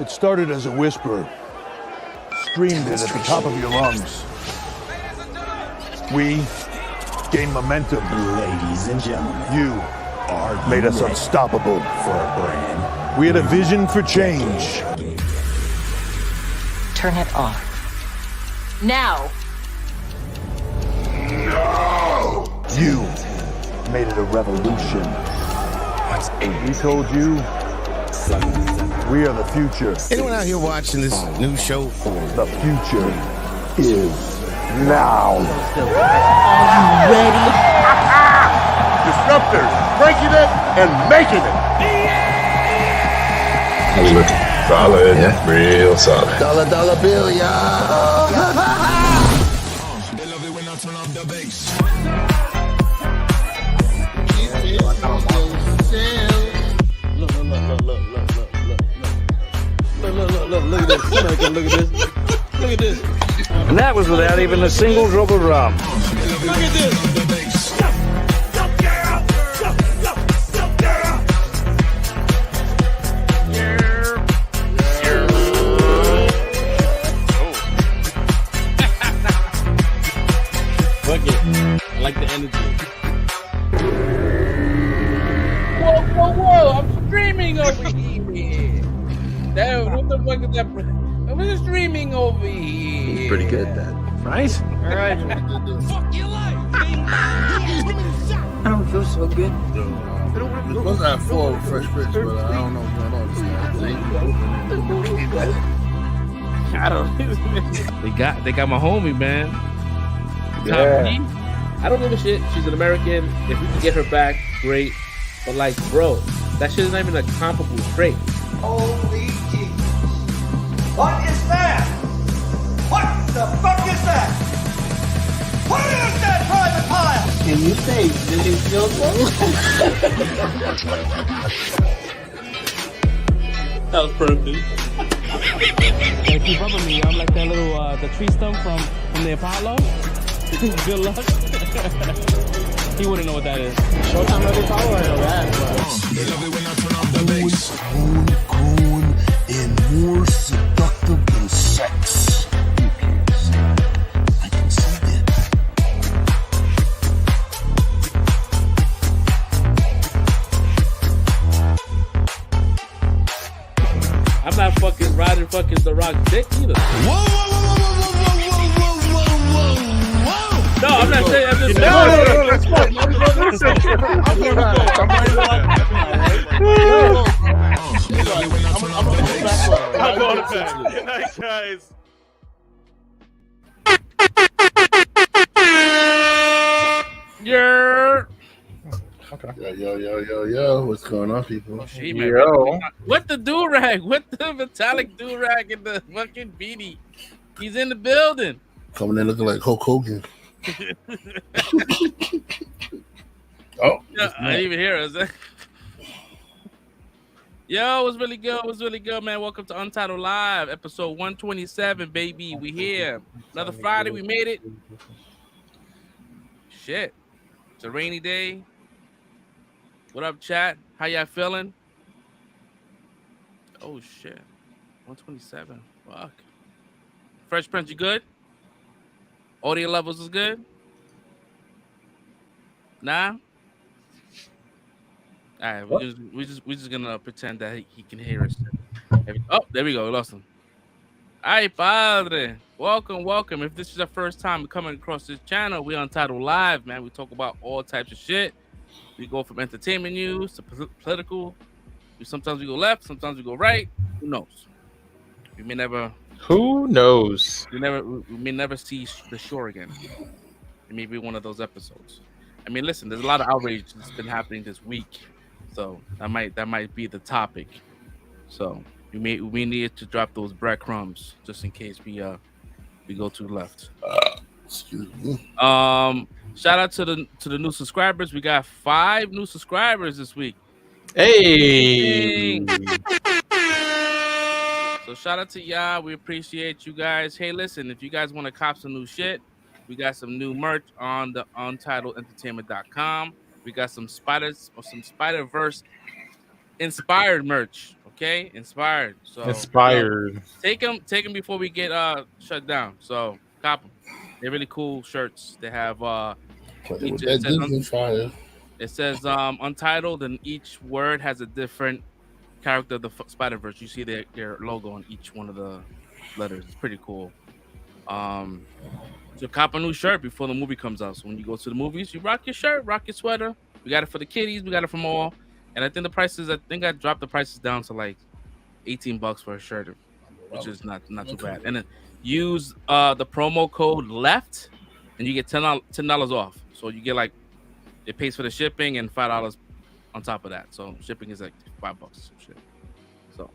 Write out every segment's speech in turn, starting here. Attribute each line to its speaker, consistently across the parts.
Speaker 1: It started as a whisper. Screamed it at the top of your lungs. We gained momentum.
Speaker 2: Ladies and gentlemen,
Speaker 1: You made us unstoppable.
Speaker 2: for a brand.
Speaker 1: We had a vision for change.
Speaker 3: Turn it off. Now!
Speaker 1: You made it a revolution. We told you we are the future.
Speaker 4: Anyone out here watching this new show?
Speaker 1: The future is now.
Speaker 3: Ready?
Speaker 5: Disruptors, breaking it and making it.
Speaker 6: How we looking? Solid. Yeah. Real solid.
Speaker 4: Dollar bill, y'all.
Speaker 2: They love it when I turn off the bass.
Speaker 7: Look at this. And that was without even a single drop of rum.
Speaker 2: Look at this.
Speaker 7: Fuck it. I like the energy. Whoa. I'm streaming over here. Damn, what the fuck is that? I'm streaming over here.
Speaker 6: It's pretty good, Dad.
Speaker 7: Right? All right.
Speaker 2: Fuck your life.
Speaker 3: I don't feel so good.
Speaker 4: We're supposed to have 4 Fresh Prince, but I don't know what's going on this time.
Speaker 7: I don't. They got my homie, man.
Speaker 1: Yeah.
Speaker 7: Top G. I don't give a shit. She's an American. If we can get her back, great. But like, bro, that shit is not even a comparable trait.
Speaker 8: Holy Jesus. What is that? What the fuck is that? What is that private pile?
Speaker 3: Can you say, did it feel
Speaker 7: That was perfect.
Speaker 9: Keep up with me. I'm like that little the tree stump from the Apollo. Good luck. He wouldn't know what that is. Showtime every power I know that.
Speaker 2: They love it when I turn off the bass.
Speaker 4: Growing and more seductive than sex. I can see that.
Speaker 7: I'm not fucking riding fucking The Rock dick either.
Speaker 4: Whoa.
Speaker 7: No, I'm not saying. I'm just
Speaker 5: I'm going to bed. Good night, guys.
Speaker 7: Yeah.
Speaker 4: Yo. What's going on, people?
Speaker 7: Hey, man, what the do-rag? What the metallic do-rag in the fucking beanie? He's in the building.
Speaker 4: Coming in looking like Hulk Hogan.
Speaker 7: I didn't even hear us. Yo, what's really good, man? Welcome to Untitled Live, episode 127, baby. We here. Another Friday, we made it. Shit. It's a rainy day. What up, chat? How y'all feeling? Oh, shit. 127. Fuck. Fresh Prince, you good? Audio levels is good? Nah? All right, we're just gonna pretend that he can hear us. Oh, there we go. We lost him. Ay, padre. Welcome. If this is your first time coming across this channel, we Untitled Live, man. We talk about all types of shit. We go from entertainment news to political. Sometimes we go left, sometimes we go right. Who knows? We may never.
Speaker 6: Who knows?
Speaker 7: We may never see the shore again. It may be one of those episodes. I mean, listen, there's a lot of outrage that's been happening this week, so that might be the topic. So we need to drop those breadcrumbs just in case we go to the left.
Speaker 4: Excuse me.
Speaker 7: Shout out to the new subscribers. We got 5 new subscribers this week.
Speaker 6: Hey.
Speaker 7: So shout out to y'all. We appreciate you guys. Hey, listen, if you guys want to cop some new shit, we got some new merch on the untitledentertainment.com. We got some Spider-Verse inspired merch. Okay, inspired. So
Speaker 6: Inspired.
Speaker 7: take them before we get shut down. So cop them. They're really cool shirts. They have
Speaker 4: With that Disney fire.
Speaker 7: it says Untitled, and each word has a different character of the Spider-Verse. You see their logo on each one of the letters. It's pretty cool. So cop a new shirt before the movie comes out. So when you go to the movies, you rock your shirt, rock your sweater. We got it for the kiddies. We got it from all. And I think I dropped the prices down to like $18 for a shirt, which is not too bad. And then use the promo code LEFT, and you get $10 off. So you get like, it pays for the shipping and $5 on top of that. So shipping is like $5 or some shit. So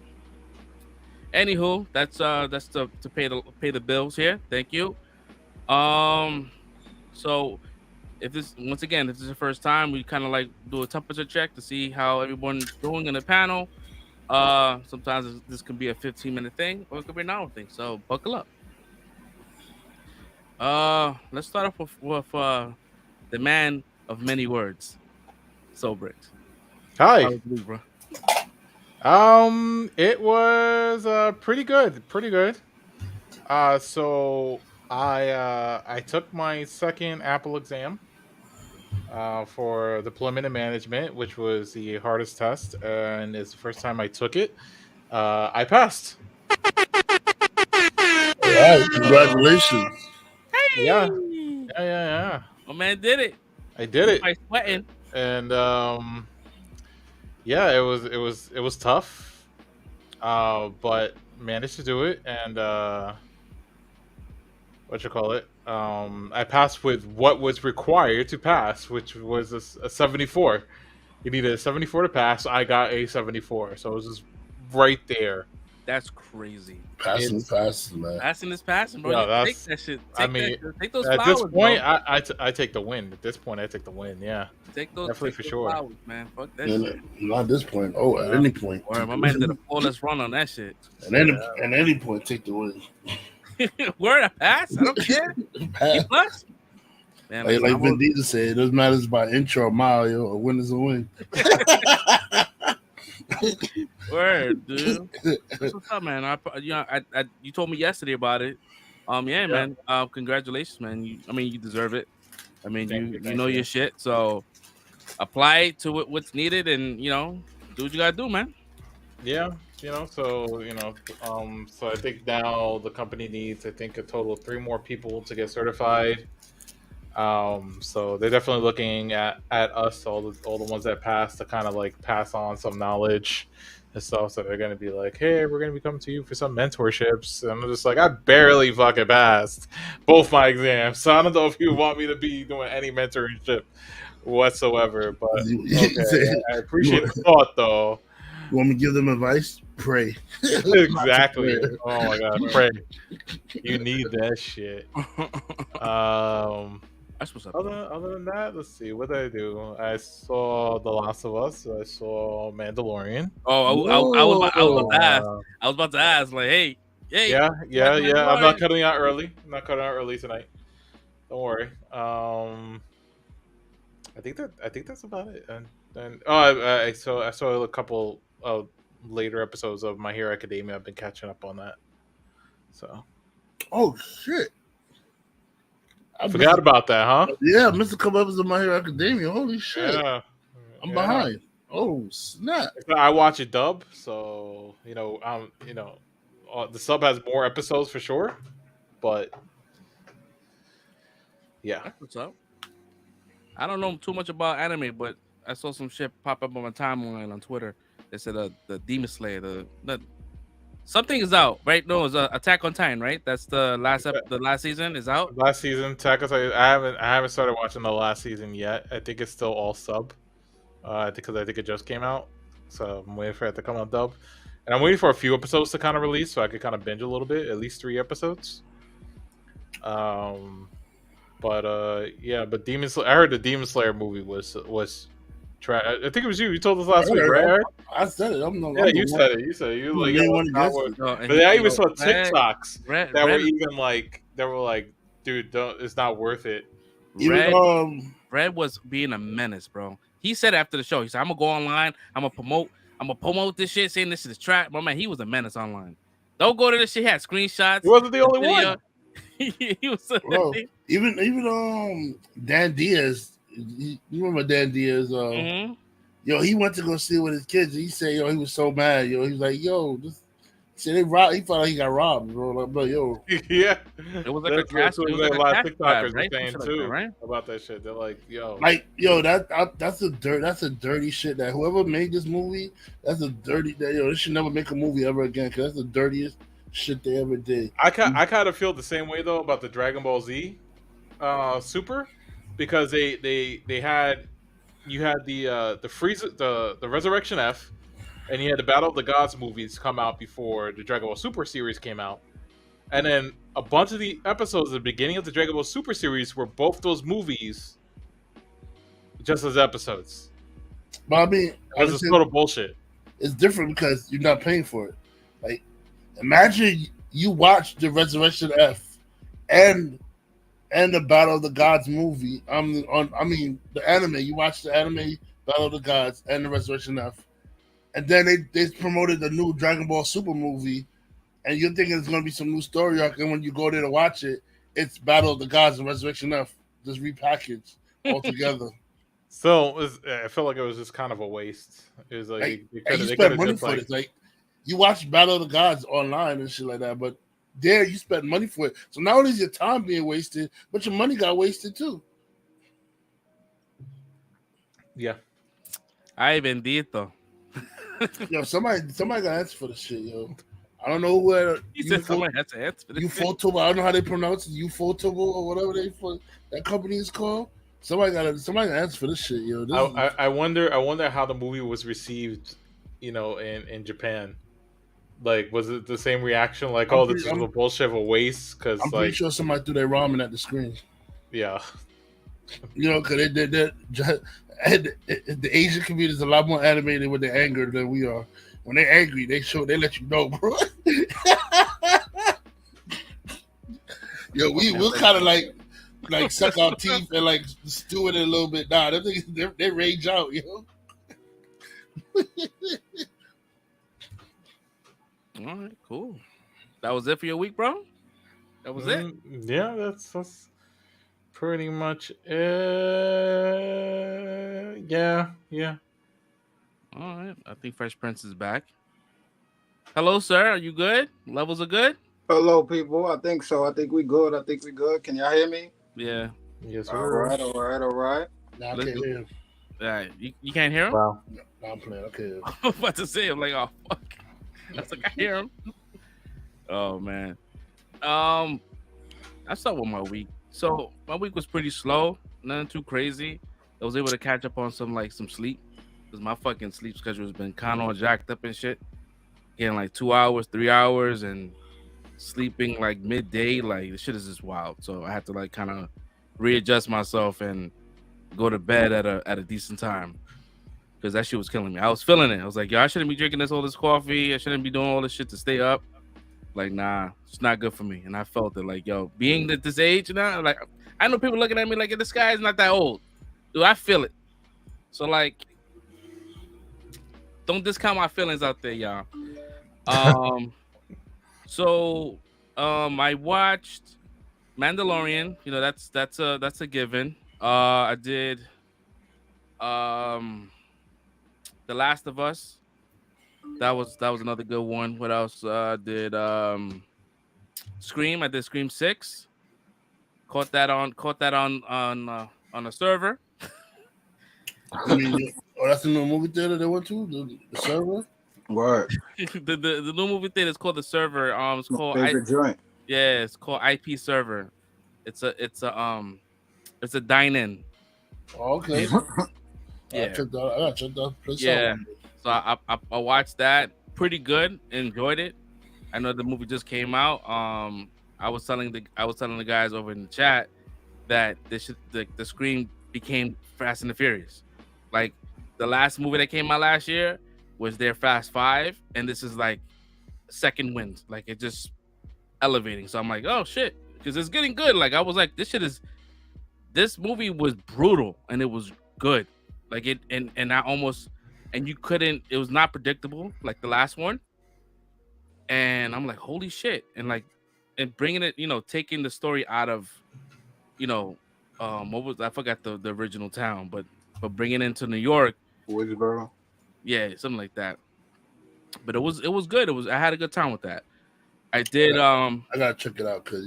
Speaker 7: anywho, that's to pay the bills here. Thank you. So if this is the first time, we kind of like do a temperature check to see how everyone's doing in the panel. Sometimes this can be a 15-minute thing, or it could be an hour thing. So buckle up. Let's start off with the man of many words, Soul Bricks.
Speaker 6: Hi.
Speaker 7: How was it, bro?
Speaker 6: It was pretty good. So I took my second Apple exam for the preliminary management, which was the hardest test, and it's the first time I took it. I passed.
Speaker 4: All right, congratulations.
Speaker 6: Yeah.
Speaker 7: My man did it.
Speaker 6: I did it.
Speaker 7: By sweating.
Speaker 6: And yeah, it was tough, but managed to do it. And I passed with what was required to pass, which was a 74. You needed a 74 to pass. I got a 74, so it was just right there.
Speaker 7: That's crazy.
Speaker 4: Passing, man.
Speaker 7: Passing is passing, bro.
Speaker 6: Yeah,
Speaker 7: take that shit. Take those
Speaker 6: at
Speaker 7: flowers,
Speaker 6: this point,
Speaker 7: bro.
Speaker 6: I take the win. At this point, I take the win. Yeah,
Speaker 7: take those
Speaker 6: definitely for sure.
Speaker 7: Flowers, man. Fuck that shit.
Speaker 4: Not at this point. Oh, at any point.
Speaker 7: My man did a flawless run on that shit.
Speaker 4: At any point, take the win.
Speaker 7: Word, a pass. I don't care.
Speaker 4: Pass.
Speaker 7: Man,
Speaker 4: like Vin Diesel said, it doesn't matter if it's by inch or mile, yo, a win is a win.
Speaker 7: Word, dude. That's what's up, man. You told me yesterday about it. Yeah, man. Congratulations, man. You deserve it. I mean, you know your shit. So apply to what's needed, and do what you gotta do, man.
Speaker 6: Yeah, so I think now the company needs, I think, a total of 3 more people to get certified. So they're definitely looking at us, all the ones that passed, to kind of like pass on some knowledge and stuff. So they're gonna be like, hey, we're gonna be coming to you for some mentorships. And I'm just like, I barely fucking passed both my exams, so I don't know if you want me to be doing any mentorship whatsoever. But okay, I appreciate the thought, though.
Speaker 4: You want me to give them advice? Pray.
Speaker 6: Exactly. Oh my God, pray. You need that shit.
Speaker 7: That's what's up.
Speaker 6: Other than that, let's see. What did I do? I saw The Last of Us. I saw Mandalorian.
Speaker 7: Oh, I was about to ask. Like, hey.
Speaker 6: Yeah. I'm not cutting out early. Tonight. Don't worry. I think that's about it. And I saw a couple of later episodes of My Hero Academia. I've been catching up on that. So.
Speaker 4: Oh shit.
Speaker 6: I forgot about that, huh?
Speaker 4: Yeah, I missed a couple episodes of My Hero Academia. Holy shit. Yeah. I'm behind. Oh snap.
Speaker 6: I watch it dub, so the sub has more episodes for sure. But yeah.
Speaker 7: That's what's up. I don't know too much about anime, but I saw some shit pop up on my timeline on Twitter. They said the Demon Slayer, the something is out, right? No, it's Attack on Titan, right? That's the last season is out.
Speaker 6: Last season, Attack on Titan. I haven't started watching the last season yet. I think it's still all sub. Because I think it just came out, so I'm waiting for it to come out dub, and I'm waiting for a few episodes to kind of release so I could kind of binge a little bit, at least 3 episodes. But Demon Slayer. I heard the Demon Slayer movie was I think it was you. You told us last week, right?
Speaker 4: I said it.
Speaker 6: You said it. You said it. You but I even saw TikToks that were even like, dude, it's not worth it.
Speaker 7: Red was being a menace, bro. He said after the show, he said, I'm gonna go online, I'm gonna promote I'm gonna promote this shit, saying this is trap. My man, he was a menace online. Don't go to this shit. He had screenshots.
Speaker 6: He wasn't the only one.
Speaker 7: He was
Speaker 4: Bro, even Dan Diaz. You remember Dan Diaz?
Speaker 7: Mm-hmm.
Speaker 4: Yo, he went to go see it with his kids. He said, yo, he was so mad. Yo, he was like, yo, this. See, they robbed. He felt like he got robbed, bro. Like, bro, yo.
Speaker 6: Yeah,
Speaker 7: it was like a
Speaker 6: that's what a lot of TikTokers
Speaker 7: right?
Speaker 6: are saying
Speaker 7: Like
Speaker 6: too,
Speaker 7: that, right?
Speaker 6: about that shit. They're like, yo,
Speaker 4: That's a dirty shit. That whoever made this movie, that's a dirty. That they should never make a movie ever again because that's the dirtiest shit they ever did.
Speaker 6: I kind of feel the same way though about the Dragon Ball Z Super, because they had you had the Frieza, the Resurrection F, and you had the Battle of the Gods movies come out before the Dragon Ball Super series came out. And then a bunch of the episodes at the beginning of the Dragon Ball Super series were both those movies just as episodes.
Speaker 4: But I mean,
Speaker 6: it was total bullshit.
Speaker 4: It's different because you're not paying for it. Like, imagine you watch the Resurrection F and the Battle of the Gods movie. I mean, the anime. You watch the anime Battle of the Gods and the Resurrection F. And then they promoted the new Dragon Ball Super movie, and you're thinking it's going to be some new story arc, and when you go there to watch it, it's Battle of the Gods and Resurrection F, just repackaged all together.
Speaker 6: So I felt like it was just kind of a waste. It was like
Speaker 4: you spent money for it. Like, you watch Battle of the Gods online and shit like that, but there you spent money for it. So not only is your time being wasted, but your money got wasted too.
Speaker 6: Yeah.
Speaker 7: Ay, bendito.
Speaker 4: Yo, somebody got to answer for this shit, yo. I don't know where
Speaker 7: somebody has to answer for this shit.
Speaker 4: Ufotable, I don't know how they pronounce it, Ufotable or whatever that company is called. Somebody got to answer for this shit, yo.
Speaker 6: I wonder how the movie was received, in Japan. Like, was it the same reaction? Like, this is a bullshit of a waste? Because
Speaker 4: I'm pretty sure somebody threw their ramen at the screen.
Speaker 6: Yeah.
Speaker 4: Because the Asian community is a lot more animated with their anger than we are. When they're angry, they let you know, bro. Yo, we'll kind of like suck our teeth and like stew it a little bit. Nah, they rage out, yo.
Speaker 7: All right, cool. That was it for your week, bro? That was it?
Speaker 6: Yeah, that's pretty much it. Yeah.
Speaker 7: All right. I think Fresh Prince is back. Hello, sir. Are you good? Levels are good?
Speaker 10: Hello, people. I think so. I think we good. Can y'all hear me?
Speaker 7: Yeah.
Speaker 6: Yes,
Speaker 10: all right.
Speaker 4: Nah, I can't hear him.
Speaker 7: All right. You can't hear him?
Speaker 6: Wow.
Speaker 4: No, I'm playing. Okay.
Speaker 7: I'm about to say, I'm like, oh, fuck. I was like, I hear him. Oh, man. I start with my week. So my week was pretty slow. Nothing too crazy. I was able to catch up on some sleep. Because my fucking sleep schedule has been kind of jacked up and shit. Getting like 2 hours, 3 hours, and sleeping like midday. Like, the shit is just wild. So I had to like kind of readjust myself and go to bed at a decent time. Because that shit was killing me. I was feeling it. I was like, yo, I shouldn't be drinking all this coffee. I shouldn't be doing all this shit to stay up. Like, nah, it's not good for me. And I felt it. Like, yo, being at this age now, like, I know people looking at me like, this guy is not that old. Dude, I feel it. So, like, don't discount my feelings out there, y'all. I watched Mandalorian. You know, that's a given. I did The Last of Us. That was another good one. What else? Did Scream? I did Scream 6. Caught that on a server.
Speaker 4: I mean, that's the new movie theater they went to, the server.
Speaker 10: Word.
Speaker 7: the new movie theater is called the server. It's called
Speaker 10: favorite joint.
Speaker 7: Yeah, it's called IP Server. It's a dine-in.
Speaker 4: Oh, okay.
Speaker 7: Yeah.
Speaker 4: I checked that place
Speaker 7: Yeah.
Speaker 4: out.
Speaker 7: So I watched that. Pretty good. Enjoyed it. I know the movie just came out. I was telling the guys over in the chat that the Scream became Fast and the Furious. Like, the last movie that came out last year was their Fast 5, and this is like second wind. Like, it just elevating. So I'm like, oh shit, because it's getting good. Like, I was like, this movie was brutal and it was good. Like, it and and you couldn't. It was not predictable like the last one. And I'm like, holy shit! And bringing it, taking the story out of, what was I forgot the original town, but bringing it into New York,
Speaker 10: Woodsboro.
Speaker 7: yeah, something like that. But it was good. I had a good time with that. I did.
Speaker 4: I gotta check it out because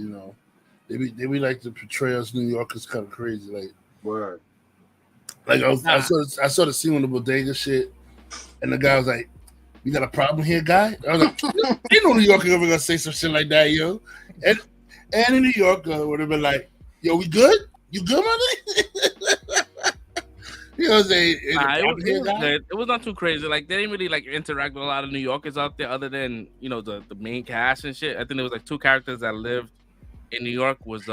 Speaker 4: they be like to portray us New Yorkers kind of crazy. Like
Speaker 10: Word.
Speaker 4: Like I saw the scene on the bodega shit, and the guy was like, "You got a problem here, guy?" I was like, "Ain't no New Yorker ever gonna say some shit like that, yo." And in New York would have been like, "Yo, we good? You good, my nigga?" You know what I'm saying?
Speaker 7: It was not too crazy. Like they didn't really like interact with a lot of New Yorkers out there, other than the main cast and shit. I think there was like 2 characters that lived in New York. It was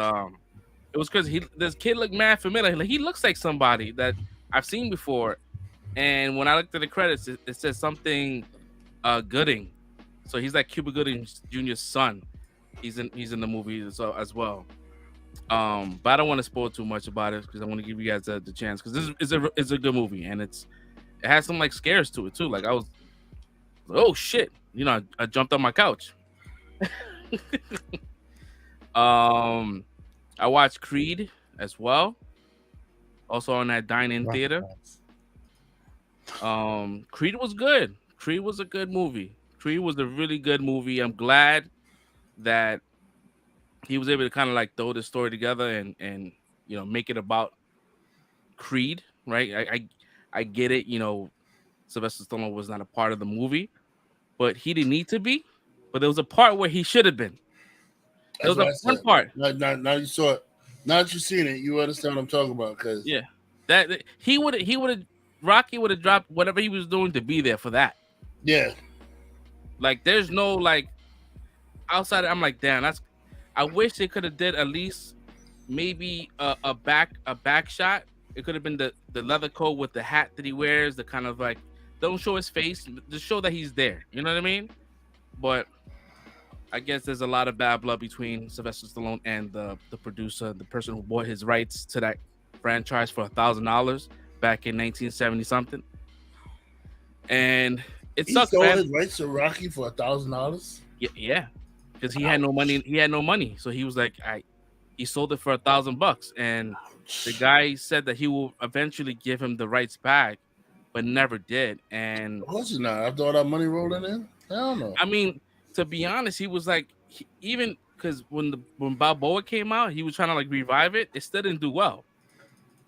Speaker 7: because this kid looked mad familiar. Like, he looks like somebody that I've seen before. And when I looked at the credits, it says something Gooding. So he's like Cuba Gooding Jr.'s son. He's in the movie as well. But I don't want to spoil too much about it because I want to give you guys the chance, because this is a good movie, and it has some like scares to it too. Like I was, oh shit, I jumped on my couch. I watched Creed as well, also on that dine-in theater. Creed was good. Creed was a good movie. Creed was a really good movie. I'm glad that he was able to kind of like throw the story together and make it about Creed, right? I get it. Sylvester Stallone was not a part of the movie, but he didn't need to be. But there was a part where he should have been. There was one part.
Speaker 4: Now you saw it. Now that you've seen it, you understand what I'm talking about. Cause
Speaker 7: yeah, that he would have Rocky would have dropped whatever he was doing to be there for that.
Speaker 4: Yeah.
Speaker 7: Like there's no like outside. I'm like, damn, I wish they could have did at least maybe a back shot. It could have been the leather coat with the hat that he wears, the kind of like, don't show his face, just show that he's there. You know what I mean? But I guess there's a lot of bad blood between Sylvester Stallone and the producer, the person who bought his rights to that franchise for $1,000 back in 1970 something. And it sucks, man. He sold
Speaker 4: his rights to Rocky for $1,000.
Speaker 7: Yeah, because he had no money. He had no money, so he was like, he sold it for $1,000, and the guy said that he will eventually give him the rights back, but never did. And
Speaker 4: of course not. After all that money rolled in there, hell no.
Speaker 7: I mean, to be honest, he was like, even because when Balboa came out, he was trying to like revive it. It still didn't do well,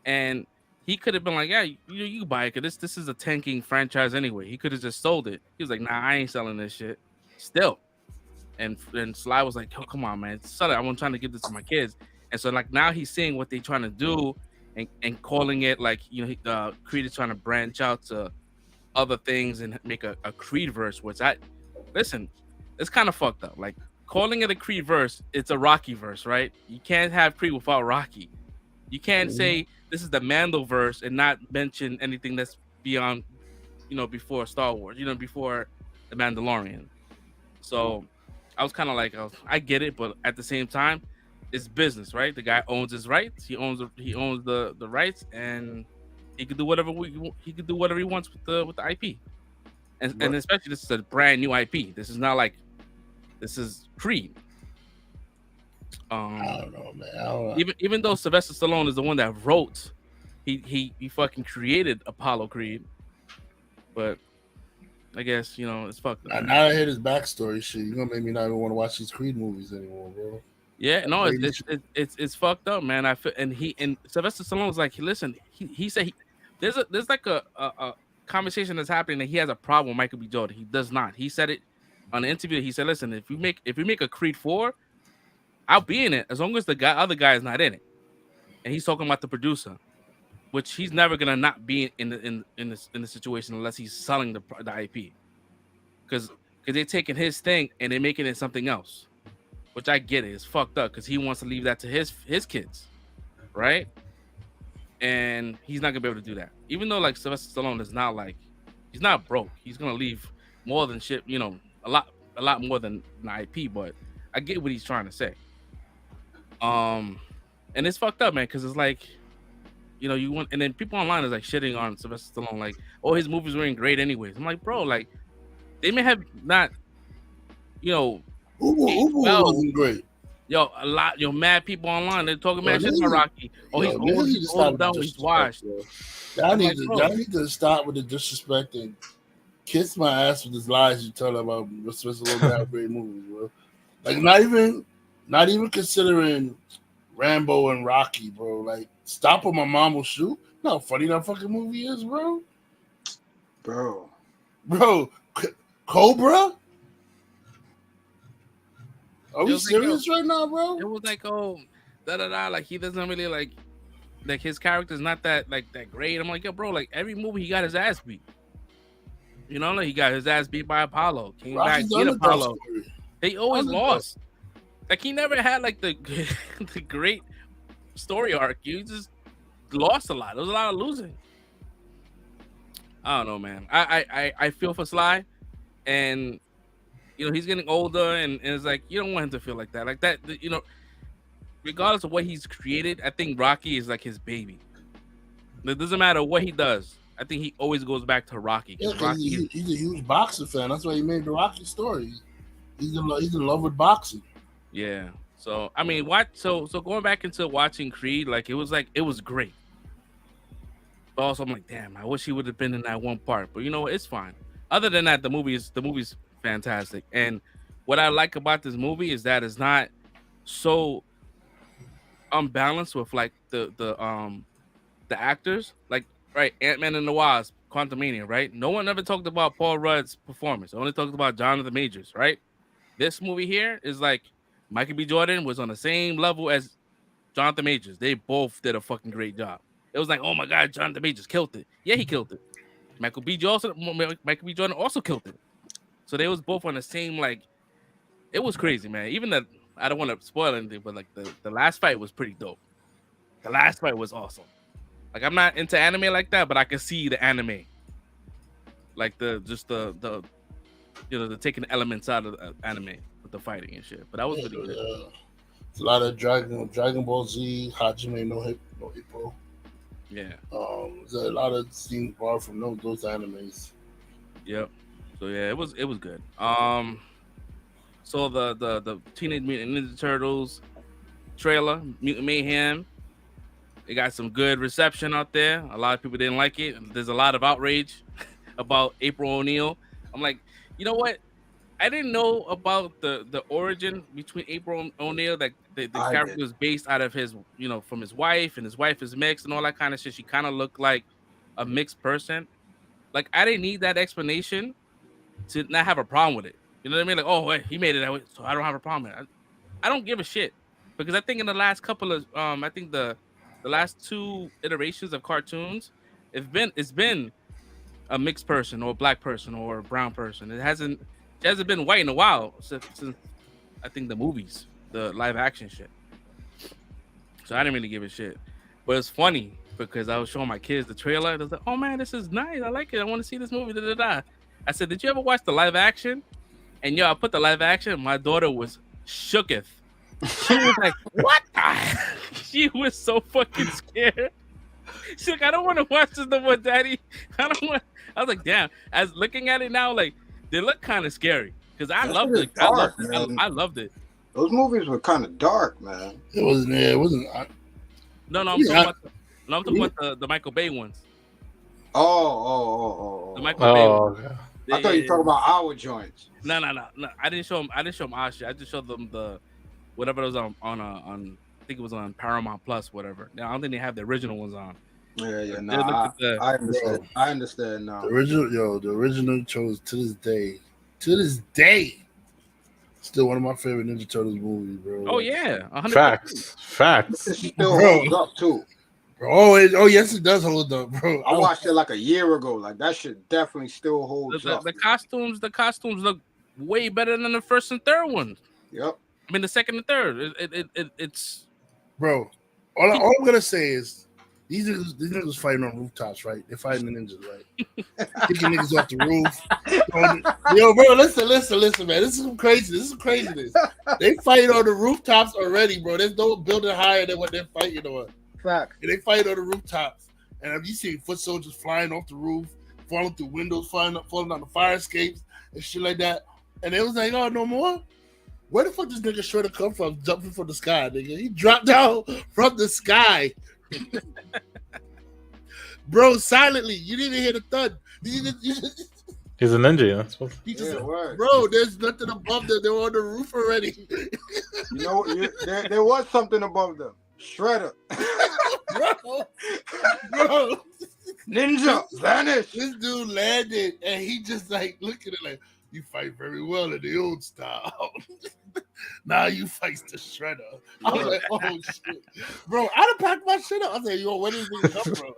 Speaker 7: and he could have been like, yeah, you buy it, because this is a tanking franchise anyway. He could have just sold it. He was like, nah, I ain't selling this shit. Still. And Sly was like, oh, come on, man, sell it. I'm trying to give this to my kids. And so like now he's seeing what they're trying to do and calling it like, Creed is trying to branch out to other things and make a Creed verse, which it's kind of fucked up. Like calling it a Creed verse, it's a Rocky verse, right? You can't have Creed without Rocky. You can't say this is the Mando verse and not mention anything that's beyond, before Star Wars, before the Mandalorian. So I was kind of like, I get it, but at the same time, it's business, right? The guy owns his rights. He owns the rights, and he could do whatever he wants with the IP. And especially this is a brand new IP. This is not like this is Creed.
Speaker 4: I don't know, man. I don't know.
Speaker 7: Even though Sylvester Stallone is the one that wrote, he fucking created Apollo Creed, but I guess it's fucked up.
Speaker 4: Now I hear his backstory shit, you're gonna make me not even want to watch these Creed movies anymore, bro.
Speaker 7: Yeah, no, it's fucked up, man. I feel, and Sylvester Stallone was like, listen, he said there's like a conversation that's happening that he has a problem with Michael B. Jordan. He does not. He said it on the interview. He said, listen, if we make a Creed 4, I'll be in it as long as the other guy is not in it. And he's talking about the producer, which he's never gonna not be in the situation unless he's selling the IP, because they're taking his thing and they're making it something else, which I get it. It's fucked up because he wants to leave that to his kids, right? And he's not gonna be able to do that. Even though like Sylvester Stallone is not like, he's not broke. He's gonna leave more than shit, a lot more than an IP. But I get what he's trying to say. And it's fucked up, man, because it's like you know, you want, and then people online is like shitting on Sylvester Stallone, like, oh, his movies weren't great anyways. I'm like, bro, like, they may have not, you know,
Speaker 4: Ubu wasn't great.
Speaker 7: Yo, mad people online, they're talking mad shit about Rocky. Oh, he's old, he's done, he's washed.
Speaker 4: Y'all need to stop with the disrespect and kiss my ass with these lies you tell about Sylvester Stallone have great movies, bro. Like not even considering Rambo and Rocky, bro. Like, Stop or My Mom Will Shoot. You know how funny that fucking movie is, bro. Bro, Cobra. Are we serious right now, bro?
Speaker 7: It was like, oh, like he doesn't really like his character's not that great. I'm like, yo, bro, like every movie he got his ass beat. You know, like he got his ass beat by Apollo. Came back, beat Apollo. They always lost. Like he never had like the the great story arc. You just lost a lot. There was a lot of losing. I don't know, man. I feel for Sly, and you know he's getting older, and it's like you don't want him to feel like that. Like that, you know, regardless of what he's created, I think Rocky is like his baby. It doesn't matter what he does. I think he always goes back to Rocky.
Speaker 4: Yeah,
Speaker 7: Rocky
Speaker 4: he's a huge boxing fan. That's why he made the Rocky story. He's in love with boxing.
Speaker 7: Yeah. So I mean, so going back into watching Creed, like it was great. But also I'm like, damn, I wish he would have been in that one part. But you know what? It's fine. Other than that, the movie's fantastic. And what I like about this movie is that it's not so unbalanced with like the actors. Like, right, Ant-Man and the Wasp, Quantumania, right? No one ever talked about Paul Rudd's performance. Only talked about Jonathan Majors, right? This movie here is like Michael B. Jordan was on the same level as Jonathan Majors. They both did a fucking great job. It was like, oh my God, Jonathan Majors killed it. Yeah, he killed it. Michael B. Jordan also killed it. So they was both on the same, like, it was crazy, man. Even that, I don't want to spoil anything, but like the last fight was pretty dope. The last fight was awesome. Like, I'm not into anime like that, but I can see the anime. Like the you know, the taking elements out of the anime with the fighting and shit. But that was really good.
Speaker 4: It's a lot of Dragon Ball Z, Hajime no Hippo.
Speaker 7: Yeah.
Speaker 4: There's a lot of scenes borrowed from those animes.
Speaker 7: Yep. So yeah, it was good. So the Teenage Mutant Ninja Turtles trailer, Mutant Mayhem, it got some good reception out there. A lot of people didn't like it. There's a lot of outrage about April O'Neil. I'm like, you know what? I didn't know about the origin between April O'Neil, that the character was based out of his, you know, from his wife, and his wife is mixed and all that kind of shit. She kind of looked like a mixed person. Like, I didn't need that explanation to not have a problem with it. You know what I mean? Like, oh, wait, he made it that way, so I don't have a problem with it. I don't give a shit, because I think in the last couple of I think the last two iterations of cartoons, it's been a mixed person or a black person or a brown person. It hasn't been white in a while since I think the movies, the live action shit. So I didn't really give a shit. But it's funny because I was showing my kids the trailer. They was like, oh man, this is nice. I like it. I want to see this movie. I said, did you ever watch the live action? And yo, I put the live action. My daughter was shooketh. She was like, what? She was so fucking scared. She's like, I don't want to watch this no more, Daddy. I was like, damn. As looking at it now, like, they look kind of scary, because I loved it. I loved it.
Speaker 10: Those movies were kind of dark, man.
Speaker 4: It wasn't. Yeah, it wasn't.
Speaker 7: No, I'm talking about the Michael Bay ones.
Speaker 10: Oh.
Speaker 7: The Michael Bay ones.
Speaker 10: Okay. I thought you were talking about our joints.
Speaker 7: No. I didn't show them our shit. I just showed them the whatever was on I think it was on Paramount Plus, whatever. Now I don't think they have the original ones on.
Speaker 10: Yeah. No, I understand. I understand now.
Speaker 4: The original chose to this day, still one of my favorite Ninja Turtles movies, bro.
Speaker 7: Oh yeah, 100%.
Speaker 6: Facts.
Speaker 10: It still holds up too.
Speaker 4: Bro, yes, it does hold up, bro.
Speaker 10: I watched it like a year ago. Like, that shit definitely still holds up.
Speaker 7: The costumes look way better than the first and third ones.
Speaker 10: Yep.
Speaker 7: I mean, the second and third. It's
Speaker 4: bro. All I'm gonna say is these niggas fighting on rooftops, right? They're fighting the ninjas, right? Kicking niggas off the roof. Yo, bro, listen, man. This is some craziness. They fighting on the rooftops already, bro. There's no building higher than what they're fighting on.
Speaker 10: Facts.
Speaker 4: And they fight on the rooftops. And have you seen foot soldiers flying off the roof, falling through windows, falling down the fire escapes and shit like that? And they was like, oh, no more? Where the fuck this nigga Shredder come from jumping from the sky, nigga? He dropped down from the sky. Bro, silently. You didn't even hear the thud.
Speaker 6: He's a ninja. That's what...
Speaker 4: Bro, there's nothing above them. They were on the roof already.
Speaker 10: You know, there was something above them. Shredder.
Speaker 4: Bro.
Speaker 10: Ninja, vanish.
Speaker 4: This dude landed and he just like looking at it like, you fight very well in the old style. Now you fight the Shredder. I was like, oh shit. Bro, I'd have packed my shit up. I was like, yo, where did this come from?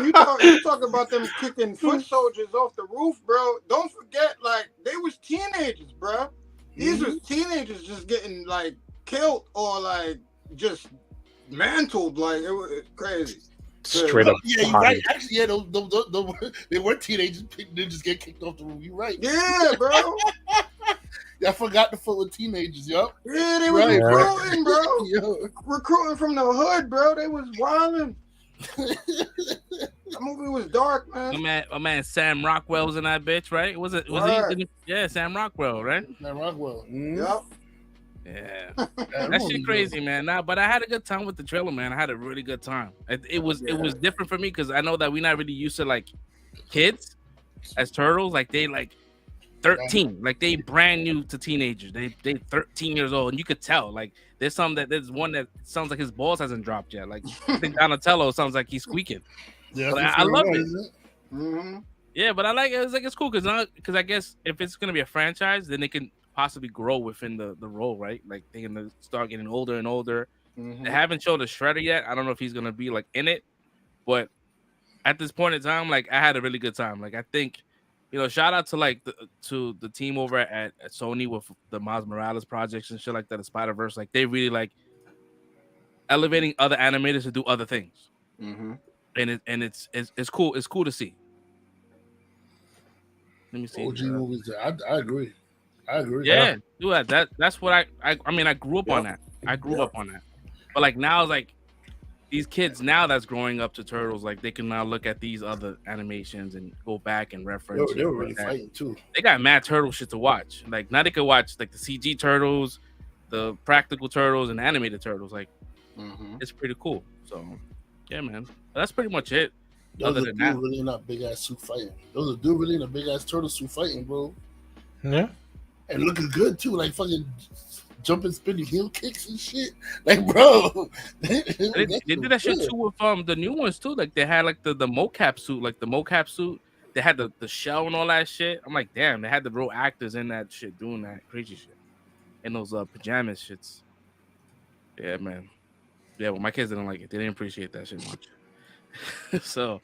Speaker 10: you talk about them kicking foot soldiers off the roof, bro. Don't forget, like, they was teenagers, bro. These was teenagers just getting like killed or like just mantled. Like it was crazy.
Speaker 6: Straight up.
Speaker 4: Yeah, you're right. Actually, yeah, those they were teenagers. Ninjas get kicked off the roof. You're right.
Speaker 10: Yeah, bro.
Speaker 4: I forgot the foot with teenagers, yo.
Speaker 10: Yeah, they was recruiting, bro. Yo. Recruiting from the hood, bro. They was wilding. That movie was dark, man.
Speaker 7: My man Sam Rockwell was in that bitch, right? Was he? Yeah, Sam Rockwell, right?
Speaker 4: Sam Rockwell.
Speaker 10: Yep.
Speaker 7: Yeah, that shit crazy, man. Nah, but I had a good time with the trailer, man. I had a really good time. It was different for me because I know that we're not really used to like kids as turtles. Like they like 13, like they brand new to teenagers. They 13 years old, and you could tell. Like there's one that sounds like his balls hasn't dropped yet. Like I think Donatello sounds like he's squeaking. Yeah, I love it.
Speaker 10: Mm-hmm.
Speaker 7: Yeah, but I like it. It's cool because I guess if it's gonna be a franchise, then they can possibly grow within the role, right? Like they're gonna start getting older and older. Mm-hmm. They haven't shown the Shredder yet. I don't know if he's gonna be like in it, but at this point in time, like I had a really good time. Like I think, shout out to like the team over at Sony with the Miles Morales projects and shit like that, the Spider-Verse. Like they really like elevating other animators to do other things.
Speaker 10: Mm-hmm.
Speaker 7: And it's cool. It's cool to see. Let me see.
Speaker 4: OG movies. I agree.
Speaker 7: Yeah, do that. That's what I mean. I grew up on that. But like now, it's like these kids now that's growing up to Turtles, like they can now look at these other animations and go back and reference.
Speaker 4: They were really fighting too.
Speaker 7: They got mad turtle shit to watch. Like now they could watch like the CG Turtles, the practical Turtles, and animated Turtles. Like it's pretty cool. So yeah, man. But that's pretty much it.
Speaker 4: Those are dude really not big ass suit fighting. Those are dude really in a big ass turtle suit fighting, bro.
Speaker 6: Yeah.
Speaker 4: And looking good too, like fucking jumping, spinning heel kicks and shit. Like, bro,
Speaker 7: they did that shit too with the new ones too. Like they had like the mocap suit, They had the shell and all that shit. I'm like, damn, they had the real actors in that shit doing that crazy shit in those pajamas shits. Yeah, man. Yeah, well, my kids didn't like it. They didn't appreciate that shit much. So,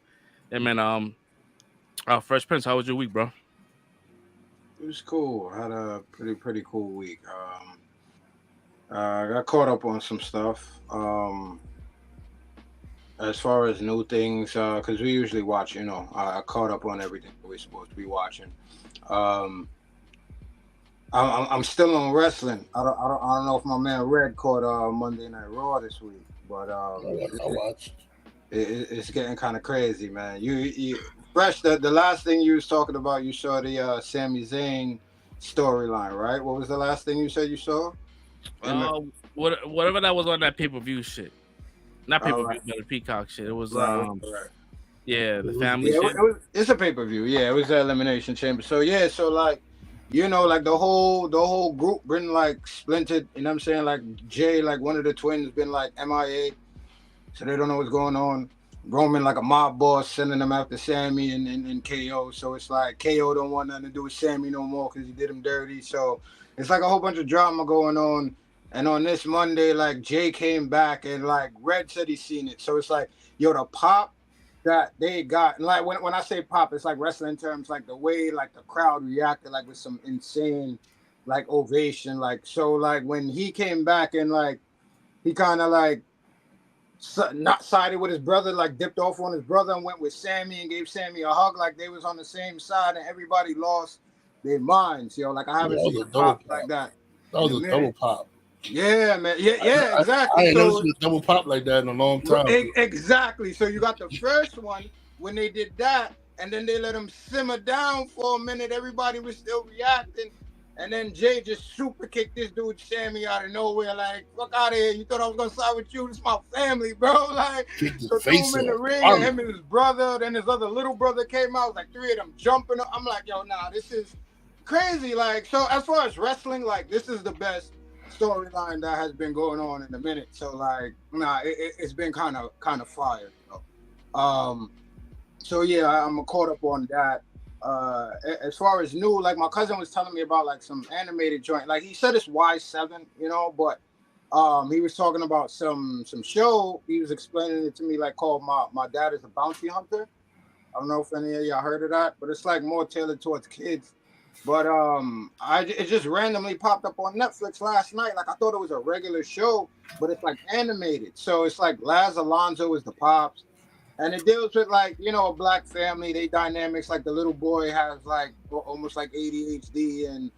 Speaker 7: yeah, man. Fresh Prince, how was your week, bro?
Speaker 10: It was cool. I had a pretty cool week. I got caught up on some stuff. As far as new things, because we usually watch, I caught up on everything we're supposed to be watching. I'm still on wrestling. I don't know if my man Red caught Monday Night Raw this week, but
Speaker 4: I watched.
Speaker 10: It's getting kind of crazy, man. You Fresh, the last thing you was talking about, you saw the Sami Zayn storyline, right? What was the last thing you said you saw?
Speaker 7: Whatever that was on that pay-per-view shit. Not pay-per-view, but the Peacock shit. It was yeah, the family shit.
Speaker 10: It's a pay-per-view. Yeah, it was the Elimination Chamber. So yeah, like like the whole group been like splintered, you know what I'm saying? Like Jay, like one of the twins been like MIA. So they don't know what's going on. Roman like a mob boss sending them after Sammy and KO. So it's like KO don't want nothing to do with Sammy no more because he did him dirty. So it's like a whole bunch of drama going on. And on this Monday, like Jay came back and like Red said he's seen it. So it's like, the pop that they got, and like when I say pop, it's like wrestling terms, like the way like the crowd reacted like with some insane like ovation. Like so like when he came back and like he kind of like not sided with his brother, like dipped off on his brother and went with Sammy and gave Sammy a hug like they was on the same side, and everybody lost their minds, like I haven't seen a pop like that.
Speaker 4: That was a double pop.
Speaker 10: Yeah, man. Yeah,
Speaker 4: I
Speaker 10: exactly.
Speaker 4: ain't never
Speaker 10: So
Speaker 4: seen a double pop like that in a long time.
Speaker 10: exactly. So you got the first one when they did that, and then they let them simmer down for a minute. Everybody was still reacting, and then Jay just super kicked this dude Sammy out of nowhere. Like, fuck out of here! You thought I was gonna side with you? This is my family, bro. Like, so threw him in the ring, and him and his brother. Then his other little brother came out. Like 3 of them jumping. I'm like, yo, nah, this is crazy. Like, so as far as wrestling, like, this is the best storyline that has been going on in a minute. So like, nah, it's been kind of fire. So yeah, I'm caught up on that. As far as new, like my cousin was telling me about like some animated joint. Like he said it's Y7, you know, but he was talking about some show. He was explaining it to me like called My Dad is a Bounty Hunter. I don't know if any of y'all heard of that, but it's like more tailored towards kids. But it just randomly popped up on Netflix last night. Like I thought it was a regular show, but it's like animated. So it's like Laz Alonso is the pops, and it deals with like, you know, a black family. They dynamics, like the little boy has like almost like ADHD, and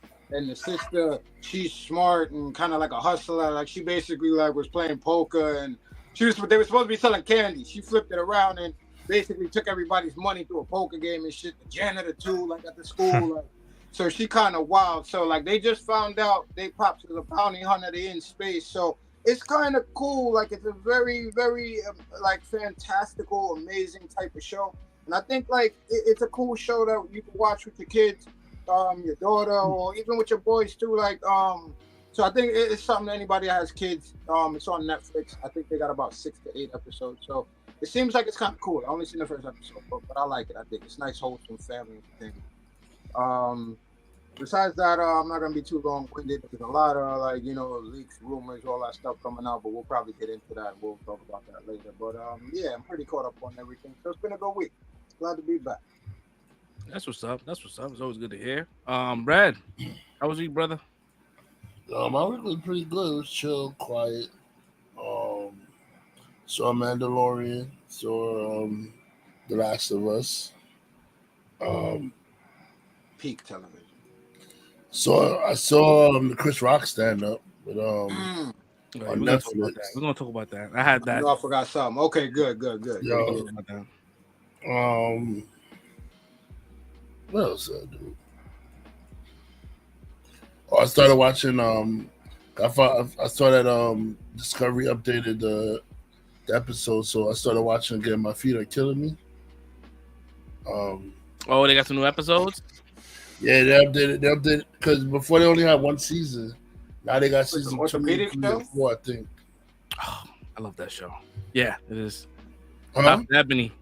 Speaker 10: the sister, she's smart and kind of like a hustler. Like she basically like was playing poker, and they were supposed to be selling candy. She flipped it around and basically took everybody's money through a poker game and shit. The janitor too, like at the school. Like, so she kind of wild. So like they just found out they pops is a bounty hunter. They in space. So it's kind of cool. Like it's a very, very like fantastical, amazing type of show. And I think like it's a cool show that you can watch with your kids, your daughter, or even with your boys too. Like so I think it's something that anybody that has kids. It's on Netflix. I think they got about 6 to 8 episodes. So it seems like it's kind of cool. I only seen the first episode, but I like it. I think it's nice, wholesome family thing. Besides that, I'm not gonna be too long-winded. There's a lot of like, you know, leaks, rumors, all that stuff coming out, but we'll probably get into that. We'll talk about that later. But yeah, I'm pretty caught up on everything. So it's been a good week. Glad to be back.
Speaker 7: That's what's up. That's what's up. It's always good to hear. Brad, how was you, brother?
Speaker 4: My week was pretty good. It was chill, quiet. Saw Mandalorian. Saw The Last of Us.
Speaker 10: Peak television.
Speaker 4: So I saw the Chris Rock stand up with on Netflix.
Speaker 7: We're gonna talk about that. I had that.
Speaker 10: I forgot something. Okay, good.
Speaker 4: Yo, what else did I do? Oh, I started watching. I saw that Discovery updated the episode, so I started watching again. My feet are killing me.
Speaker 7: Oh, they got some new episodes.
Speaker 4: Yeah, they updated because before they only had 1 season. Now they got season 2, 3, and 4, I think.
Speaker 7: Oh, I love that show. Yeah, it is.
Speaker 4: Huh?
Speaker 7: Dr. Ebony,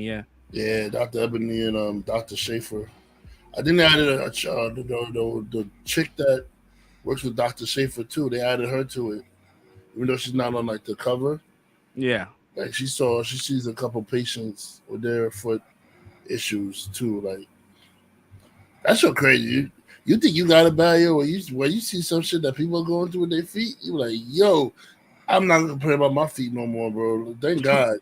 Speaker 7: yeah.
Speaker 4: Yeah, Dr. Ebony and Dr. Schaefer. I think they added the chick that works with Dr. Schaefer too. They added her to it, even though she's not on like the cover.
Speaker 7: Yeah,
Speaker 4: like she sees a couple patients with their foot issues too. Like that's so crazy. You think you got a bad yo when you see some shit that people are going through with their feet, you like, yo, I'm not gonna play about my feet no more, bro. Thank God.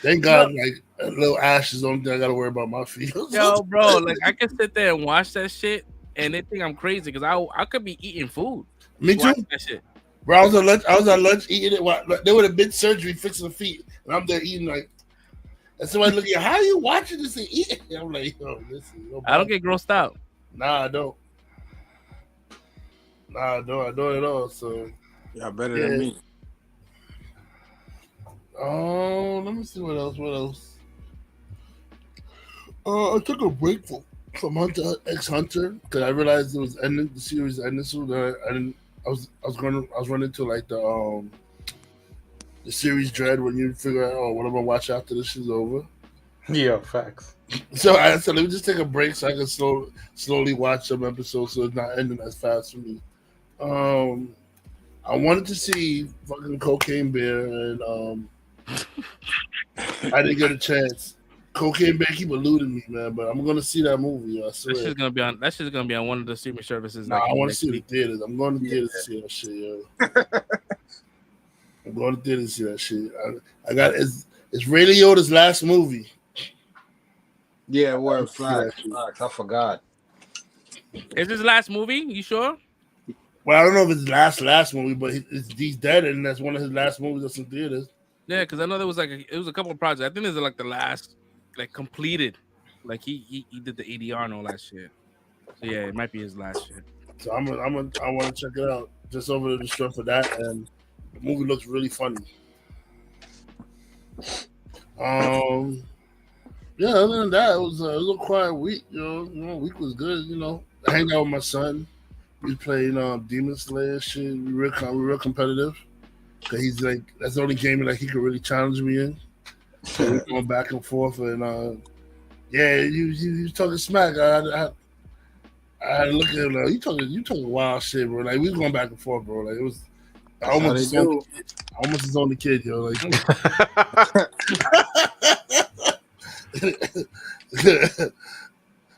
Speaker 4: Thank God, like a little ash is the only thing I gotta worry about my feet.
Speaker 7: Yo, bro, like I can sit there and watch that shit and they think I'm crazy because I could be eating food.
Speaker 4: Me too.
Speaker 7: That shit.
Speaker 4: Bro, I was at lunch eating it while they would have been surgery fixing the feet, and I'm there eating like. And somebody looking at how are you watching this and eating? I'm like, yo, listen.
Speaker 7: I don't get grossed out.
Speaker 4: Nah, I don't. I don't at all. So
Speaker 10: y'all better than me.
Speaker 4: Oh, let me see what else. I took a break from Hunter x Hunter because I realized it was ending. The series ended soon. I was running to like the series dread when you figure out what I'm gonna watch after this shit's over.
Speaker 6: Yeah, facts.
Speaker 4: So I said, let me just take a break so I can slowly watch some episodes so it's not ending as fast for me. I wanted to see fucking Cocaine Bear and I didn't get a chance. Cocaine Bear keep eluding me, man, but I'm gonna see that movie. I swear.
Speaker 7: That's just gonna be on one of the streaming services.
Speaker 4: Nah, I want to see the theaters. I'm going to theaters to see that shit, yo. I'm going to theaters to see that shit. I got it's Ray Liotta's last movie.
Speaker 10: Yeah, facts. I forgot.
Speaker 7: Is his last movie? You sure?
Speaker 4: Well, I don't know if it's last movie, but he's dead, and that's one of his last movies that's in theaters.
Speaker 7: Yeah, because I know there was it was a couple of projects. I think this is like the last completed. Like he did the ADR and all that shit. So yeah, it might be his last shit.
Speaker 4: So I want to check it out just over the strength of that, and the movie looks really funny. Yeah. Other than that, it was a little quiet week. Week was good. I hanged out with my son. We was playing Demon Slayer shit. We were real competitive. Cause he's like, that's the only game that he could really challenge me in. So we're going back and forth, and yeah, you was talking smack. I had to look at him like, you talking wild shit, bro. Like we was going back and forth, bro. Like it was almost his only kid, yo. Like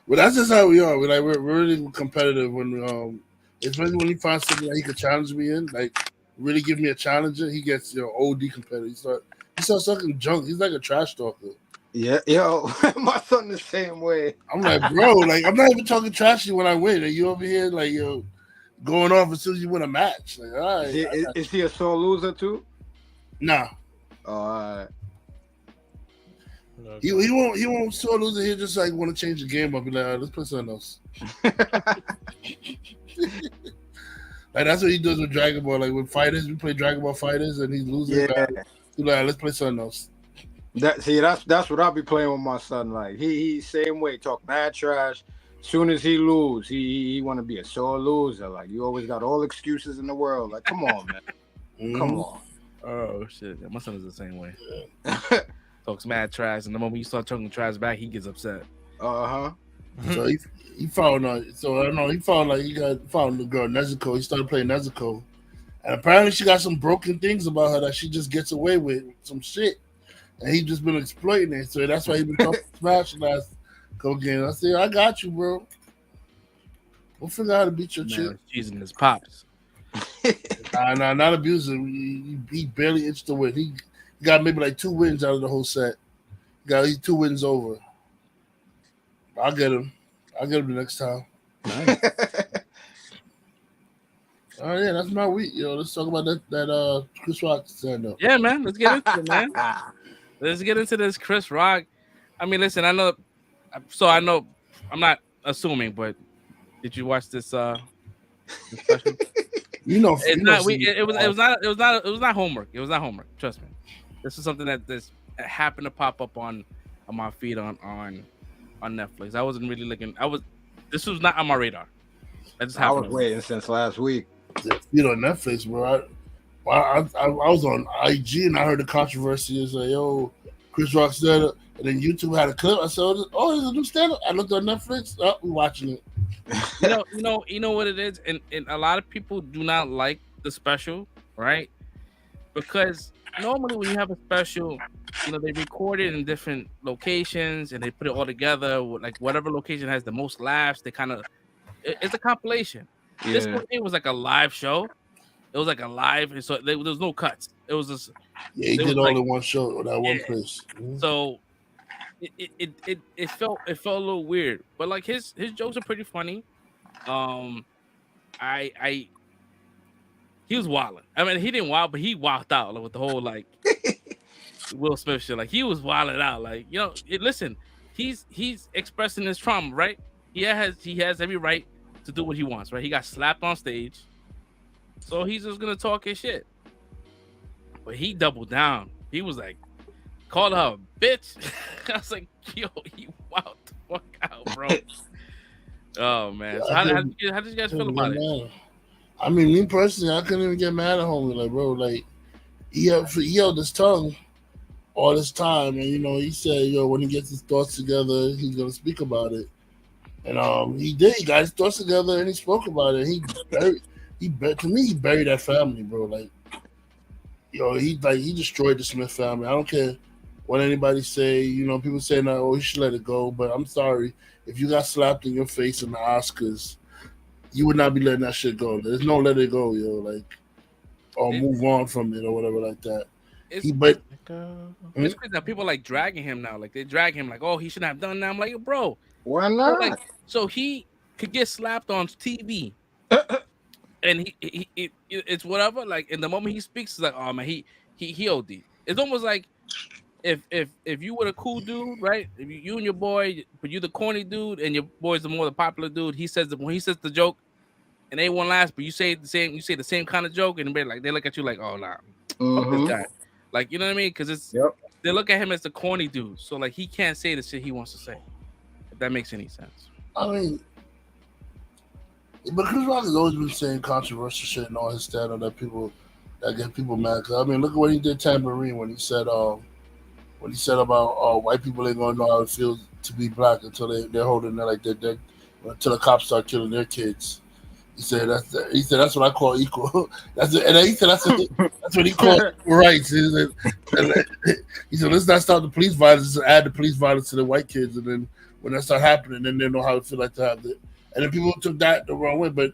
Speaker 4: but that's just how we are. We're really competitive when especially when he finds something that he could challenge me in, like really give me a challenger, he gets OD competitive. He starts sucking junk. He's like a trash talker.
Speaker 10: Yeah, yo, my son the same way.
Speaker 4: I'm like, bro, like I'm not even talking trashy when I win. And you over here like going off as soon as you win a match. Like, all right.
Speaker 10: Is he a sore loser too?
Speaker 4: Nah.
Speaker 10: Oh, all right.
Speaker 4: He won't sore loser. He'll just like want to change the game up. Be like, all right, let's play something else. Like that's what he does with Dragon Ball. Like with fighters, we play Dragon Ball Fighters, and he's losing.
Speaker 10: Yeah.
Speaker 4: He's like, let's play something else.
Speaker 10: That's what I'll be playing with my son. Like he same way, talk mad trash. Soon as he lose, he want to be a sore loser. Like you always got all excuses in the world. Like come on, man, come on.
Speaker 7: Oh shit, my son is the same way. Talks mad trash, and the moment you start talking trash back, he gets upset.
Speaker 4: So he found so I don't know. He found found the girl Nezuko. He started playing Nezuko, and apparently she got some broken things about her that she just gets away with some shit, and he just been exploiting it. So that's why he been talking smash last couple games. I said, I got you, bro. We'll figure out how to beat your chick.
Speaker 7: She's in his pops.
Speaker 4: Nah, not abusing. He barely inched the win. He got maybe like 2 wins out of the whole set. He's 2 wins over. I'll get him. The next time.
Speaker 10: Nice.
Speaker 4: All right, yeah, that's my week, yo. Let's talk about that Chris Rock stand up.
Speaker 7: Yeah, man. Let's get into it, man. Let's get into this Chris Rock. I mean, listen, I know I'm not assuming, but did you watch this special? It was not homework. It was not homework. Trust me. This is something that happened to pop up on my feed on Netflix. I wasn't really looking. This was not on my radar.
Speaker 10: I was waiting since last week.
Speaker 4: You know, Netflix, bro. I was on IG and I heard the controversy. It's like, yo, Chris Rock said it, and then YouTube had a clip. I said, oh, there's a new stand-up. I looked on Netflix. Oh, we're watching it.
Speaker 7: You know what it is, and a lot of people do not like the special, right? Because normally when you have a special, they record it in different locations and they put it all together. Like whatever location has the most laughs, they kind of it's a compilation. Yeah. This one, it was like a live show. It was like a live, so there was no cuts. It was just
Speaker 4: he did all in one show or that one place. Mm-hmm.
Speaker 7: So it felt a little weird, but like his jokes are pretty funny. He was wilding. I mean, he didn't wild, but he wilded out with the whole like Will Smith shit. Like he was wilding out. Like listen, he's expressing his trauma, right? He has every right to do what he wants, right? He got slapped on stage, so he's just gonna talk his shit. But he doubled down. He was like, called her a bitch. I was like, yo, he wowed the fuck out, bro. Oh man, so how did you guys feel about it?
Speaker 4: I mean, me personally, I couldn't even get mad at homie. Like, bro, like he held his tongue all this time, and he said, when he gets his thoughts together, he's gonna speak about it. And he did. He got his thoughts together and he spoke about it. He buried that family, bro. Like, he destroyed the Smith family. I don't care what anybody say. People say now, oh, he should let it go. But I'm sorry, if you got slapped in your face in the Oscars, you would not be letting that shit go. There's no let it go, or move on from it or whatever like that.
Speaker 7: It's crazy that people like dragging him now. Like they drag him like, oh, he shouldn't have done that. I'm like, bro,
Speaker 10: why not?
Speaker 7: Like, so he could get slapped on TV, and it's whatever. Like in the moment he speaks, it's like, oh man, he OD. It's almost like if you were a cool dude, right? If you and your boy, but you the corny dude, and your boy's the popular dude. When he says the joke, and they won't last, but you say the same kind of joke, and they look at you like, oh nah, fuck this guy. Like, you know what I mean? Because they look at him as the corny dude, so like he can't say the shit he wants to say. If that makes any sense.
Speaker 4: I mean, but Chris Rock has always been saying controversial shit and all his stand-up that get people mad. Cause, I mean, look at what he did Tambourine when he said about white people ain't gonna know how it feels to be black until they're holding it like they're dead, until the cops start killing their kids. He said that's what I call equal. That's what he called rights. He said let's not stop the police violence, just add the police violence to the white kids, and then when that start happening, then they know how it feel like to have it. And then people took that the wrong way. But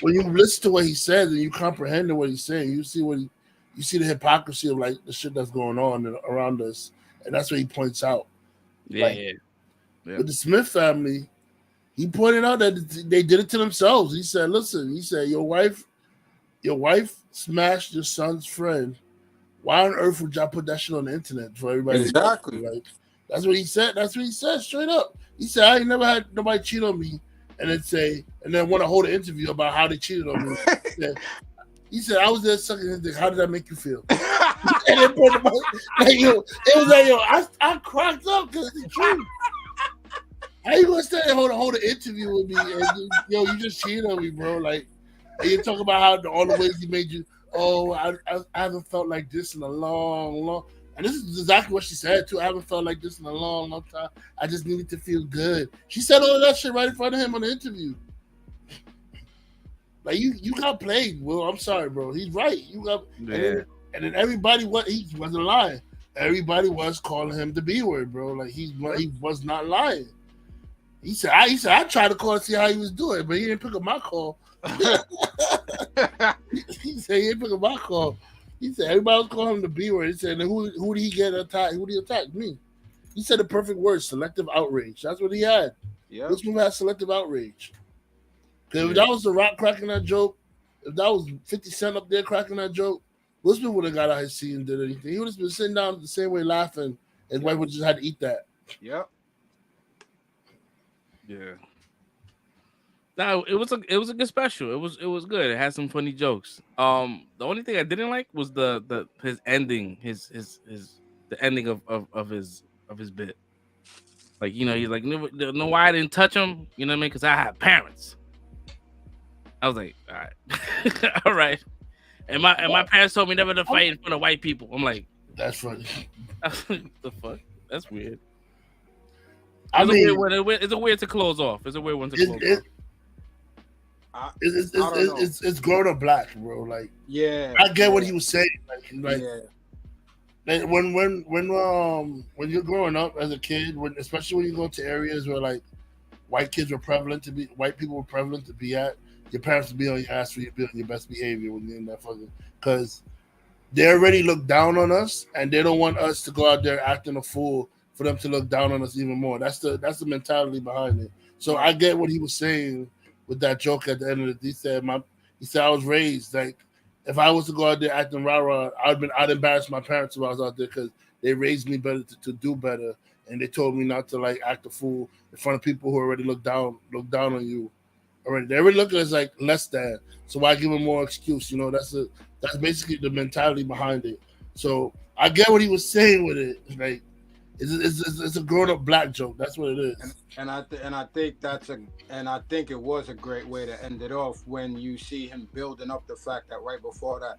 Speaker 4: when you listen to what he says and you comprehend what he's saying, you see the hypocrisy of like the shit that's going on around us, and that's what he points out. Yeah. With the Smith family, he pointed out that they did it to themselves. He said, "Listen," he said, "Your wife smashed your son's friend. Why on earth would y'all put that shit on the internet for everybody?"
Speaker 10: Exactly.
Speaker 4: Like, that's what he said. That's what he said straight up. He said, "I ain't never had nobody cheat on me," and then want to hold an interview about how they cheated on me. He said, "I was there sucking his dick. How did that make you feel?" And then put him it was like, I cracked up because it's the truth. How you gonna stand and hold an interview with me and you just cheated on me, bro? Like, and you talk about how all the ways he made you. Oh, I haven't felt like this in a long. And this is exactly what she said too. I haven't felt like this in a long time. I just needed to feel good. She said all of that shit right in front of him on the interview. Like you got played, Will. I'm sorry, bro. He's right. You got and then everybody he wasn't lying. Everybody was calling him the B word, bro. Like he was not lying. He said I tried to call to see how he was doing, but he didn't pick up my call. He said he didn't pick up my call. He said everybody was calling him the B word. He said, who did he get attacked? Who did he attack? Me. He said the perfect word, selective outrage. That's what he had. Yeah. This movie had selective outrage. Because if that was The Rock cracking that joke, if that was 50 Cent up there cracking that joke, Will Smith would have got out his seat and did anything. He would have been sitting down the same way laughing, and wife would just had to eat that.
Speaker 10: Yep.
Speaker 7: Yeah. No, it was a good special. It was good. It had some funny jokes. The only thing I didn't like was his ending, the ending of his bit. Like, he's like, no, why I didn't touch him, you know what I mean? Because I have parents. I was like, all right. All right. And my parents told me never to fight in front of white people. I'm like,
Speaker 4: that's funny.
Speaker 7: The fuck? That's weird. It's a weird to close off. It's a weird one to close off.
Speaker 4: It's grown up black, bro. Like,
Speaker 10: yeah,
Speaker 4: I get what he was saying. Like when you're growing up as a kid, especially when you go to areas where like white people were prevalent to be at, your parents would be on your ass for you being on your best behavior when you're in that fucking, because they already look down on us and they don't want us to go out there acting a fool for them to look down on us even more. That's the mentality behind it. So I get what he was saying with that joke at the end of it. He said I was raised like, if I was to go out there acting rah-rah, I'd embarrass my parents if I was out there, because they raised me better to do better, and they told me not to like act a fool in front of people who already look down on you. Already, they already look at us like less than. So why give them more excuse? That's basically the mentality behind it. So I get what he was saying with it. Like, it's a grown up black joke. That's what it is.
Speaker 10: And I think it was a great way to end it off when you see him building up the fact that right before that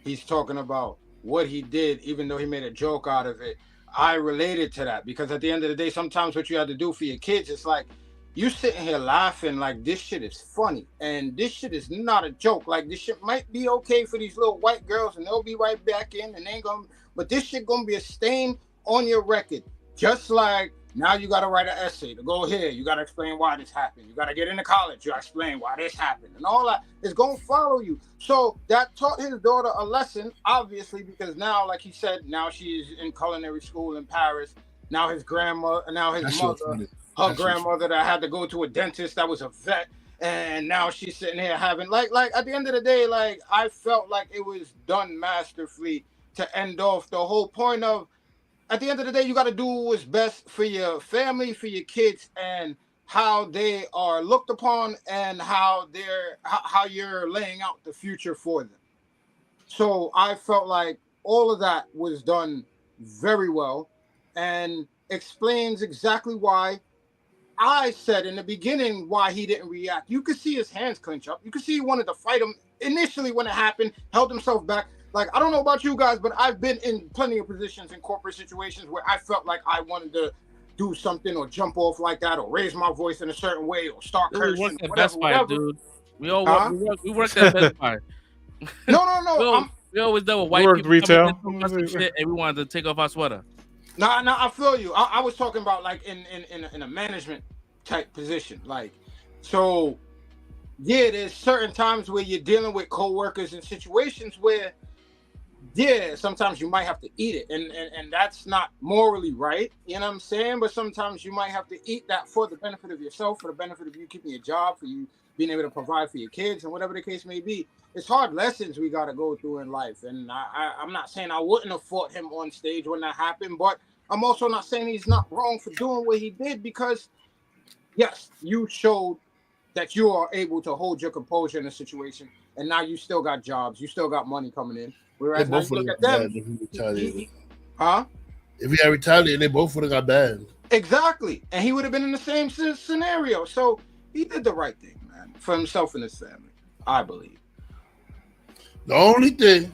Speaker 10: he's talking about what he did, even though he made a joke out of it. I related to that because at the end of the day, sometimes what you have to do for your kids, it's like you sitting here laughing like this shit is funny and this shit is not a joke. Like this shit might be okay for these little white girls and they'll be right back in and they ain't gonna, but this shit gonna be a stain on your record. Just like now you got to write an essay to go here. You got to explain why this happened. You got to get into college. You explain why this happened and all that is going to follow you. So that taught his daughter a lesson, obviously, because now, like he said, now she's in culinary school in Paris. Now his grandma, now his mother, her grandmother that had to go to a dentist that was a vet. and now she's sitting here having like at the end of the day, like I felt like it was done masterfully to end off the whole point of. At the end of the day, you got to do what's best for your family, for your kids, and how they are looked upon, and how you're laying out the future for them. So I felt like all of that was done very well, and explains exactly why I said in the beginning why he didn't react. You could see his hands clench up. You could see he wanted to fight him initially when it happened, held himself back. Like, I don't know about you guys, but I've been in plenty of positions in corporate situations where I felt like I wanted to do something or jump off like that or raise my voice in a certain way or start cursing.
Speaker 7: We worked at
Speaker 10: whatever,
Speaker 7: Best Buy,
Speaker 10: whatever.
Speaker 7: dude. We all we worked at Best Buy.
Speaker 10: No.
Speaker 7: We always dealt with white people
Speaker 6: retail.
Speaker 7: coming in and shit, and we wanted to take off our sweater.
Speaker 10: No, I feel you. I was talking about like in a management type position. Like, so yeah, there's certain times where you're dealing with coworkers in situations where sometimes you might have to eat it, and that's not morally right, you know what I'm saying? But sometimes you might have to eat that for the benefit of yourself, for the benefit of you keeping your job, for you being able to provide for your kids, and whatever the case may be. It's hard lessons we got to go through in life, and I'm not saying I wouldn't have fought him on stage when that happened, but I'm also not saying he's not wrong for doing what he did, because yes, you showed that you are able to hold your composure in a situation, and now you still got jobs, you still got money coming in. Whereas now you look at them,
Speaker 4: if he retaliated.
Speaker 10: Huh?
Speaker 4: If he had retaliated, they both would have got banned.
Speaker 10: Exactly, and he would have been in the same scenario. So he did the right thing, man, for himself and his family, I believe.
Speaker 4: The only thing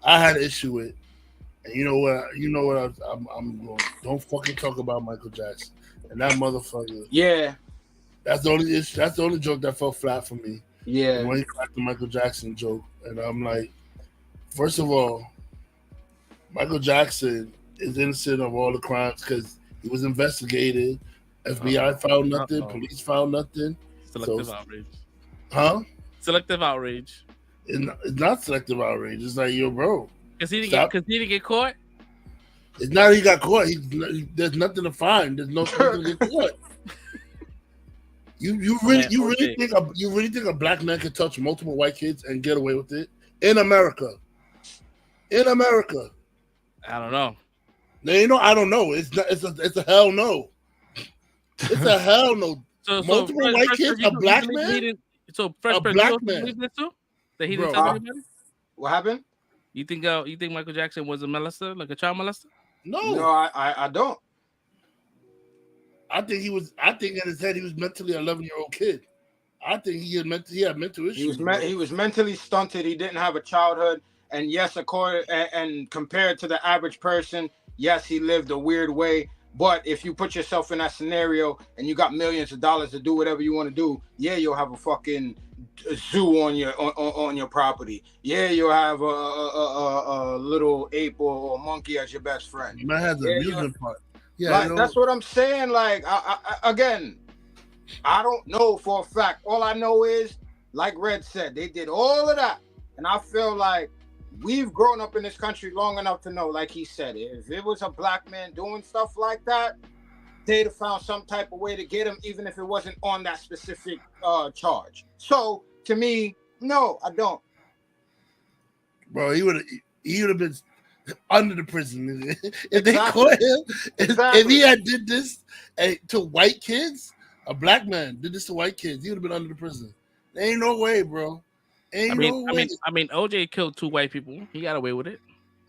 Speaker 4: I had an issue with, and you know what, I'm going. Don't fucking talk about Michael Jackson and that motherfucker.
Speaker 10: Yeah,
Speaker 4: that's the only issue. That's the only joke that fell flat for me.
Speaker 10: Yeah,
Speaker 4: when he cracked the Michael Jackson joke, and I'm like, first of all, Michael Jackson is innocent of all the crimes because he was investigated. FBI found nothing. Police found nothing.
Speaker 7: Selective outrage.
Speaker 4: Huh?
Speaker 7: Selective outrage.
Speaker 4: It's not selective outrage. It's like, yo, bro.
Speaker 7: Because he didn't get caught?
Speaker 4: It's not he got caught. There's nothing to find. There's nothing to get caught. You really think a black man can touch multiple white kids and get away with it in America? In America,
Speaker 7: I don't know.
Speaker 4: I don't know. It's a hell no. It's a hell no. Multiple white kids, a black man.
Speaker 7: So Fresh Prince, you believe this too? That he didn't tell anybody?
Speaker 10: What happened?
Speaker 7: You think Michael Jackson was a molester, like a child molester?
Speaker 10: No, I don't.
Speaker 4: I think in his head he was mentally an 11-year-old kid. I think he had mental issues.
Speaker 10: He was mentally stunted. He didn't have a childhood, and yes, and compared to the average person, yes, he lived a weird way. But if you put yourself in that scenario and you got millions of dollars to do whatever you want to do, yeah, you'll have a fucking zoo on your property. Yeah, you'll have a little ape or a monkey as your best friend.
Speaker 4: You might have the amusement park. Yeah,
Speaker 10: like, that's what I'm saying. Like, again, I don't know for a fact. All I know is, like Red said, they did all of that, and I feel like we've grown up in this country long enough to know, like he said, if it was a black man doing stuff like that, they'd have found some type of way to get him, even if it wasn't on that specific charge. So, to me, no, I don't.
Speaker 4: Bro, he would have been under the prison if they caught him. If he had did this to white kids, a black man did this to white kids, he would have been under the prison. There ain't no way, bro.
Speaker 7: I mean, OJ killed 2 white people. He got away with it.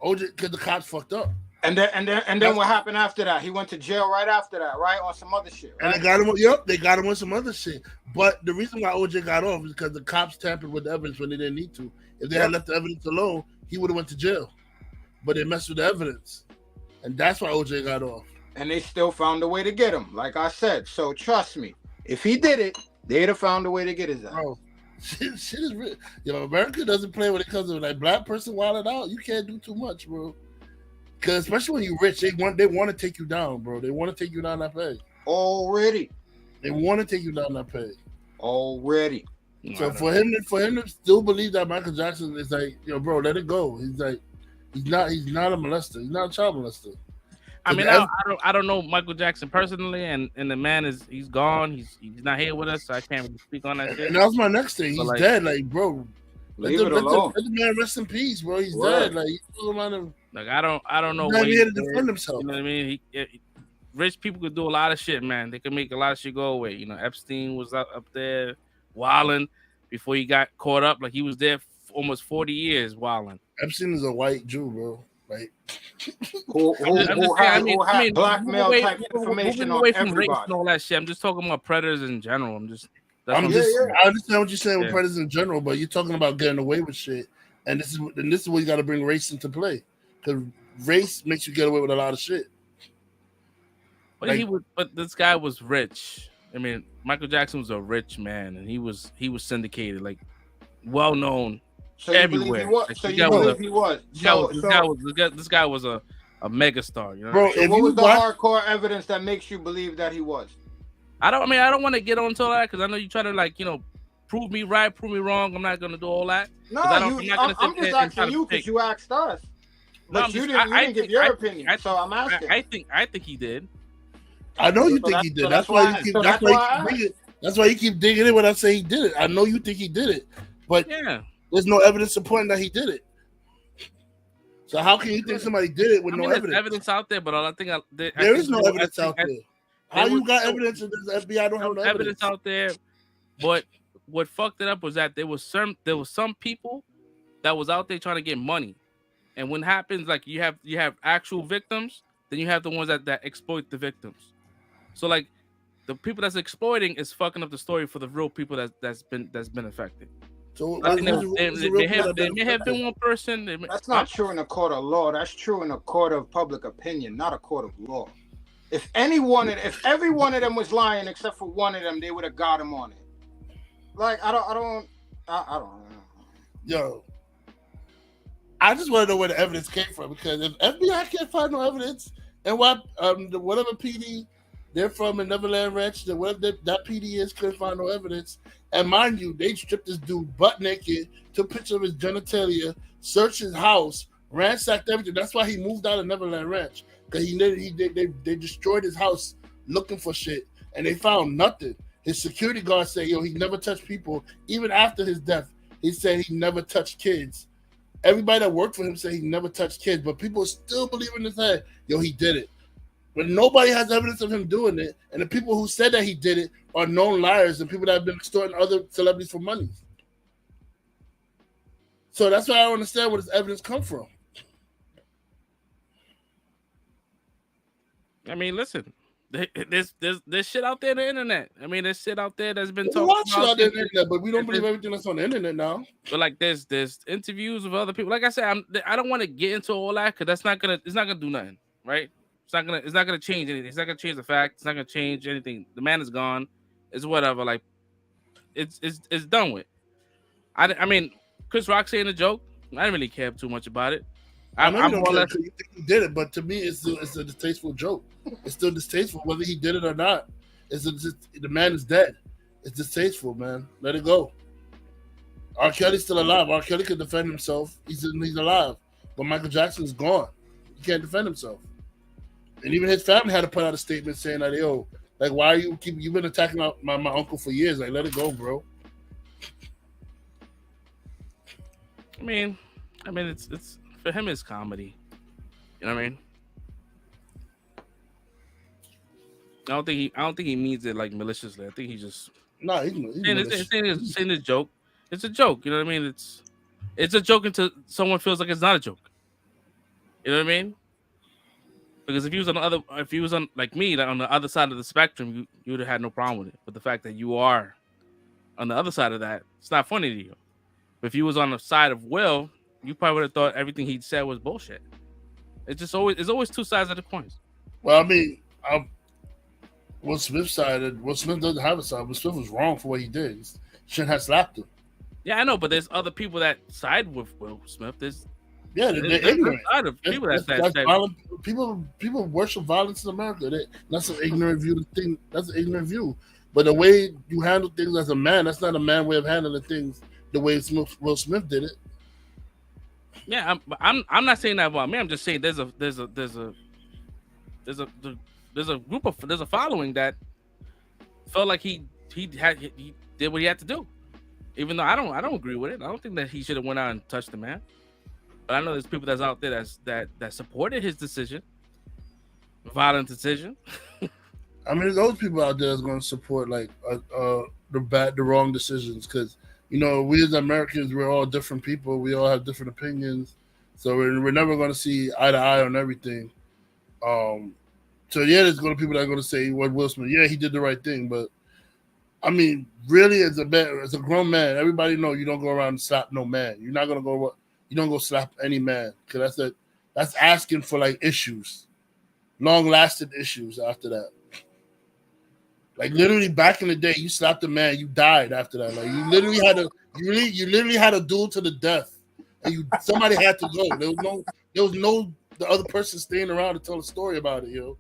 Speaker 4: OJ, because the cops fucked up.
Speaker 10: And then what happened after that? He went to jail right after that, right? On some other shit. Right?
Speaker 4: And they got him. Yep, they got him on some other shit. But the reason why OJ got off is because the cops tampered with the evidence when they didn't need to. If they had left the evidence alone, he would have went to jail. But they messed with the evidence, and that's why OJ got off.
Speaker 10: And they still found a way to get him, like I said. So trust me, if he did it, they'd have found a way to get his ass.
Speaker 4: Bro, shit is real. America doesn't play when it comes to like black person wilding out. You can't do too much, bro. Because especially when you're rich, they want to take you down, bro. They want to take you down that peg.
Speaker 10: Already.
Speaker 4: They want to take you down that peg.
Speaker 10: Already.
Speaker 4: So for him to still believe that Michael Jackson is like, bro, let it go. He's like, he's not a molester. He's not a child molester.
Speaker 7: I mean, I don't know Michael Jackson personally, and the man he's gone. He's not here with us, so I can't really speak on that shit.
Speaker 4: And that was my next thing. He's dead, like, bro. Let the man rest in peace, bro. He's dead. Like,
Speaker 7: I don't know.
Speaker 4: He's here to defend himself.
Speaker 7: You know what I mean? Rich people could do a lot of shit, man. They could make a lot of shit go away. You know, Epstein was up there wilding before he got caught up. Like, he was there for almost 40 years wilding.
Speaker 4: Epstein is a white Jew, bro. Like,
Speaker 10: who had blackmail type information on everybody
Speaker 7: and all that shit. I'm just talking about predators in general. I
Speaker 4: understand what you're saying with predators in general, but you're talking about getting away with shit, and this is where you got to bring race into play, because race makes you get away with a lot of shit.
Speaker 7: But but this guy was rich. I mean, Michael Jackson was a rich man, and he was syndicated, like, well known.
Speaker 10: So
Speaker 7: everywhere.
Speaker 10: So you believe he was?
Speaker 7: This guy was a megastar. You know?
Speaker 10: Bro, so what was the hardcore evidence that makes you believe that he was?
Speaker 7: I don't want to get onto all that because I know you try to, like, you know, prove me right, prove me wrong. I'm not gonna do all that.
Speaker 10: No, I'm just asking you because you asked us. But you didn't give your opinion. So I'm asking.
Speaker 7: I think he did.
Speaker 4: I know you think he did. That's why you keep digging in when I say he did it. I know you think he did it, but there's no evidence supporting that he did it. So how can you think somebody did it with no evidence?
Speaker 7: There's evidence out there, but
Speaker 4: there is no evidence out there. How you got evidence if the FBI don't have no
Speaker 7: evidence out there? But what fucked it up was that there was some people that was out there trying to get money, and when happens, like, you have actual victims, then you have the ones that exploit the victims. So, like, the people that's exploiting is fucking up the story for the real people that's been affected.
Speaker 4: So
Speaker 7: there may have been one person.
Speaker 10: That's not true in a court of law. That's true in a court of public opinion, not a court of law. If every one of them was lying except for one of them, they would have got him on it. Like, I don't know.
Speaker 4: Yo, I just want to know where the evidence came from, because if FBI can't find no evidence, and whatever PD they're from in Neverland Ranch, whatever that PD is, couldn't find no evidence. And mind you, they stripped this dude butt naked, took pictures of his genitalia, searched his house, ransacked everything. That's why he moved out of Neverland Ranch, because they destroyed his house looking for shit, and they found nothing. His security guard said, yo, he never touched people. Even after his death, he said he never touched kids. Everybody that worked for him said he never touched kids, but people still believe in his head, yo, he did it. But nobody has evidence of him doing it, and the people who said that he did it are known liars and people that have been extorting other celebrities for money. So that's why I don't understand where this evidence come from.
Speaker 7: I mean, listen, there's shit out there on the internet. I mean, there's shit out there that's been talked about.
Speaker 4: On the internet, but we don't believe everything that's on the internet now.
Speaker 7: But, like, there's interviews with other people. Like I said, I don't want to get into all that because it's not gonna do nothing, right? It's not gonna change anything. It's not gonna change the fact. It's not gonna change anything. The man is gone. It's whatever. Like, it's done with. I mean, Chris Rock saying a joke. I didn't really care too much about it.
Speaker 4: I'm more or less. You think he did it, but to me, it's a distasteful joke. It's still distasteful whether he did it or not. The man is dead. It's distasteful, man. Let it go. R. Kelly's still alive. R. Kelly can defend himself. He's alive, but Michael Jackson's gone. He can't defend himself. And even his family had to put out a statement saying that, yo, like, why are you've been attacking my uncle for years? Like, let it go, bro.
Speaker 7: I mean, it's for him, it's comedy. You know what I mean? I don't think he means it, like, maliciously. I think he just he's saying a joke. It's a joke. You know what I mean? It's a joke until someone feels like it's not a joke. You know what I mean? Because if he was on like me, like on the other side of the spectrum, you would have had no problem with it. But the fact that you are on the other side of that, it's not funny to you. But if you was on the side of Will, you probably would have thought everything he said was bullshit. It's always two sides of the coins.
Speaker 4: Well, I mean, Will Smith's side. Will Smith doesn't have a side. Will Smith was wrong for what he did. He shouldn't have slapped him.
Speaker 7: Yeah, I know, but there's other people that side with Will Smith.
Speaker 4: They're ignorant.
Speaker 7: People
Speaker 4: worship violence in America. That's an ignorant view. That's an ignorant view. But the way you handle things as a man, that's not a man way of handling things. The way Will Smith did it.
Speaker 7: Yeah, I'm not saying that about me. I'm just saying there's a there's a following that felt like he did what he had to do. Even though I don't agree with it. I don't think that he should have went out and touched the man. But I know there's people that's out there that supported his decision, violent decision.
Speaker 4: I mean, those people out there is going to support like the wrong decisions because we as Americans, we're all different people. We all have different opinions, so we're never going to see eye to eye on everything. So yeah, there's going to be people that are going to say, "What Will Smith? Yeah, he did the right thing," but I mean, really, as a grown man, everybody know you don't go around and slap no man. You're not gonna go. You don't go slap any man because that's asking for like issues, long-lasting issues after that. Like literally back in the day, you slapped a man, you died after that. Like you literally had a duel to the death, and somebody had to go. There was no the other person staying around to tell a story about it, yo.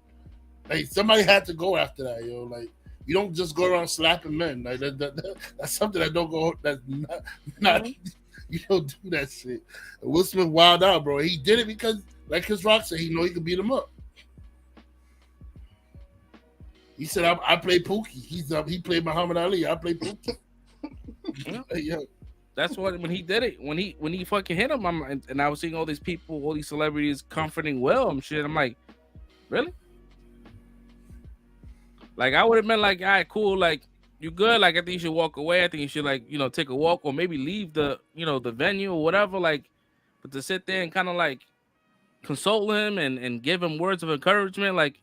Speaker 4: Like somebody had to go after that, yo. Like you don't just go around slapping men. Like that's something that don't go. That's not. You don't do that shit. And Will Smith wild out, bro. He did it because, like Chris Rock said, he know he could beat him up. He said, "I play Pookie." He played Muhammad Ali. I play Pookie. Yeah.
Speaker 7: That's what when he did it. When he fucking hit him, and I was seeing all these people, all these celebrities comforting Will and shit. I'm like, really? Like I would have been like, all right, cool, like you good. Like I think you should walk away. I think you should like take a walk or maybe leave the the venue or whatever. Like, but to sit there and kind of like console him and give him words of encouragement, like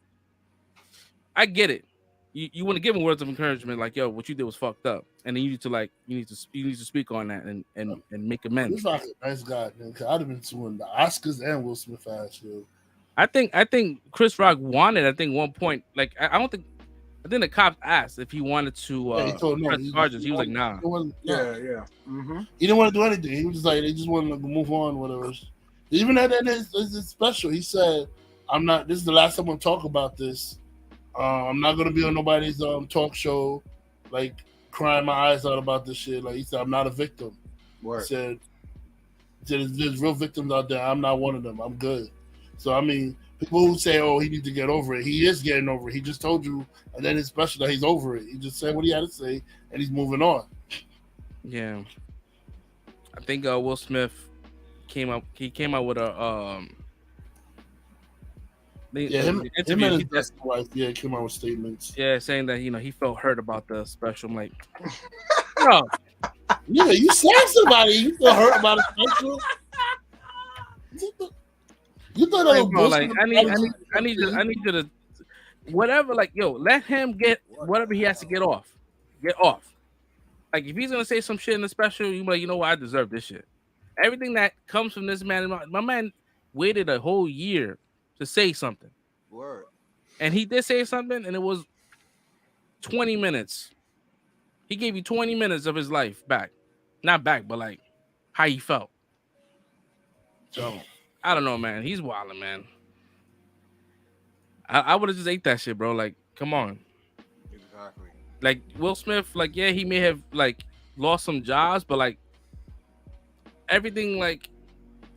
Speaker 7: I get it. You want to give him words of encouragement, like yo, what you did was fucked up, and then you need to speak on that and make amends.
Speaker 4: He's like a nice guy, man. I'd have been suing the Oscars and Will Smith ass, yo.
Speaker 7: I think Chris Rock wanted. I think one point, like I think the cops asked if he wanted to press charges. He was like, nah.
Speaker 10: Yeah. Mm-hmm.
Speaker 4: He didn't want to do anything. He was just like, they just wanted to move on, whatever. Even at his special, he said, "I'm not. This is the last time I'm talk about this. I'm not gonna be on nobody's talk show, like crying my eyes out about this shit." Like he said, "I'm not a victim."
Speaker 10: Word.
Speaker 4: He said, "There's real victims out there. I'm not one of them. I'm good." So I mean, people who say, "Oh, he needs to get over it," he is getting over it. He just told you, and then his special that he's over it. He just said what he had to say, and he's moving on.
Speaker 7: Yeah, I think Will Smith came out. He came out with a
Speaker 4: him and his best wife, came out with statements.
Speaker 7: Yeah, saying that he felt hurt about the special. I'm like, bro,
Speaker 4: yeah, you slapped somebody, you feel hurt about a special. You thought that was
Speaker 7: bro, like I need you to whatever, like yo, let him get whatever he has to get off. Get off. Like if he's gonna say some shit in the special, you like, you know what, I deserve this shit. Everything that comes from this man, my man waited a whole year to say something.
Speaker 10: Word.
Speaker 7: And he did say something, and it was 20 minutes. He gave you 20 minutes of his life back. Not back, but like how he felt. So I don't know, man. He's wilding, man. I would have just ate that shit, bro. Like, come on.
Speaker 10: Exactly.
Speaker 7: Like Will Smith, like, yeah, he may have like lost some jobs, but like everything, like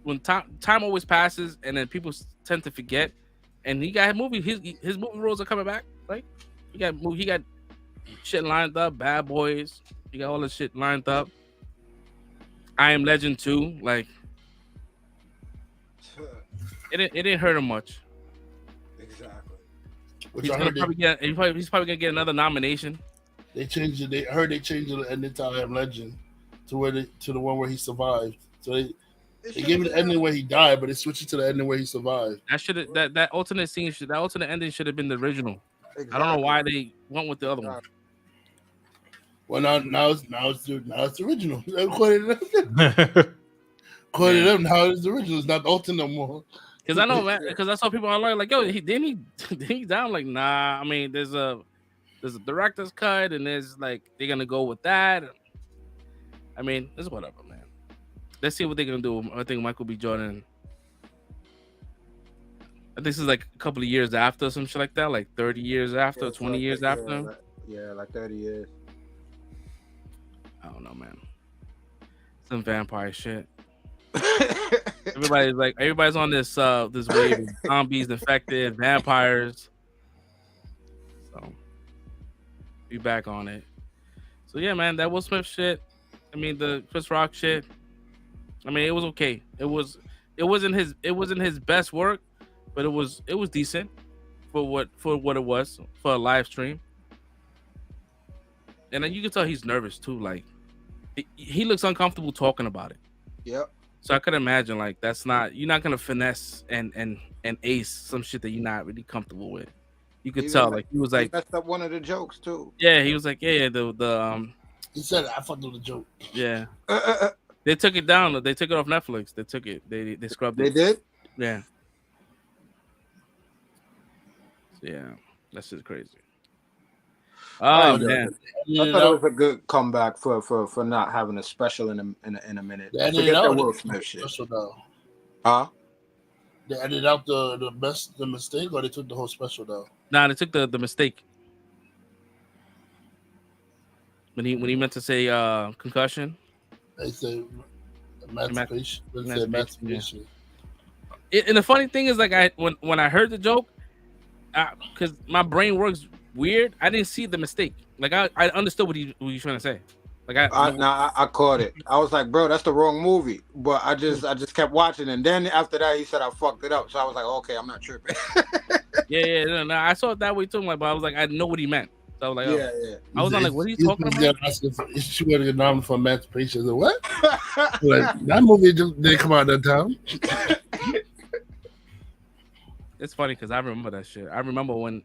Speaker 7: when time always passes, and then people tend to forget. And he got movie. His movie roles are coming back. Like he got shit lined up. Bad Boys. He got all this shit lined up. I Am Legend 2. Like it didn't hurt him much.
Speaker 10: Exactly.
Speaker 4: Which
Speaker 7: He's probably gonna get another nomination.
Speaker 4: They changed it. They changed the ending to I Am Legend to the one where he survived. So they gave it the ending where he died, but they switched it to the ending where he survived.
Speaker 7: That alternate scene that alternate ending should have been the original. Exactly. I don't know why they went with the other one.
Speaker 4: Well, now it's the original. According to them, now it's the original. It's not the alternate no more.
Speaker 7: Because I know, man. Because I saw people online like, yo, didn't he down? Like, nah. I mean, there's a director's cut, and there's like they're gonna go with that. I mean, it's whatever, man. Let's see what they're gonna do. I think Michael B. Jordan. I think this is like a couple of years after, some shit like that, like 30 years after, 20 years after.
Speaker 10: Like 30 years.
Speaker 7: I don't know, man. Some vampire shit. Everybody's on this this wave of zombies, infected, vampires. So be back on it. So yeah, man, that Will Smith shit. I mean, the Chris Rock shit. I mean, it was okay. It wasn't his best work, but it was decent for what it was for a live stream. And then you can tell he's nervous too. Like he looks uncomfortable talking about it.
Speaker 10: Yep.
Speaker 7: So I could imagine like you're not gonna finesse and ace some shit that you're not really comfortable with. You could tell like he was like
Speaker 10: he messed up one of the jokes too.
Speaker 7: Yeah, he was like the
Speaker 4: He said I fucked with the joke.
Speaker 7: Yeah. They took it down. They took it off Netflix. They took it. They scrubbed it.
Speaker 10: They did?
Speaker 7: Yeah. Yeah. That's just crazy. Oh man.
Speaker 10: I thought it was a good comeback for not having a special in a minute.
Speaker 4: They
Speaker 10: Forget
Speaker 4: edited
Speaker 10: that
Speaker 4: out
Speaker 10: Will
Speaker 4: the
Speaker 10: Smith shit.
Speaker 4: special down.
Speaker 10: Huh?
Speaker 4: They edited out the mistake, or they took the whole special down.
Speaker 7: Nah, they took the mistake. When he meant to say concussion.
Speaker 4: They say emancipation. They say emancipation.
Speaker 7: And the funny thing is, like when I heard the joke, because my brain works weird, I didn't see the mistake. Like I understood what he was trying to say. Like
Speaker 10: I caught it. I was like, bro, that's the wrong movie. But I just kept watching, and then after that, he said I fucked it up. So I was like, okay, I'm not tripping.
Speaker 7: yeah, no, I saw it that way too. Like, but I was like, I know what he meant. So I was like,
Speaker 10: yeah.
Speaker 7: I was like, what are you talking about?
Speaker 4: She would get nominated for emancipation. Like, what? Like, that movie just didn't come out that time.
Speaker 7: It's funny because I remember that shit. I remember when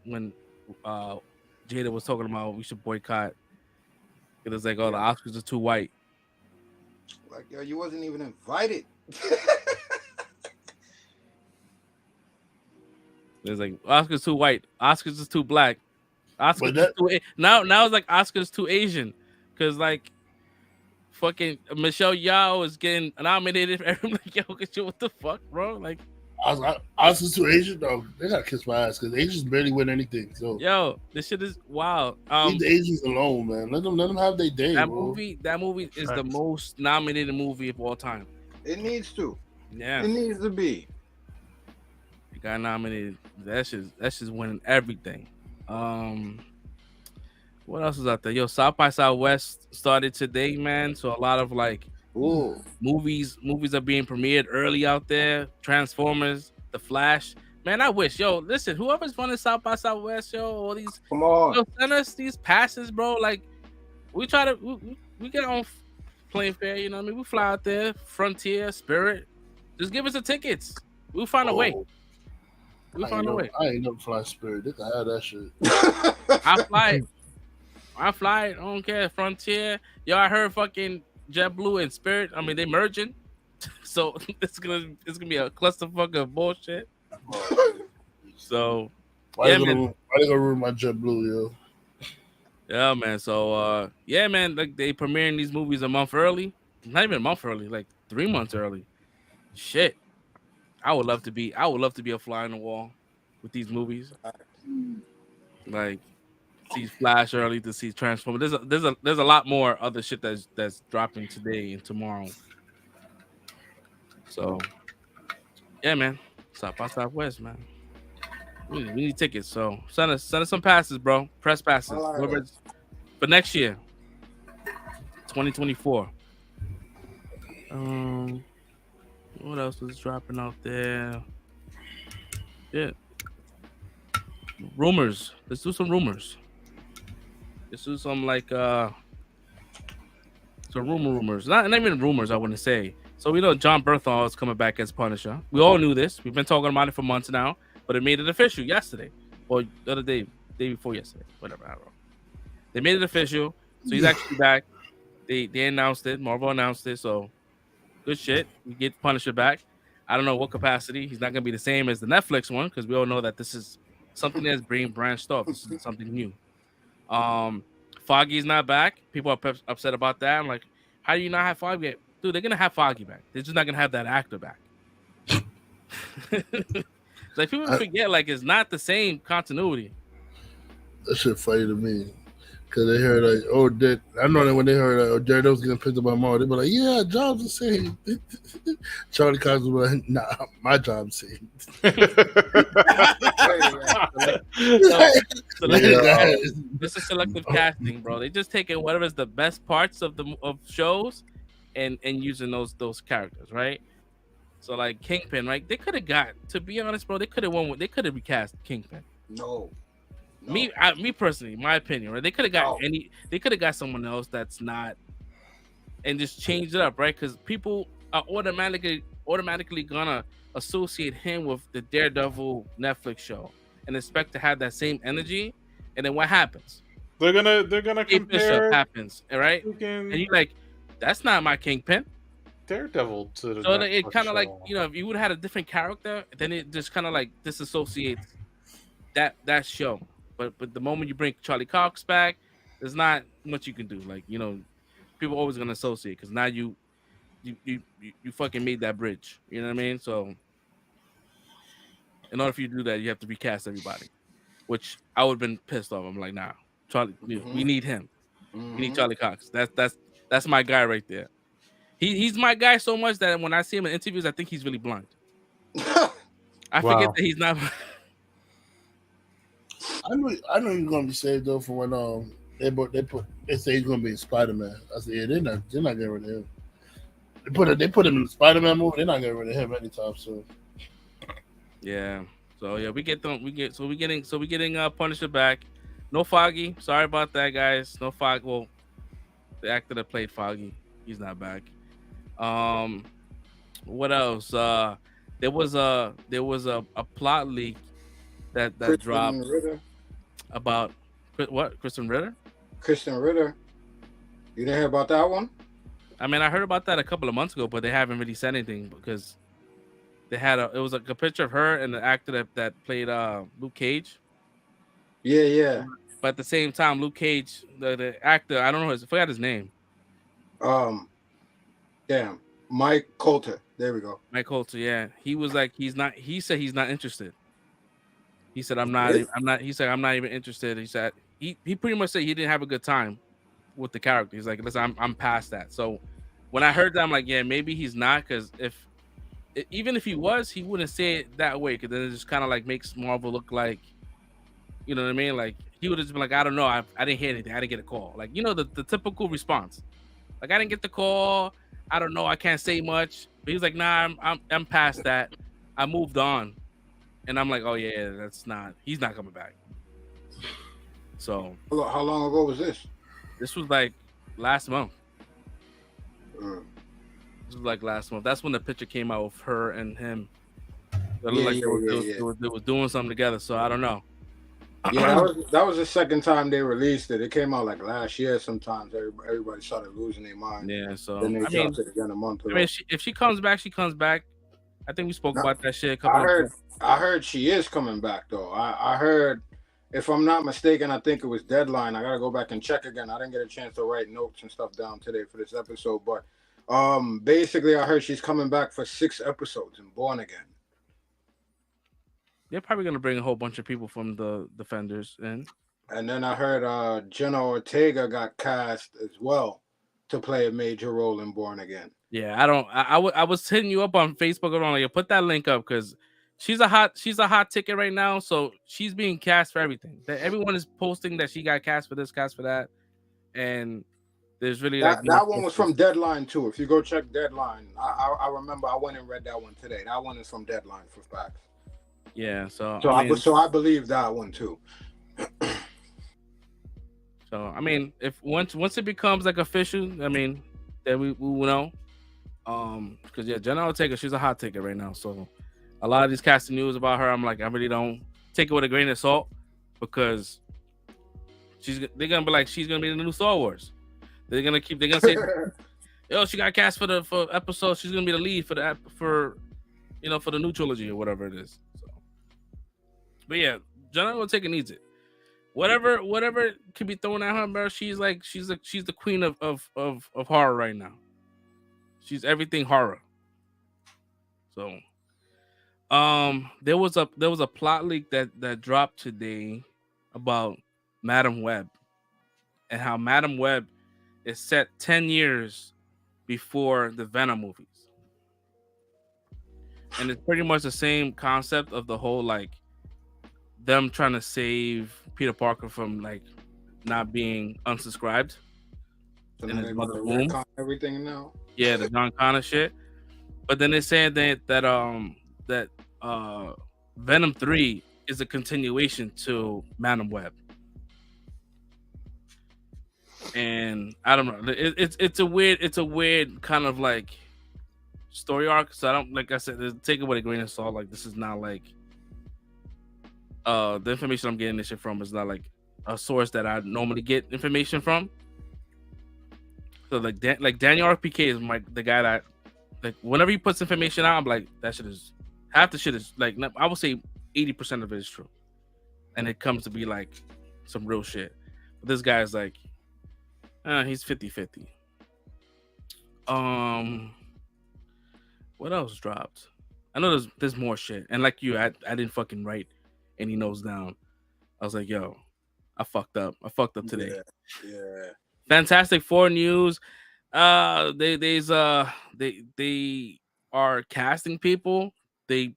Speaker 7: Jada was talking about we should boycott. It was like, oh, the Oscars are too white.
Speaker 10: Like, yo, you wasn't even invited.
Speaker 7: It's like Oscars too white. Oscars is too black. Oscars now it's like Oscars too Asian, because like fucking Michelle Yeoh is getting nominated. I'm like, yo, what the fuck, bro? Like,
Speaker 4: Oscars too Asian, though. They gotta kiss my ass because Asians barely win anything. So
Speaker 7: yo, this shit is wild.
Speaker 4: Leave the Asians alone, man. Let them have their day.
Speaker 7: That
Speaker 4: bro.
Speaker 7: movie is the most nominated movie of all time.
Speaker 10: It needs to.
Speaker 7: Yeah,
Speaker 10: it needs to be.
Speaker 7: It got nominated. That's just winning everything. What else is out there? Yo, South by Southwest started today, man. So a lot of like movies are being premiered early out there. Transformers, The Flash. Man, I wish. Yo, listen, whoever's running South by Southwest, yo, all these,
Speaker 10: come on,
Speaker 7: send us these passes, bro. Like, we try to we get on plane fare. You know what I mean? We fly out there, Frontier, Spirit. Just give us the tickets. We'll find a way. We'll find a way.
Speaker 4: I ain't never fly Spirit. They can have that shit.
Speaker 7: I fly. I don't care. Frontier. Yo, I heard fucking JetBlue and Spirit. I mean, they merging. So it's gonna be a clusterfuck of bullshit. So
Speaker 4: why they gonna ruin my JetBlue, yo?
Speaker 7: Yeah, man. So yeah, man. Like they premiering these movies a month early. Not even a month early. Like 3 months early. Shit. I would love to be a fly on the wall with these movies. Like see Flash early, to see Transformers. There's a lot more other shit that's dropping today and tomorrow. So yeah, man. South by Southwest, man. We need tickets. So send us some passes, bro. Press passes. For next year. 2024. What else is dropping out there? Yeah. Rumors. Let's do some rumors. Let's do some like some rumors. Not even rumors, I wouldn't say. So we know John Bernthal is coming back as Punisher. We all knew this. We've been talking about it for months now, but it made it official yesterday. Or the other day before yesterday. Whatever, I don't know. They made it official. So he's actually back. They announced it. Marvel announced it, so good shit. We get Punisher back. I don't know what capacity. He's not gonna be the same as the Netflix one, because we all know that this is something that's being branched off. This is something new. Foggy's not back. People are upset about that. I'm like, how do you not have Foggy? Dude, they're gonna have Foggy back. They're just not gonna have that actor back. Like people forget, like it's not the same continuity.
Speaker 4: That shit funny to me. Because they heard like, oh, I know that when they heard Daredevil's getting picked up by Marvel, they be like, yeah, job's the same. Charlie Cox was like, nah, my job's the same.
Speaker 7: This is selective casting, bro. They just taking whatever's the best parts of shows and using those characters, right? So like Kingpin, right? They could have got, to be honest, bro. They could have they could have recast Kingpin.
Speaker 10: No.
Speaker 7: Me personally, my opinion, right? They could have got they could have got someone else that's not, and just changed it up, right? Because people are automatically gonna associate him with the Daredevil Netflix show and expect to have that same energy. And then what happens?
Speaker 6: They're gonna compare.
Speaker 7: Happens, right? And you're like, that's not my Kingpin.
Speaker 6: Daredevil to the
Speaker 7: so it kind of like, if you would have had a different character, then it just kind of like disassociates that show. But the moment you bring Charlie Cox back, there's not much you can do. Like, people are always gonna associate because now you fucking made that bridge. You know what I mean? So in order for you to do that, you have to recast everybody, which I would have been pissed off. I'm like, nah, Charlie, we need him. We need Charlie Cox. That's my guy right there. He's my guy so much that when I see him in interviews, I think he's really blind. I forget that he's not.
Speaker 4: I know you're gonna be saved though for when they say he's gonna be in Spider-Man. I said, yeah, they're not getting rid of him. They put him in the Spider-Man movie. They're not getting rid of him anytime soon.
Speaker 7: Yeah. So yeah, we getting Punisher back. No Foggy. Sorry about that, guys. No Foggy. Well, the actor that played Foggy, he's not back. What else? There was a plot leak that dropped about what? Kristen Ritter.
Speaker 10: You didn't hear about that one?
Speaker 7: I mean, I heard about that a couple of months ago, but they haven't really said anything because they had it was like a picture of her and the actor that played Luke Cage.
Speaker 10: Yeah.
Speaker 7: But at the same time, Luke Cage, the actor, I don't know, I forgot his name.
Speaker 10: Damn, Mike Coulter. There we go.
Speaker 7: Mike Coulter, yeah. He was like, he said he's not interested. He said, I'm not even interested. He said he pretty much said he didn't have a good time with the character. He's like, listen, I'm past that. So when I heard that, I'm like, yeah, maybe he's not, because even if he was, he wouldn't say it that way, because then it just kind of like makes Marvel look like, you know what I mean? Like, he would have just been like, I don't know, I didn't hear anything, I didn't get a call. Like, the typical response. Like, I didn't get the call, I don't know, I can't say much. But he was like, nah, I'm past that. I moved on. And I'm like, oh yeah, he's not coming back. So
Speaker 10: how long ago was this?
Speaker 7: This was like last month. This was like last month. That's when the picture came out of her and him. They were doing something together. So I don't know.
Speaker 10: Yeah, that was the second time they released it. It came out like last year. Sometimes everybody started losing their mind.
Speaker 7: Yeah, so
Speaker 10: then they dropped it again a month ago.
Speaker 7: I mean, if she comes back, she comes back. I think we spoke about that shit a couple of times.
Speaker 10: I heard she is coming back though. I heard, if I'm not mistaken, I think it was Deadline. I gotta go back and check again. I didn't get a chance to write notes and stuff down today for this episode, but basically I heard she's coming back for 6 episodes in Born Again.
Speaker 7: They're probably gonna bring a whole bunch of people from the Defenders in.
Speaker 10: And then I heard Jenna Ortega got cast as well to play a major role in Born Again.
Speaker 7: Yeah, I was hitting you up on Facebook and like, put that link up, because she's a hot ticket right now. So she's being cast for everything. Everyone is posting that she got cast for this, cast for that, and there's really
Speaker 10: that one was from Deadline too. If you go check Deadline, I remember I went and read that one today. That one is from Deadline for facts.
Speaker 7: Yeah, so
Speaker 10: I believe that one too.
Speaker 7: So I mean, if once it becomes like official, I mean, then we will know. Because yeah, Jenna Ortega, she's a hot ticket right now. So a lot of these casting news about her, I'm like, I really don't take it with a grain of salt, because they're gonna be like, she's gonna be in the new Star Wars. They're gonna say, yo, she got cast for episode. She's gonna be the lead for the new trilogy or whatever it is. So, but yeah, Jenna Ortega needs it. Whatever can be thrown at her, bro. She's the queen of horror right now. She's everything horror. So, there was a plot leak that dropped today about Madam Web, and how Madam Web is set 10 years before the Venom movies. And it's pretty much the same concept of the whole like them trying to save Peter Parker from like not being unsubscribed.
Speaker 10: So
Speaker 7: in
Speaker 10: now
Speaker 7: his
Speaker 10: they
Speaker 7: mother's
Speaker 10: gonna
Speaker 7: womb.
Speaker 10: retcon everything now.
Speaker 7: Yeah, the John Connor shit. But then they're saying that Venom 3 is a continuation to Madam Web. And I don't know. It's a weird kind of like story arc. So I don't, like I said, take it with a grain of salt. Like this is not like the information I'm getting this shit from is not like a source that I normally get information from. So like Daniel RPK is the guy that like whenever he puts information out, I'm like that shit is half the shit is like I would say 80% of it is true, and it comes to be like some real shit. But this guy's like, he's 50-50. What else dropped? I know there's more shit, and like you, I didn't fucking write any notes down. I was like, yo, I fucked up today.
Speaker 10: Yeah.
Speaker 7: Fantastic Four news. They are casting people. They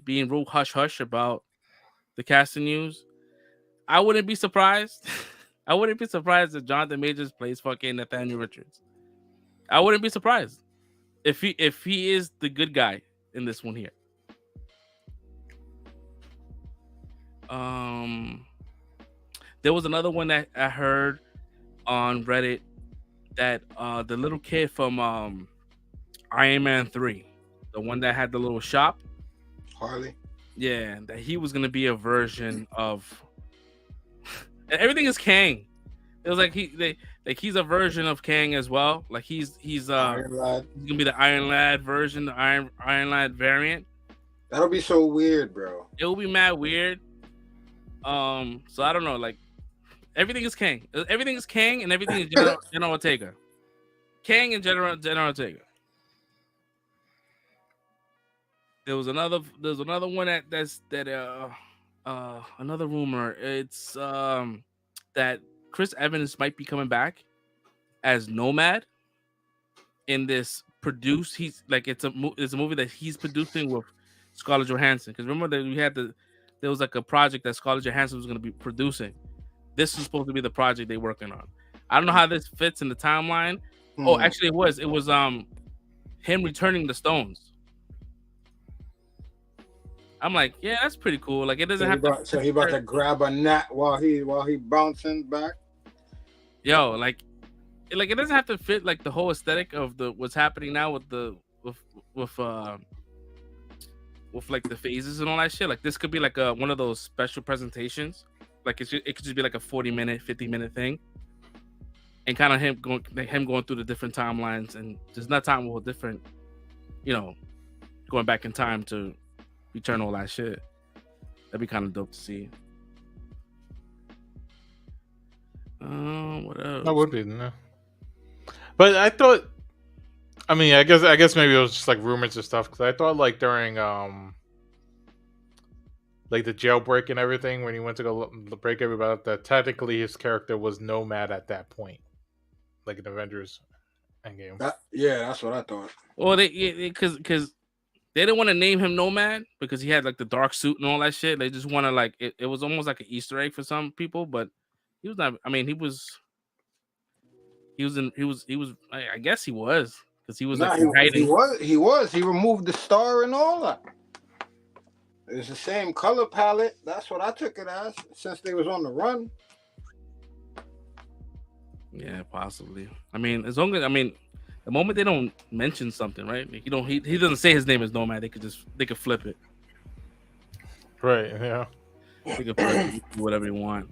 Speaker 7: being real hush hush about the casting news. I wouldn't be surprised. I wouldn't be surprised if Jonathan Majors plays fucking Nathaniel Richards. I wouldn't be surprised if he is the good guy in this one here. There was another one that I heard on Reddit that the little kid from Iron Man 3, the one that had the little shop,
Speaker 10: Harley.
Speaker 7: Yeah, that he was gonna be a version of. And everything is Kang. It was like he's a version of Kang as well. Like he's
Speaker 10: Iron Lad.
Speaker 7: He's gonna be the Iron Lad version, the Iron Lad variant.
Speaker 10: That'll be so weird, bro.
Speaker 7: It will be mad weird. So I don't know. Like everything is Kang. Everything is Kang, and everything is General Ortega. Kang and General Ortega. There was another one another rumor. It's that Chris Evans might be coming back as Nomad in this he's like it's a movie that he's producing with Scarlett Johansson. Because remember that there was like a project that Scarlett Johansson was going to be producing. This was supposed to be the project they're working on. I don't know how this fits in the timeline. Oh, actually, it was him returning the stones. I'm like, yeah, that's pretty cool. Like, it doesn't have to.
Speaker 10: So he about to grab a gnat while he bouncing back.
Speaker 7: Yo, like it doesn't have to fit like the whole aesthetic of what's happening now with like the phases and all that shit. Like, this could be like one of those special presentations. Like, it could just be like a 40-minute, 50-minute thing, and kind of him going through the different timelines, and just not time with different, going back in time to return all that shit. That'd be kind of dope to see. What else?
Speaker 6: That would be, no. But I thought, I mean, I guess maybe it was just like rumors and stuff, because I thought like during like the jailbreak and everything, when he went to go break everybody up, that technically his character was Nomad at that point, like in Avengers Endgame.
Speaker 10: That's what I thought.
Speaker 7: Well, because they didn't want to name him Nomad because he had like the dark suit and all that shit. They just want to like it was almost like an Easter egg for some people, but he was not. I mean, he was. I guess he was, because he was like hiding.
Speaker 10: He was. He removed the star and all that. It's the same color palette. That's what I took it as, since they was on the run.
Speaker 7: Yeah, possibly. I mean, as long as the moment they don't mention something, right? Like, he doesn't say his name is Nomad. They could flip it.
Speaker 6: Right. Yeah.
Speaker 7: They could flip it, do whatever they want.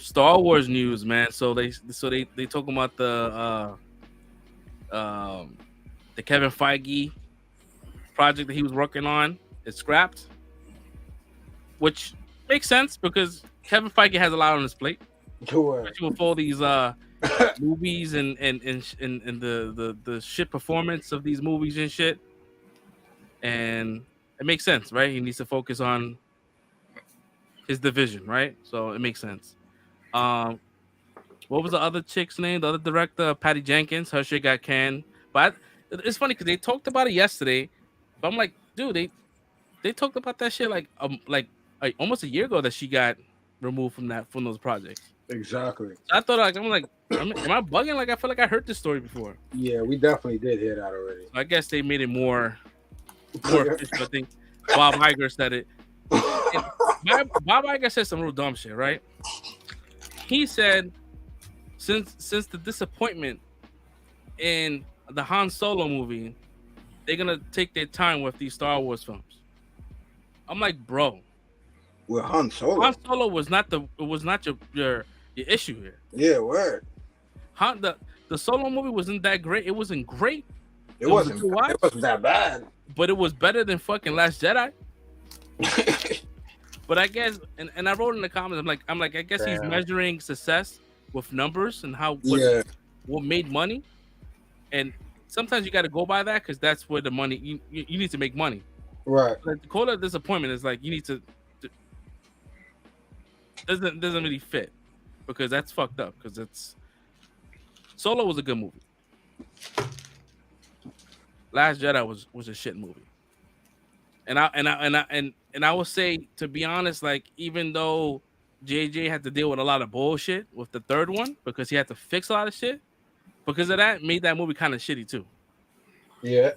Speaker 7: Star Wars news, man. So they talking about the Kevin Feige project that he was working on. It's scrapped, which makes sense because Kevin Feige has a lot on his plate. Especially with all these movies and the shit performance of these movies and shit, and it makes sense, right? He needs to focus on his division, right? So it makes sense. What was the other chick's name? The other director, Patty Jenkins. Her shit got canned. But it's funny because they talked about it yesterday. But I'm like, dude, they talked about that shit like almost a year ago that she got removed from those projects.
Speaker 10: Exactly.
Speaker 7: So I thought am I bugging? Like I feel like I heard this story before.
Speaker 10: Yeah, we definitely did hear that already.
Speaker 7: So I guess they made it more official. I think Bob Iger said it. Bob Iger said some real dumb shit, right? He said, since the disappointment in the Han Solo movie, they're gonna take their time with these Star Wars films. I'm like, bro,
Speaker 10: with Han Solo.
Speaker 7: Han Solo was not your issue here.
Speaker 10: Yeah, word.
Speaker 7: The Solo movie wasn't that great. It wasn't great.
Speaker 10: It wasn't that bad.
Speaker 7: But it was better than fucking Last Jedi. But I guess, and I wrote in the comments, I'm like, I guess he's measuring success with numbers and what made money. And sometimes you got to go by that because that's where the money you need to make money.
Speaker 10: Right.
Speaker 7: But the call of disappointment is like you need to doesn't really fit because that's fucked up because it's Solo was a good movie. Last Jedi was a shit movie. And I will say, to be honest, like even though JJ had to deal with a lot of bullshit with the third one because he had to fix a lot of shit, because of that made that movie kind of shitty too.
Speaker 10: Yeah.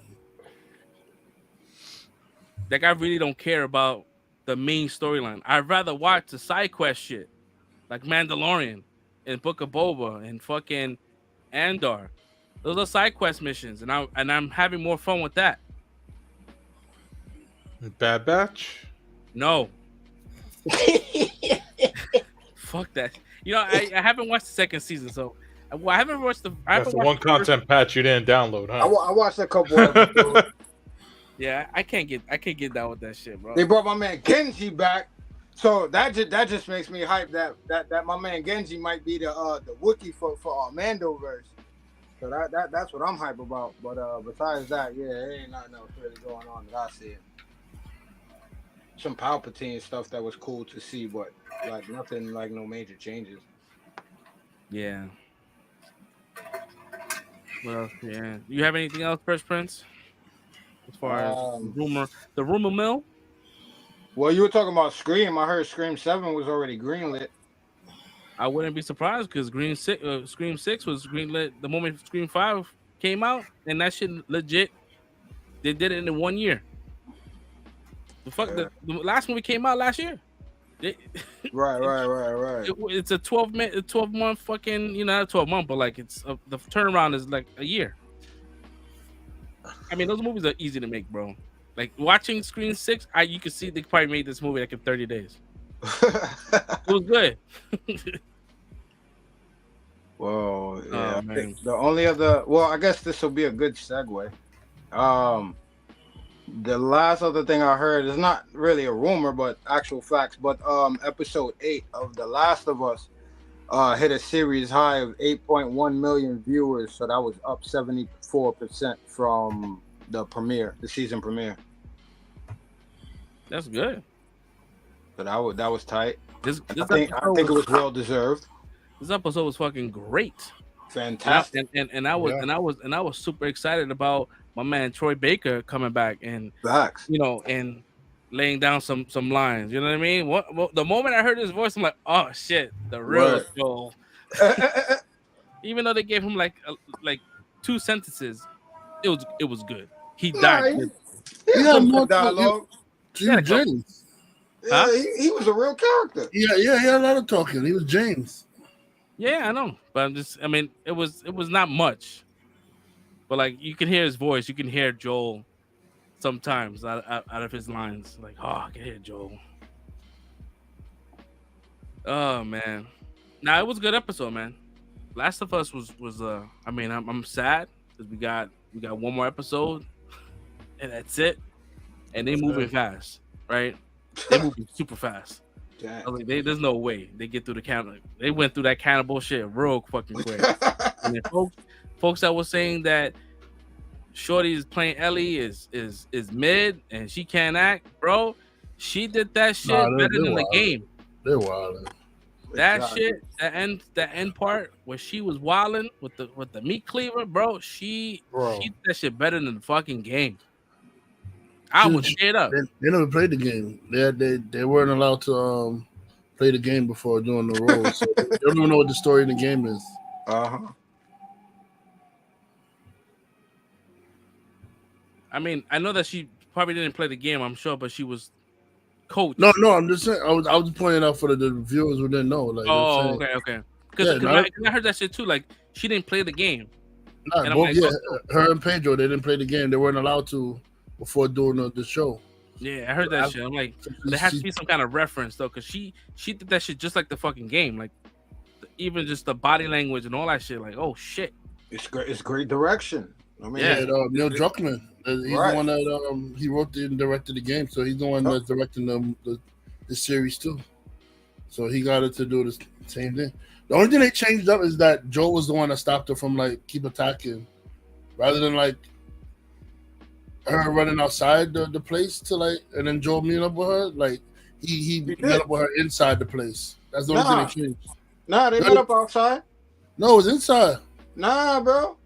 Speaker 7: Like I really don't care about the main storyline. I'd rather watch the side quest shit, like Mandalorian and Book of Boba and fucking Andor. Those are side quest missions, and I'm having more fun with that.
Speaker 6: Bad Batch?
Speaker 7: No. Fuck that. You know, I haven't watched the second season, so I haven't watched the.
Speaker 6: That's the one content patch you didn't download, huh?
Speaker 10: I watched a couple episodes.
Speaker 7: Yeah, I can't get down with that shit, bro.
Speaker 10: They brought my man Genji back, so that just makes me hype that my man Genji might be the Wookiee for Mandoverse. So that's what I'm hype about. But besides that, yeah, there ain't nothing else really going on that I see. Some Palpatine stuff that was cool to see, but like nothing, like no major changes.
Speaker 7: Yeah. Well, yeah. You have anything else, Fresh Prince? As far as the rumor mill?
Speaker 10: Well, you were talking about Scream. I heard Scream 7 was already greenlit.
Speaker 7: I wouldn't be surprised because Scream 6 was greenlit the moment Scream 5 came out, and that shit legit. They did it in 1 year. The last movie came out last year.
Speaker 10: Right.
Speaker 7: It's a 12 month fucking, not 12 month, but like the turnaround is like a year. I mean, those movies are easy to make, bro. Like watching Scream 6, you could see they probably made this movie like in 30 days. It was good.
Speaker 10: Whoa, yeah.
Speaker 7: Man.
Speaker 10: The only other, I guess this will be a good segue. The last other thing I heard is not really a rumor, but actual facts. But episode 8 of The Last of Us hit a series high of 8.1 million viewers, so that was up 74% from the season premiere.
Speaker 7: That's good.
Speaker 10: So that was tight.
Speaker 7: I
Speaker 10: think it was well deserved.
Speaker 7: This episode was fucking great.
Speaker 10: Fantastic.
Speaker 7: And I was super excited about my man Troy Baker coming back and
Speaker 10: facts.
Speaker 7: And laying down some lines. You know what I mean? The moment I heard his voice, I'm like, oh shit, the real Joel. Even though they gave him like 2 sentences, it was good. He died.
Speaker 10: He had more dialogue.
Speaker 4: James.
Speaker 10: Yeah, he was a real character.
Speaker 4: Yeah, he had a lot of talking. He was James.
Speaker 7: Yeah, I know, but it was not much, but like you can hear his voice, you can hear Joel sometimes out of his lines. Like, oh, I can hear Joel. Oh man, it was a good episode, man. Last of Us was I'm sad because we got one more episode, and that's it. And they moving fast, right? They moving super fast. I was like, there's no way they get through the cannibal. They went through that cannibal shit real fucking quick. And then folks that were saying that Shorty is playing Ellie is mid and she can't act, bro. She did that shit better than the game.
Speaker 4: They're wild.
Speaker 7: That
Speaker 10: God.
Speaker 7: shit, that end part where she was wilding with the meat cleaver, bro. She did that shit better than the fucking game. I was straight up.
Speaker 4: They never played the game. They weren't allowed to play the game before doing the role, so they don't even know what the story in the game is.
Speaker 7: I mean, I know that she probably didn't play the game, I'm sure, but she was coached.
Speaker 4: No, I'm just saying. I was pointing out for the viewers who didn't know. Like,
Speaker 7: okay. Because I heard that shit too. Like, she didn't play the game.
Speaker 4: Her and Pedro, they didn't play the game. They weren't allowed to before doing the show.
Speaker 7: Yeah, I heard that shit. I'm like, there has to be some kind of reference though, because she did that shit just like the fucking game. Like, even just the body language and all that shit. Like, oh shit,
Speaker 10: it's great. It's great direction. I mean,
Speaker 4: Neil Druckmann. He's the one that he wrote and directed the game, so he's the one that's directing the series too. So he got it to do the same thing. The only thing they changed up is that Joe was the one that stopped her from like keep attacking, rather than like her running outside the place to like, and then Joe meeting up with her. Like he met up with her inside the place. That's the only thing they changed.
Speaker 10: Nah, they met up outside.
Speaker 4: No, it was inside.
Speaker 10: Nah, bro.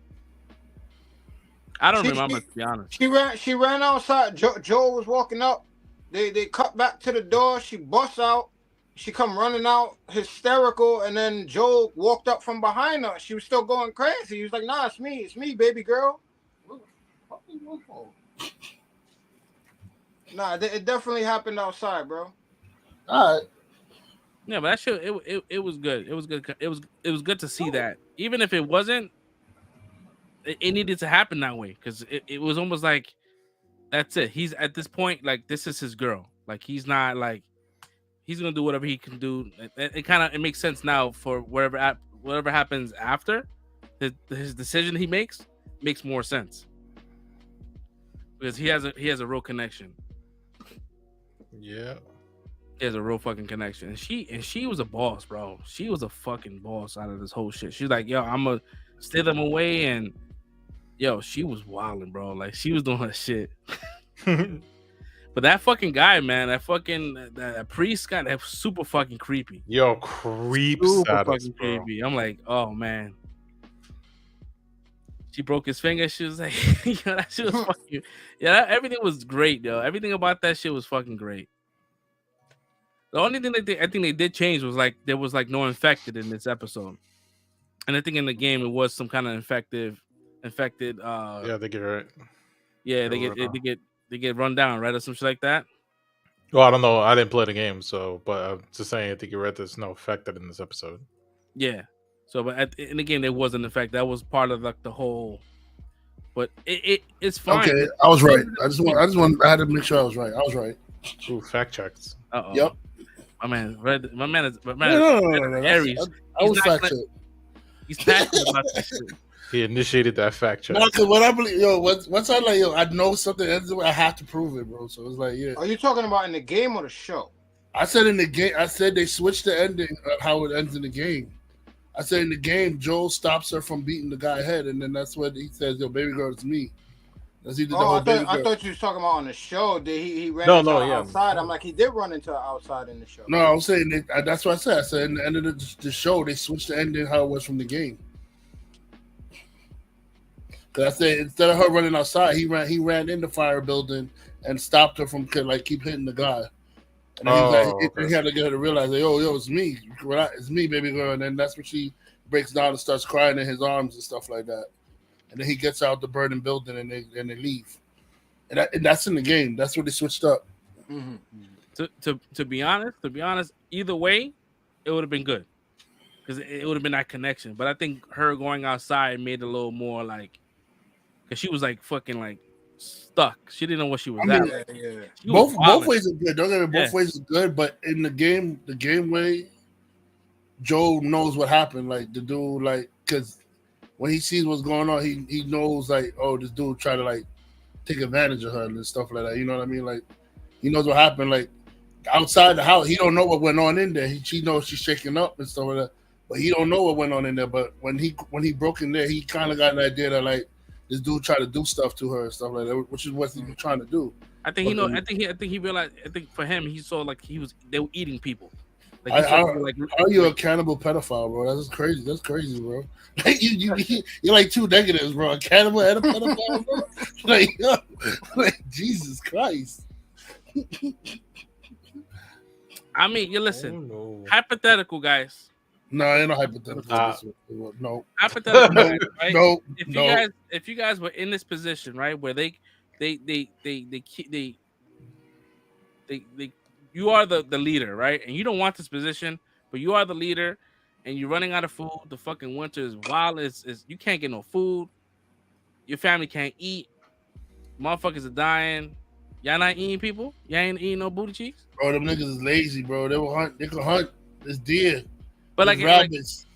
Speaker 7: I don't remember, to be honest.
Speaker 10: She ran outside. Joe was walking up. They cut back to the door. She busts out. She come running out, hysterical, and then Joe walked up from behind her. She was still going crazy. He was like, "Nah, it's me, baby girl." What the fuck are you going for? Nah, it definitely happened outside, bro.
Speaker 4: All right.
Speaker 7: Yeah, but that shit, it was good. It was good. It was good to see that. Even if it wasn't, it needed to happen that way, because it was almost like that's it. He's at this point, like, this is his girl. Like, he's not like, he's gonna do whatever he can do. It makes sense now for whatever happens after his decision he makes more sense, because he has a real connection.
Speaker 6: Yeah.
Speaker 7: He has a real fucking connection. And she was a boss, bro. She was a fucking boss out of this whole shit. She's like, yo, I'm gonna steer them away, and yo, she was wilding, bro. Like, she was doing her shit. But that fucking guy, man, that priest guy, that super fucking creepy.
Speaker 6: Yo, creep
Speaker 7: super
Speaker 6: status,
Speaker 7: fucking
Speaker 6: bro.
Speaker 7: creepy. I'm like, oh man. She broke his finger. She was like, yo, that shit was fucking. Yeah, everything was great, yo. Everything about that shit was fucking great. The only thing I think they did change was like there was like no infected in this episode, and I think in the game it was some kind of infected.
Speaker 6: Yeah, they get it.
Speaker 7: Yeah, they get run down, right, or some shit like that.
Speaker 6: Well, I don't know. I didn't play the game, so but I'm just saying. I think you're right. There's no affected in this episode.
Speaker 7: Yeah. So, but in the game there was an effect. That was part of like the whole. But it's fine.
Speaker 4: Okay, I was right. I had to make sure I was right. I was right.
Speaker 6: Ooh, fact checks.
Speaker 7: Uh-oh.
Speaker 4: Yep.
Speaker 7: My man is
Speaker 4: No.
Speaker 7: Aries.
Speaker 4: I was fact checked.
Speaker 7: He's passionate about that shit.
Speaker 6: He initiated that fact check.
Speaker 4: No, because what I believe, once I like, I know something ends, I have to prove it, bro. So it's like, yeah.
Speaker 10: Are you talking about in the game or the show?
Speaker 4: I said in the game. I said they switched the ending of how it ends in the game. I said in the game, Joel stops her from beating the guy head, and then that's what he says, "Yo, baby girl, it's me." That's either
Speaker 10: I thought you was talking about on the show. Did he ran into her outside? I'm like, he did run into her outside in the show.
Speaker 4: No, I was saying that's what I said. I said in the end of the show, they switched the ending how it was from the game. Because I said instead of her running outside, he ran in the fire building and stopped her from like keep hitting the guy. And he had to get her to realize, like, yo, it's me. It's me, baby girl. And then that's when she breaks down and starts crying in his arms and stuff like that. And then he gets out the burning building and they leave. And that's in the game. That's what they switched up.
Speaker 7: Mm-hmm. To be honest, either way, it would have been good. Because it would have been that connection. But I think her going outside made it a little more like, because she was like fucking like stuck. She didn't know what she was at.
Speaker 4: Yeah. Both ways are good. Don't get me wrong, both ways are good, but in the game way, Joe knows what happened. Like the dude, like, because when he sees what's going on, he knows like, oh, this dude tried to like take advantage of her and stuff like that. You know what I mean? Like he knows what happened. Like outside the house, he don't know what went on in there. She knows she's shaking up and stuff like that, but he don't know what went on in there. But when he broke in there, he kind of got an idea that like this dude tried to do stuff to her and stuff like that, which is what he was trying to do.
Speaker 7: I think he realized. I think for him, he saw like they were eating people. Like,
Speaker 4: Are you a cannibal pedophile, bro? That's crazy. That's crazy, bro. Like you're like two negatives, bro. A cannibal and a pedophile, bro. Like Jesus Christ.
Speaker 7: I mean, you listen. Hypothetical, guys.
Speaker 4: No, ain't no hypothetical. No.
Speaker 7: Hypothetical, guys, right?
Speaker 4: No.
Speaker 7: If you guys were in this position, right, where they you are the leader, right? And you don't want this position, but you are the leader, and you're running out of food. The fucking winter is wild. Is you can't get no food. Your family can't eat. Motherfuckers are dying. Y'all not eating people? Y'all ain't eating no booty cheeks?
Speaker 4: Bro, them niggas is lazy, bro. They will hunt. They can hunt this deer.
Speaker 7: But like
Speaker 4: rabbits.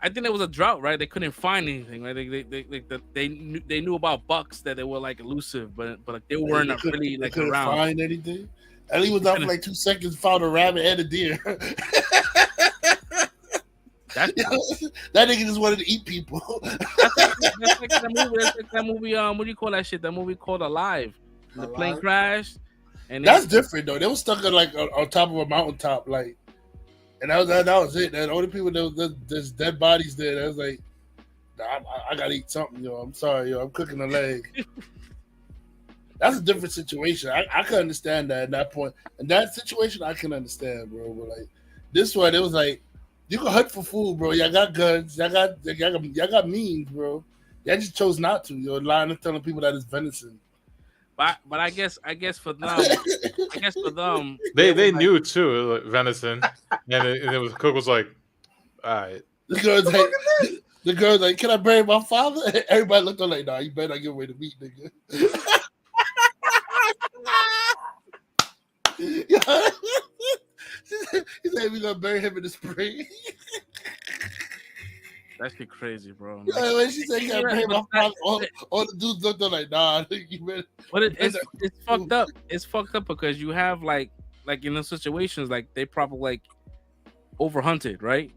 Speaker 7: I think there was a drought, right? They couldn't find anything, right? They knew about bucks that they were like elusive, but like they weren't really like
Speaker 4: couldn't
Speaker 7: around.
Speaker 4: Find anything. Ellie was out for like 2 seconds, found a rabbit and a deer. That nigga just wanted to eat people.
Speaker 7: That's like that movie. What do you call that shit? That movie called Alive. The plane crashed. And
Speaker 4: that's different though. They were stuck on top of a mountaintop, like, and that was it. The only people there's dead bodies there. That was like, I gotta eat something, yo. I'm sorry, yo. I'm cooking a leg. That's a different situation. I can understand that at that point. In that situation, I can understand, bro. But like this one, it was like you can hunt for food, bro. Y'all got guns. Y'all got means, bro. Y'all just chose not to. You're lying and telling people that it's venison.
Speaker 7: But I guess for them,
Speaker 6: they knew too, like, venison, and it was Cook was like, all right.
Speaker 4: The girl's like, can I bury my father? Everybody looked at her like, nah, you better not give away the meat, nigga. He said we're gonna bury him in the spring.
Speaker 7: That's crazy, bro.
Speaker 4: Yeah, when she said you gotta bury my father, all the dudes looked at her like, nah, you better.
Speaker 7: But it's fucked up. It's fucked up because you have like in those situations, like they probably like overhunted, right?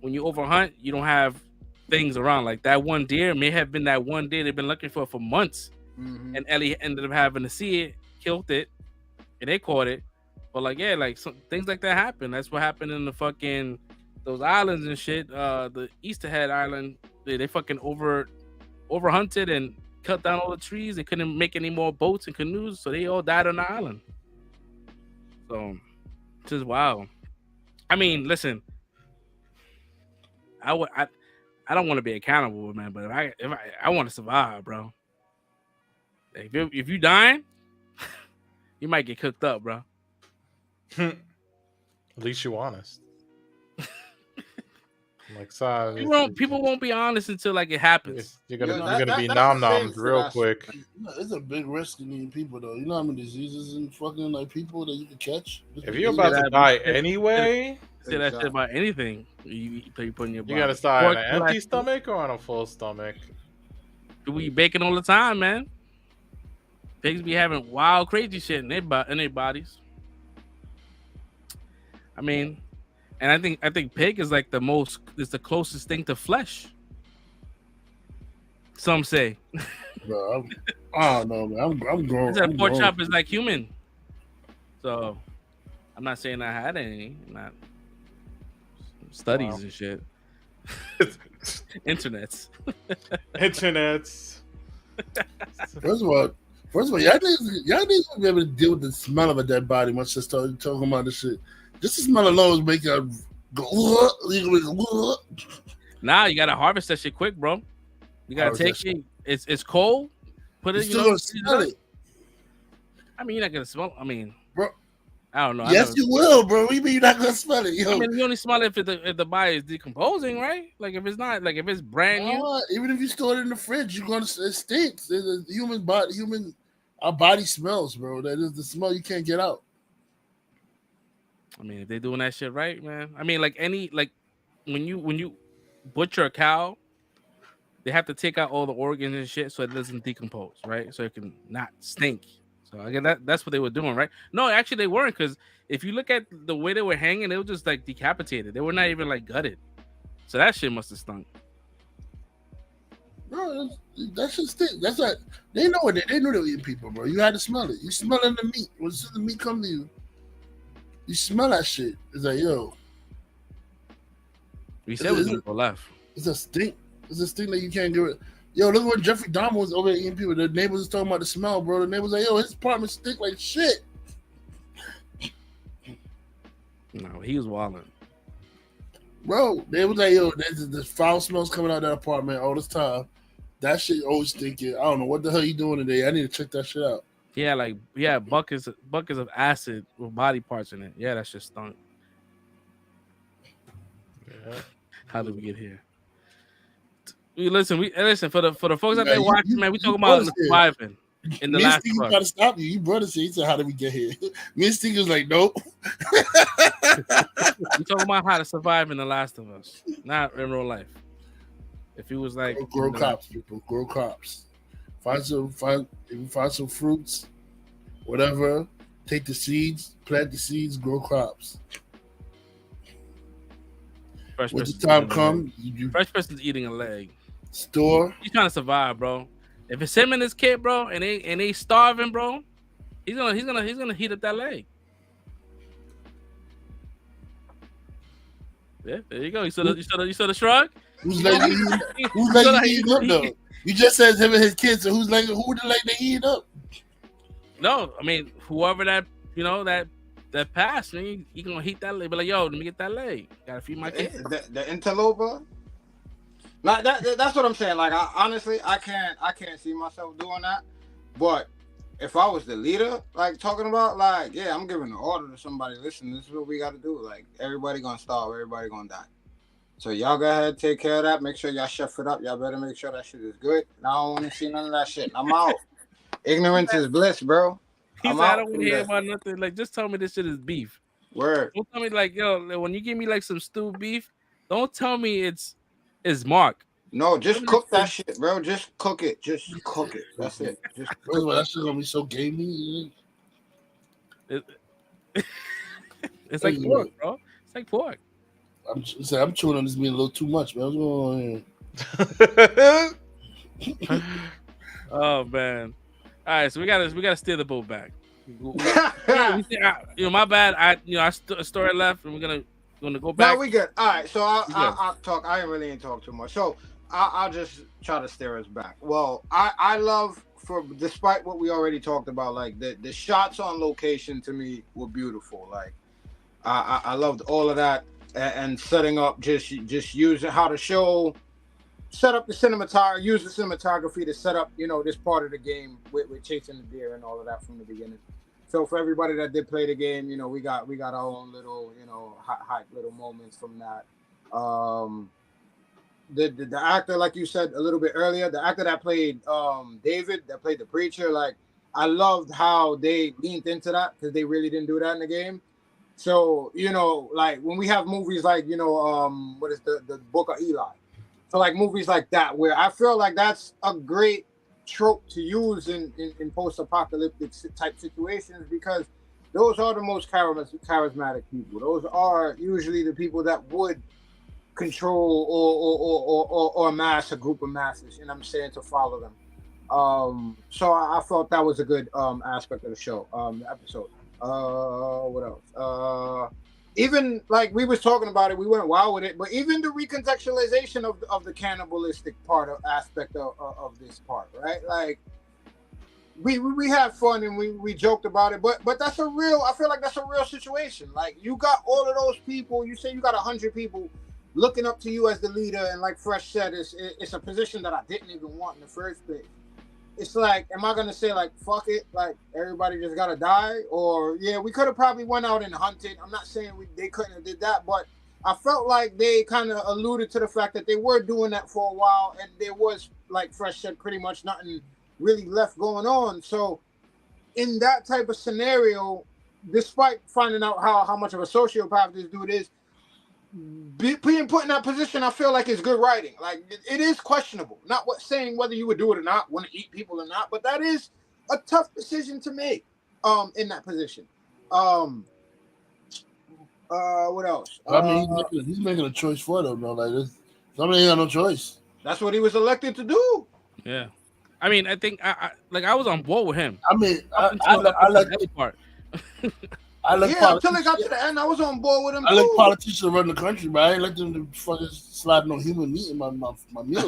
Speaker 7: When you overhunt, you don't have things around. Like that one deer may have been that one deer they've been looking for months, and Ellie ended up having to see it, killed it, and they caught it. But like, yeah, like some things like that happen. That's what happened in the fucking those islands and shit. The Easterhead Island, they fucking overhunted and cut down all the trees. They couldn't make any more boats and canoes, so they all died on the island. So, just wow. I mean, listen, I don't want to be accountable, man, but if I want to survive, bro. If you dying, you might get cooked up, bro.
Speaker 6: At least you're honest. Like, sorry,
Speaker 7: people won't be honest until like it happens.
Speaker 6: You're gonna be nom real quick.
Speaker 4: It's a big risk in eating people, though. You know how many diseases and fucking like people that you can catch.
Speaker 6: If you're about to die anyway,
Speaker 7: say that shit about anything you put in your body.
Speaker 6: You gotta start on an empty stomach or on a full stomach.
Speaker 7: People eat bacon all the time, man. Pigs be having wild, crazy shit in their bodies. I mean, and I think pig is like the closest thing to flesh. Some say.
Speaker 4: Bro, I don't know, man. I'm grown.
Speaker 7: Pork chop is like human. So I'm not saying I had any, not studies and shit. Internets.
Speaker 4: First of all, y'all need to be able to deal with the smell of a dead body once you start talking about this shit. Just the smell alone is making you go.
Speaker 7: Nah, you gotta harvest that shit quick, bro. You gotta take it. It's cold. Put it.
Speaker 4: You still gonna smell it.
Speaker 7: I mean, you're not gonna smell. I mean,
Speaker 4: bro.
Speaker 7: I don't know.
Speaker 4: Yes, you will, bro. What do you mean you're not gonna smell it? Yo.
Speaker 7: I mean, you only smell it if the body is decomposing, right? Like if it's not, like if it's brand new.
Speaker 4: Even if you store it in the fridge, it stinks. Our body smells, bro. That is the smell you can't get out.
Speaker 7: I mean, if they're doing that shit right, man. I mean, like when you butcher a cow, they have to take out all the organs and shit so it doesn't decompose, right? So it can not stink. So I guess that's what they were doing, right? No, actually they weren't, because if you look at the way they were hanging, they were just like decapitated. They were not even like gutted. So that shit must have stunk.
Speaker 4: Bro, that shit stink. That's what they know. They knew they were eating people, bro. You had to smell it. You smell in the meat. When the meat come to you, You smell that shit. It's like, yo.
Speaker 7: We said we was gonna go left.
Speaker 4: It's a stink. It's a stink that you can't get rid of. Yo, look what Jeffrey Dahmer was over at EMP. The neighbors was talking about the smell, bro. The neighbors like, yo, his apartment stink like shit.
Speaker 7: No, he was wilding.
Speaker 4: Bro, they was like, yo, there's foul smells coming out of that apartment all this time. That shit always stinking. I don't know what the hell you doing today. I need to check that shit out.
Speaker 7: Yeah, like buckets of acid with body parts in it. Yeah, that shit stunk. Yeah. How did we get here? We listen for the folks out there watching, man. We talking about surviving in the last.
Speaker 4: Me and Steve got to stop you. You brought us here. He said, "How did we get here?" Me and Steve was like, "Nope."
Speaker 7: We talking about how to survive in The Last of Us, not in real life. If he was like
Speaker 4: grow crops, people, grow crops. Find some fruits, whatever. Take the seeds, plant the seeds, grow crops. When the time comes,
Speaker 7: first person's eating a leg.
Speaker 4: Store.
Speaker 7: He's trying to survive, bro. If it's him and his kid, bro, and they starving, bro, he's gonna heat up that leg. Yeah, there you go. You saw the shrug.
Speaker 4: Who's leg eating up though? You just said him and his kids. So who the leg they eating up?
Speaker 7: No, I mean whoever that passed, man, he gonna heat that leg. Be like, yo, let me get that leg. Gotta feed my kids.
Speaker 10: The interloper. Like that's what I'm saying. Like I can't see myself doing that. But if I was the leader, like talking about, like, yeah, I'm giving an order to somebody. Listen, this is what we got to do. Like, everybody gonna starve, everybody gonna die. So y'all go ahead, take care of that. Make sure y'all chef it up. Y'all better make sure that shit is good. And I don't want to see none of that shit. I'm out. Ignorance is bliss, bro.
Speaker 7: I don't want to hear about nothing. Like, just tell me this shit is beef.
Speaker 10: Word.
Speaker 7: Don't tell me like, yo, when you give me like some stewed beef, don't tell me it's Mark.
Speaker 10: No, just cook that shit, bro. Just cook it. Just cook it. That's it. Just
Speaker 4: cook that shit gonna be so gamey.
Speaker 7: It's like pork, bro. It's like pork.
Speaker 4: I'm chewing on this being a little too much, man. What's going
Speaker 7: on? Oh man! All right, so we gotta steer the boat back. My bad. I story left, and we're gonna go back.
Speaker 10: No, we good. All right, so I'll talk. I ain't talk too much. So I'll just try to steer us back. Well, I love, despite what we already talked about, like the shots on location to me were beautiful. Like I loved all of that. And setting up, just using how to set up the cinematography, use the cinematography to set up, this part of the game with chasing the deer and all of that from the beginning. So for everybody that did play the game, we got our own little, hype little moments from that. The actor, like you said a little bit earlier, the actor that played David, that played the preacher, like I loved how they leaned into that because they really didn't do that in the game. So, like when we have movies like, what is the Book of Eli? So like movies like that, where I feel like that's a great trope to use in post-apocalyptic type situations, because those are the most charismatic people. Those are usually the people that would control or mass a group of masses, you know what I'm saying, to follow them. So I felt that was a good aspect of the show, the episode. What else? Even like we was talking about it, we went wild with it, but even the recontextualization of the cannibalistic aspect of this part, right? Like we had fun and we joked about it, but I feel like that's a real situation. Like you got all of those people, you say you got 100 people looking up to you as the leader, and like Fresh said, it's a position that I didn't even want in the first place. It's like, am I gonna say like fuck it, like everybody just gotta die? Or yeah, we could have probably went out and hunted. I'm not saying they couldn't have did that, but I felt like they kind of alluded to the fact that they were doing that for a while, and there was, like Fresh said, pretty much nothing really left going on. So in that type of scenario, despite finding out how much of a sociopath this dude is, being put in that position, I feel like it's good writing. Like it is questionable. Not saying whether you would do it or not, want to eat people or not, but that is a tough decision to make. In that position. What else?
Speaker 4: I mean, he's making a choice for them, though. Like this, somebody ain't got no choice.
Speaker 10: That's what he was elected to do.
Speaker 7: Yeah, I mean, I think I was on board with him.
Speaker 4: I mean, I I let
Speaker 10: until it got to the end, I was on board with him.
Speaker 4: I let politicians run the country, but I ain't let them fucking slap no human meat in my meals.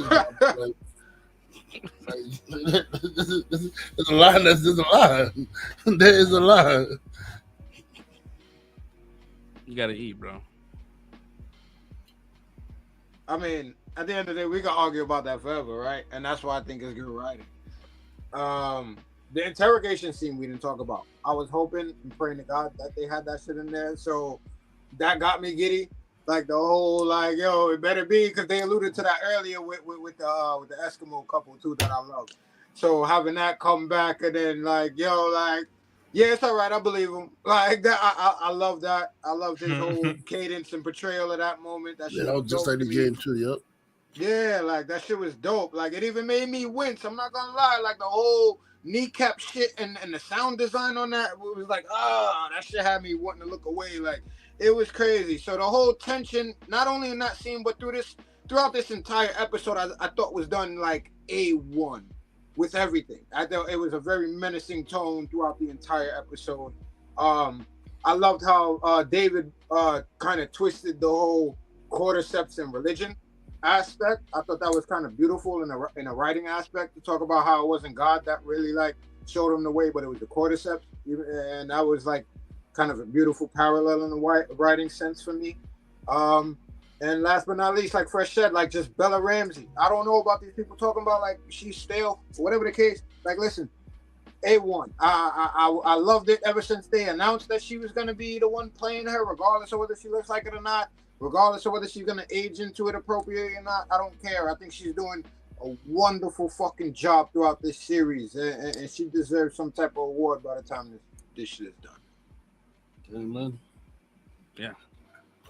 Speaker 4: Like, there's a line. There's a line. There is a line.
Speaker 7: You gotta eat, bro.
Speaker 10: I mean, at the end of the day, we can argue about that forever, right? And that's why I think it's good writing. The interrogation scene we didn't talk about. I was hoping and praying to God that they had that shit in there, so that got me giddy. Like the whole, like, yo, it better be, because they alluded to that earlier with the Eskimo couple too that I love. So having that come back and then like, yo, like, yeah, it's all right, I believe him. Like that, I love that. I love his whole cadence and portrayal of that moment. That shit was
Speaker 4: just like the game too. Yep.
Speaker 10: Yeah, like that shit was dope. Like it even made me wince. I'm not gonna lie. Like the whole kneecap shit and the sound design on that was like, that shit had me wanting to look away. Like it was crazy. So the whole tension, not only in that scene, but throughout this entire episode, I thought was done like A1 with everything. I thought it was a very menacing tone throughout the entire episode. I loved how David kind of twisted the whole cordyceps and religion aspect. I thought that was kind of beautiful in a writing aspect, to talk about how it wasn't God that really like showed him the way, but it was the cordyceps, and that was like kind of a beautiful parallel in the writing sense for me. And last but not least, like Fresh said, like just Bella Ramsey. I don't know about these people talking about like she's stale or whatever the case. Like, listen, A1. I loved it ever since they announced that she was gonna be the one playing her, regardless of whether she looks like it or not, regardless of whether she's gonna age into it appropriately or not. I don't care. I think she's doing a wonderful fucking job throughout this series, and she deserves some type of award by the time this shit is done.
Speaker 4: Amen.
Speaker 7: Yeah,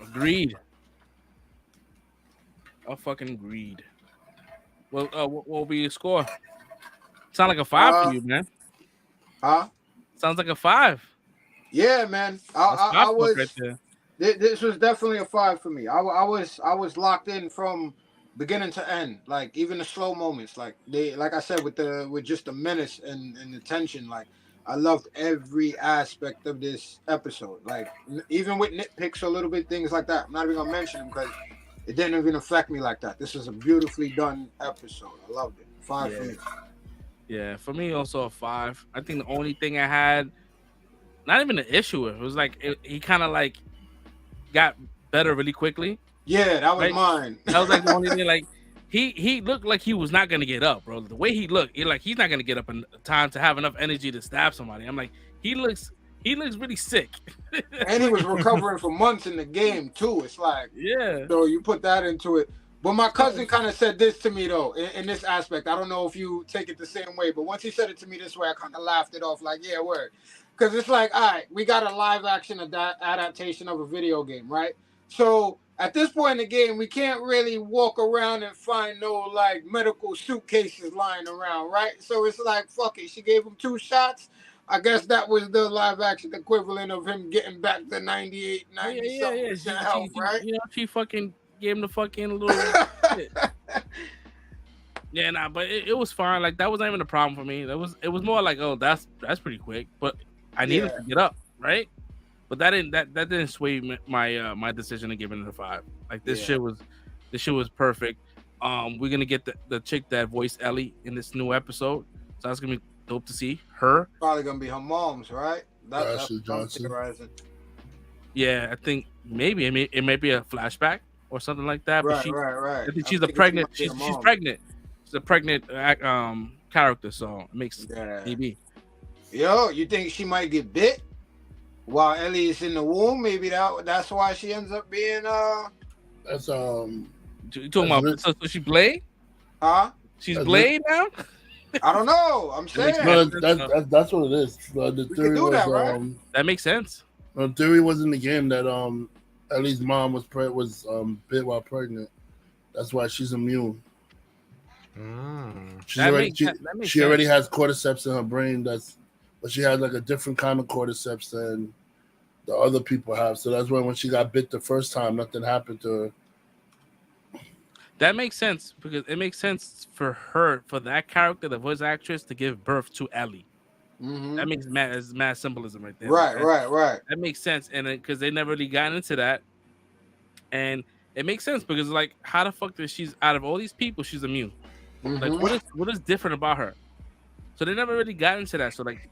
Speaker 7: agreed. I fucking agreed. Well, what will be your score? Sound like a 5 for you, man.
Speaker 10: Huh?
Speaker 7: Sounds like a 5.
Speaker 10: Yeah, man. I was.
Speaker 7: Right there.
Speaker 10: This was definitely a 5 for me. I was locked in from beginning to end. Like even the slow moments, like I said, with just the menace and the tension. Like I loved every aspect of this episode. Like even with nitpicks or little bit things like that. I'm not even gonna mention them because it didn't even affect me like that. This was a beautifully done episode. I loved it. 5 for me.
Speaker 7: Yeah, for me also a 5. I think the only thing I had, not even an issue with, it was like he kind of like got better really quickly.
Speaker 10: Yeah, that was mine.
Speaker 7: That was like the only thing. Like he looked like he was not gonna get up, bro. The way he looked, he's not gonna get up in time to have enough energy to stab somebody. I'm like, he looks really sick.
Speaker 10: And he was recovering for months in the game too. It's like,
Speaker 7: yeah.
Speaker 10: So you put that into it. But my cousin kind of said this to me though, in this aspect. I don't know if you take it the same way, but once he said it to me this way, I kind of laughed it off. Like, yeah, word. Because it's like, all right, we got a live action adaptation of a video game, right? So at this point in the game, we can't really walk around and find no like medical suitcases lying around, right? So it's like, fuck it. She gave him 2 shots. I guess that was the live action equivalent of him getting back to 98, 90 health, right?
Speaker 7: You know, she fucking gave him the fucking little shit. Yeah, nah, but it was fine. Like that wasn't even a problem for me. It was more like, oh, that's pretty quick. But I needed to get up, right? But that didn't sway my my decision to give it a 5. Like this shit was perfect. We're gonna get the chick that voiced Ellie in this new episode, so that's gonna be dope to see her.
Speaker 10: Probably gonna be her mom's, right? That's
Speaker 4: Johnson.
Speaker 10: Yeah,
Speaker 7: I think maybe it may be a flashback or something like that.
Speaker 10: Right,
Speaker 7: But
Speaker 10: right.
Speaker 7: I think she's pregnant. She's pregnant. She's a pregnant character, so it makes maybe.
Speaker 10: Yo, you think she might get bit while Ellie is in the womb? Maybe that's why she ends up being
Speaker 4: That's
Speaker 7: You talking about? So she Blade?
Speaker 10: Huh?
Speaker 7: She's Blade now?
Speaker 10: I don't know. I'm saying
Speaker 4: that's what it is. The theory
Speaker 10: do
Speaker 4: was
Speaker 10: that, right?
Speaker 7: That makes sense.
Speaker 4: The theory was in the game that Ellie's mom was bit while pregnant. That's why she's immune. She already has cordyceps in her brain. But she has like a different kind of cordyceps than the other people have. So that's why when she got bit the first time, nothing happened to her.
Speaker 7: That makes sense because it makes sense for her, for that character, the voice actress, to give birth to Ellie. That makes mad symbolism right there.
Speaker 10: Right,
Speaker 7: Like,
Speaker 10: right.
Speaker 7: That makes sense, and because they never really got into that, and it makes sense because like, how the fuck does she's out of all these people, she's immune? Like, what is different about her? So they never really got into that. So like,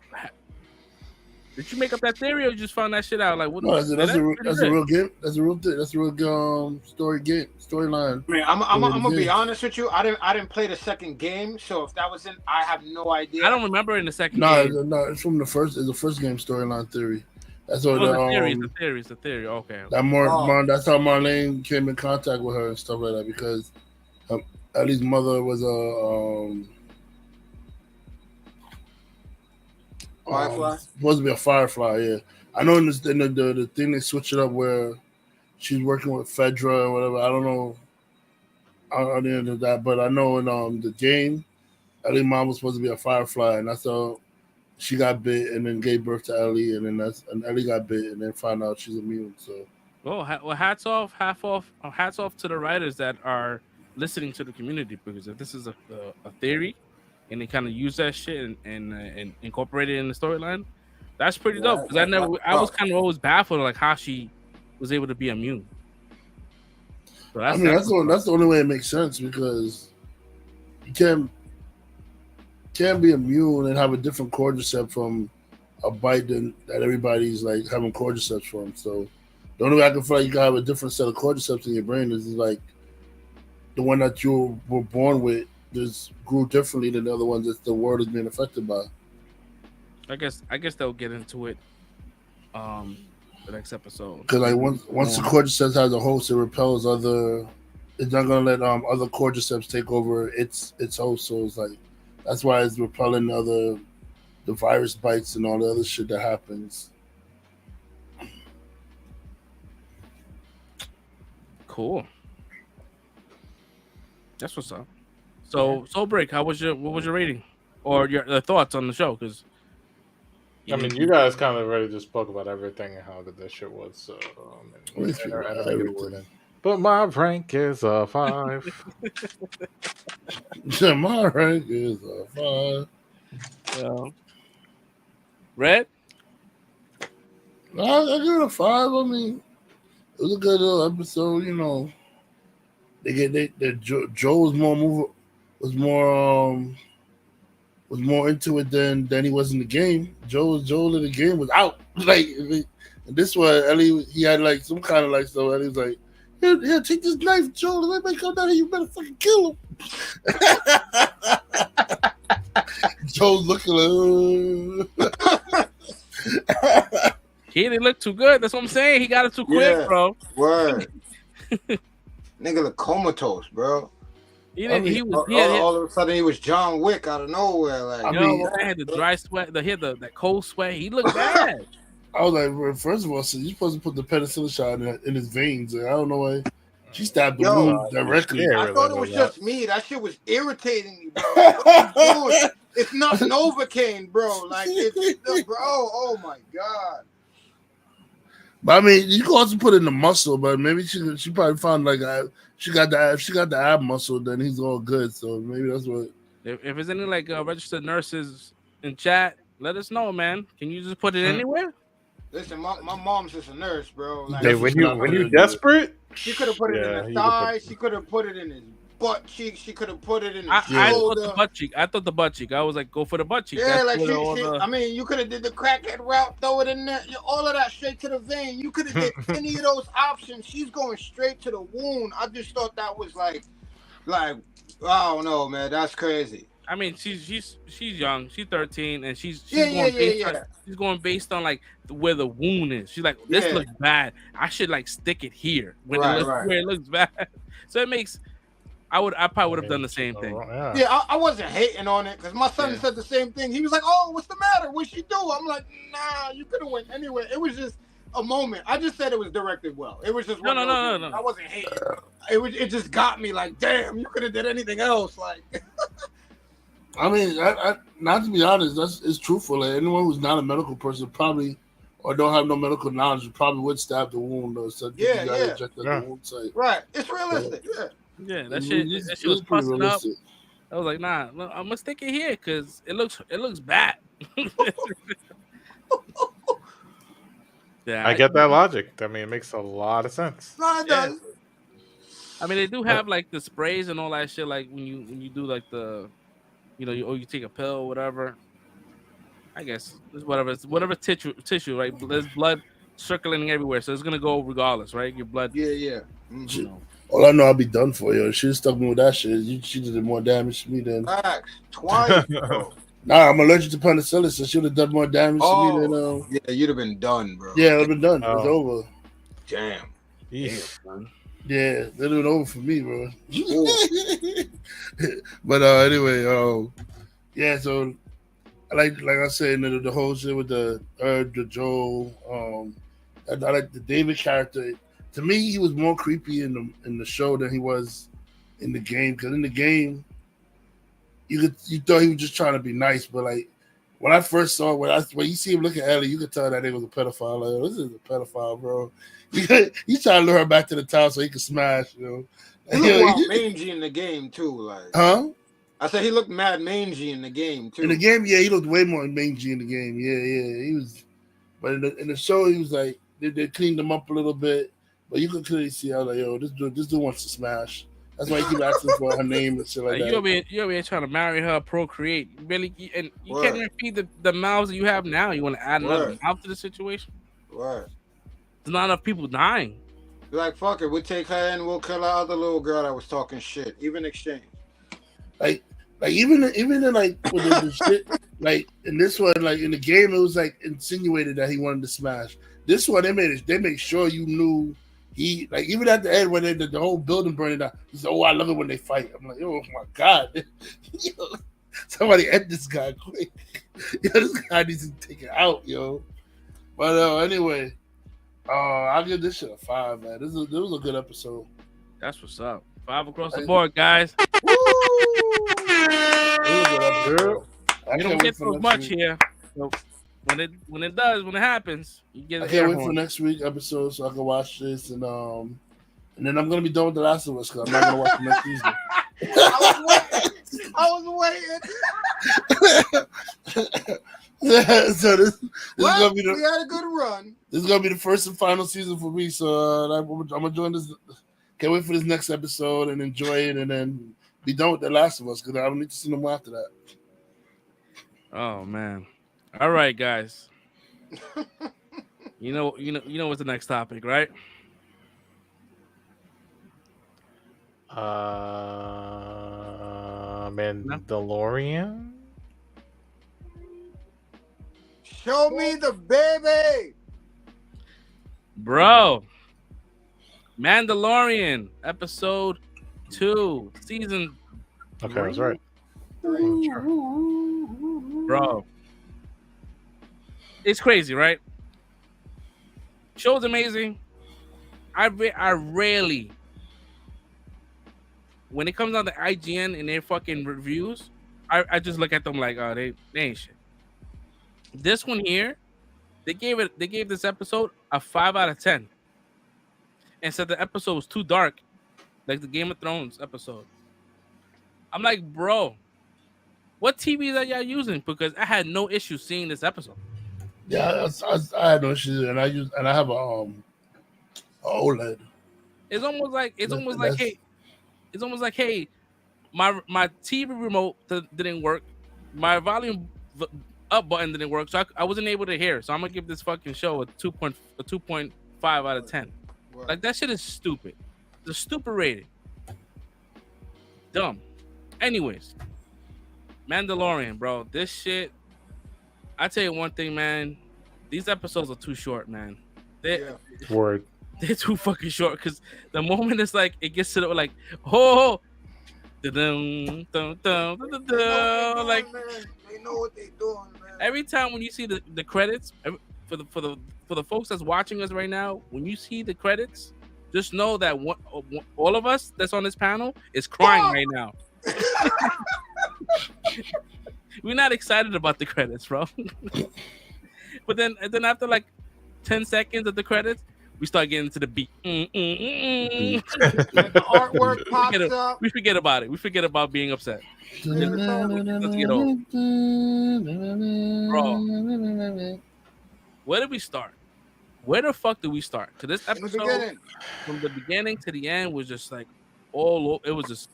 Speaker 7: did you make up that theory or you just found that shit out? Like, what?
Speaker 4: No, that's a real game. That's a real thing. That's a real storyline.
Speaker 10: I mean, I'm gonna be honest with you. I didn't play the second game, so if that was in, I have no idea.
Speaker 7: I don't remember in the second
Speaker 4: No,
Speaker 7: game.
Speaker 4: no, it's from the first. It's the first game storyline theory. That's what
Speaker 7: the theory. Okay.
Speaker 4: That that's how Marlene came in contact with her and stuff like that because Ellie's mother was
Speaker 10: Firefly?
Speaker 4: Supposed to be a Firefly, yeah. I know in the thing they switch it up where she's working with Fedra or whatever. I don't know on the end of that, but I know in the game, Ellie's mom was supposed to be a Firefly, and that's how she got bit and then gave birth to Ellie, and then Ellie got bit and then found out she's immune. So,
Speaker 7: well, hats off to the writers that are listening to the community, because if this is a theory and they kind of use that shit and incorporate it in the storyline, that's pretty dope. Because I was kind of always baffled like how she was able to be immune. So that's
Speaker 4: the only way it makes sense, because you can't be immune and have a different cordyceps from a bite that everybody's like having cordyceps from. So the only way I can feel like you can have a different set of cordyceps in your brain is like the one that you were born with just grew differently than the other ones that the world is being affected by.
Speaker 7: I guess they'll get into it the next episode.
Speaker 4: Because like once the cordyceps has a host, it repels other. It's not gonna let other cordyceps take over its host. So it's like that's why it's repelling the virus bites and all the other shit that happens.
Speaker 7: Cool. That's what's up. So Soul Break, what was your rating or your thoughts on the show? Because
Speaker 6: I mean, you guys kind of already just spoke about everything and how good that shit was. So, but my rank is a 5.
Speaker 4: Yeah, my rank is a 5.
Speaker 7: Red?
Speaker 4: I give it a 5. I mean, it was a good little episode. You know, Joe was more into it than he was in the game. Joel in the game was out. Like, and this one, Ellie, he had like some kind of like, so Ellie was like, here, take this knife, Joel. If anybody come down here, you better fucking kill him. Joel's looking like,
Speaker 7: he didn't look too good. That's what I'm saying. He got it too quick, bro.
Speaker 10: Word. Nigga look comatose, bro.
Speaker 7: All
Speaker 10: of a sudden he was John Wick out of nowhere. Like,
Speaker 7: I had the dry sweat, that cold sweat. He looked bad.
Speaker 4: I was like, well, first of all, so you're supposed to put the penicillin shot in his veins. And I don't know why she stabbed the wound directly.
Speaker 10: I thought it was just me. That shit was irritating me, bro. What are you doing? It's not Novocaine, bro. Like, bro. Oh my god.
Speaker 4: But I mean, you can also put it in the muscle, but maybe she probably found like she got the ab muscle, then he's all good. So maybe that's what.
Speaker 7: If there's any like registered nurses in chat, let us know, man. Can you just put it anywhere?
Speaker 10: Listen, my mom's just a nurse, bro. Like,
Speaker 6: hey, when you desperate,
Speaker 10: she could have put it in the thigh. She could have put it in his butt cheek. She could have put it in his shoulder.
Speaker 7: I thought the butt cheek. I was like, go for the butt cheek.
Speaker 10: Yeah, like I mean, you could have did the crackhead route, throw it in there, all of that straight to the vein. You could have did any of those options. She's going straight to the wound. I just thought that was like I don't know, man. That's crazy.
Speaker 7: I mean, she's young. She's 13, and she's going based on like where the wound is. She's like, this looks bad. I should like stick it here where it looks bad. So it makes. I probably would have done the same thing.
Speaker 10: Yeah, I wasn't hating on it because my son said the same thing. He was like, "Oh, what's the matter? What'd she do?" I'm like, "Nah, you could have went anywhere." It was just a moment. I just said it was directed well. It was just no. I wasn't hating. It just got me like, damn, you could have did anything else. Like,
Speaker 4: I mean, not to be honest, it's truthful. Like, anyone who's not a medical person probably or don't have no medical knowledge probably would stab the wound or something. The wound site.
Speaker 10: Right, it's realistic.
Speaker 7: Yeah, that shit was busting up. I was like, nah, I'm gonna stick it here because it looks bad. Yeah,
Speaker 6: I get that logic. I mean, it makes a lot of sense.
Speaker 10: No, it does.
Speaker 7: I mean, they do have like the sprays and all that shit. Like when you do like the, you take a pill or whatever. I guess it's whatever tissue, right? There's blood circulating everywhere, so it's gonna go regardless, right? Your blood.
Speaker 10: Yeah.
Speaker 4: All I know, I'll be done for you. She stuck me with that shit. She did more damage to me than.
Speaker 10: Facts. Twice, bro.
Speaker 4: Nah, I'm allergic to penicillin, so she would have done more damage to me than.
Speaker 10: Yeah, you'd have been done, bro.
Speaker 4: Yeah, it would have been done. It's over.
Speaker 10: Damn.
Speaker 4: Yeah, that been over for me, bro. But anyway, yeah. So, like I said, the whole shit with the Joel. I like the David character. To me, he was more creepy in the show than he was in the game. Because in the game, you thought he was just trying to be nice, but like when I first saw when you see him look at Ellie, you could tell that he was a pedophile. Like, oh, this is a pedophile, bro. He's trying to lure her back to the town so he can smash.
Speaker 10: He looked mangy in the game too, like.
Speaker 4: Huh?
Speaker 10: I said he looked mad mangy in the game too.
Speaker 4: In the game, yeah, he looked way more mangy in the game. Yeah, he was. But in the show, he was like they cleaned him up a little bit, but you could clearly see how like, yo, this dude wants to smash. That's why he keep asking for her name and shit like that.
Speaker 7: You over here trying to marry her, procreate. Really, and you can't even feed the mouths that you have now. You want to add another mouth to the situation?
Speaker 10: Right.
Speaker 7: There's not enough people dying.
Speaker 10: Like, fuck it, we'll take her and we'll kill our other little girl that was talking shit. Even exchange.
Speaker 4: Like even in like with the shit, like in this one, like in the game, it was like insinuated that he wanted to smash. This one, they made sure you knew he, like, even at the end when the whole building burning down, he said, "Oh, I love it when they fight." I'm like, "Oh my god, somebody end this guy quick." This guy needs to take it out, yo. But anyway, I'll give this shit a 5, man. This was a good episode.
Speaker 7: That's what's up. 5 across the board, guys.
Speaker 4: Woo!
Speaker 7: We don't get so much here. So when it happens, you get.
Speaker 4: I can't wait for next week's episode so I can watch this and then I'm gonna be done with The Last of Us because I'm not gonna watch the next season.
Speaker 10: I was
Speaker 4: waiting. So this is gonna be
Speaker 10: we had a good run.
Speaker 4: This is gonna be the first and final season for me. So I'm gonna join this. Can't wait for this next episode and enjoy it, and then be done with The Last of Us because I don't need to see no more after that.
Speaker 7: Oh man! All right, guys. You know what's the next topic, right?
Speaker 6: Mandalorian.
Speaker 10: Show me the baby,
Speaker 7: bro. Mandalorian episode 2, season.
Speaker 6: Okay, that's right.
Speaker 7: Bro, it's crazy, right? Show's amazing. I rarely, when it comes on the IGN and their fucking reviews, I just look at them like, oh, they ain't shit. This one here, they gave this episode a 5 out of 10, and said the episode was too dark, like the Game of Thrones episode. I'm like, bro, what TVs are y'all using? Because I had no issue seeing this episode.
Speaker 4: Yeah, I had no issues, and I have a OLED.
Speaker 7: It's almost like hey, my TV remote didn't work, my volume up button didn't work, so I wasn't able to hear. So I'm gonna give this fucking show a 2.5 out of 10. Like, that shit is stupid. It's a stupid rating. Dumb. Anyways, Mandalorian, bro. This shit. I tell you one thing, man. These episodes are too short, man.
Speaker 6: Word.
Speaker 7: They're too fucking short because the moment it's like it gets to the like, oh, like
Speaker 10: they know what they doing, man.
Speaker 7: Every time when you see the credits for the folks that's watching us right now, when you see the credits, just know that all of us that's on this panel is crying right now. We're not excited about the credits, bro. But then after like 10 seconds of the credits, we start getting into the beat.
Speaker 10: Like the artwork pops up.
Speaker 7: We forget about it. We forget about being upset. Let's get over. Bro, where did we start? Where the fuck did we start? Because this episode, from the beginning to the end, was just like it was just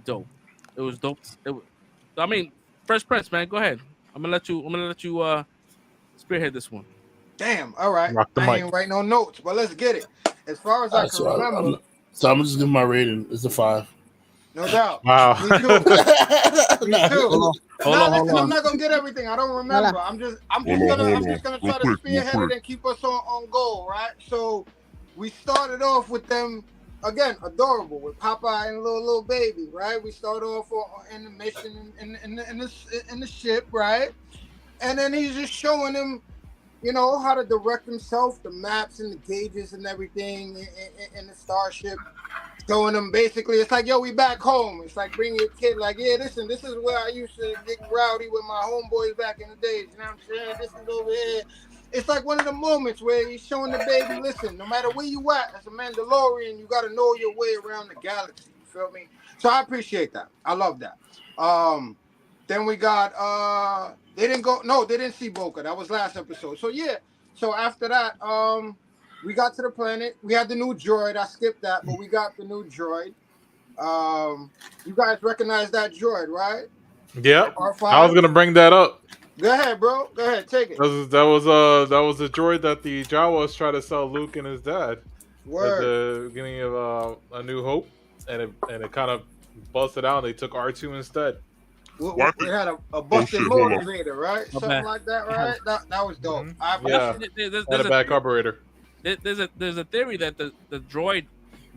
Speaker 7: dope. It was dope. I mean, Fresh Prince, man, go ahead. I'm gonna let you spearhead this one.
Speaker 10: Damn. All right.
Speaker 6: Rock the
Speaker 10: I
Speaker 6: mic.
Speaker 10: ain't writing no notes, but let's get it. As far as I can remember,
Speaker 4: I'm just giving my rating. It's a 5.
Speaker 10: no doubt.
Speaker 6: Wow.
Speaker 10: Me too. Me too.
Speaker 7: Hold on.
Speaker 10: I'm not gonna get everything. I don't remember. I'm just gonna try to spearhead it and keep us on goal, right? So we started off with them again, adorable with Popeye and little baby, right? We start off in the mission in the ship, right? And then he's just showing him, you know, how to direct himself, the maps and the gauges and everything in the starship. Showing them basically, it's like, yo, we back home. It's like bring your kid, like, yeah, listen, this is where I used to get rowdy with my homeboys back in the days. You know what I'm saying? This is over here. It's like one of the moments where he's showing the baby, listen, no matter where you at, as a Mandalorian, you got to know your way around the galaxy. You feel me? So I appreciate that. I love that. Then we got, they didn't see Boca. That was last episode. So yeah. So after that, we got to the planet. We had the new droid. I skipped that, but we got the new droid. You guys recognize that droid, right?
Speaker 6: Yeah.
Speaker 10: R5?
Speaker 6: I was gonna bring that up.
Speaker 10: Go ahead, bro. Go ahead, take it.
Speaker 6: That was a droid that the Jawas tried to sell Luke and his dad
Speaker 10: Word.
Speaker 6: at the beginning of A New Hope, and it kind of busted out. They took R2 instead.
Speaker 10: We had a busted motivator, right? Something like that, right? That was dope.
Speaker 6: Yeah. Had a bad carburetor.
Speaker 7: There's a theory that the droid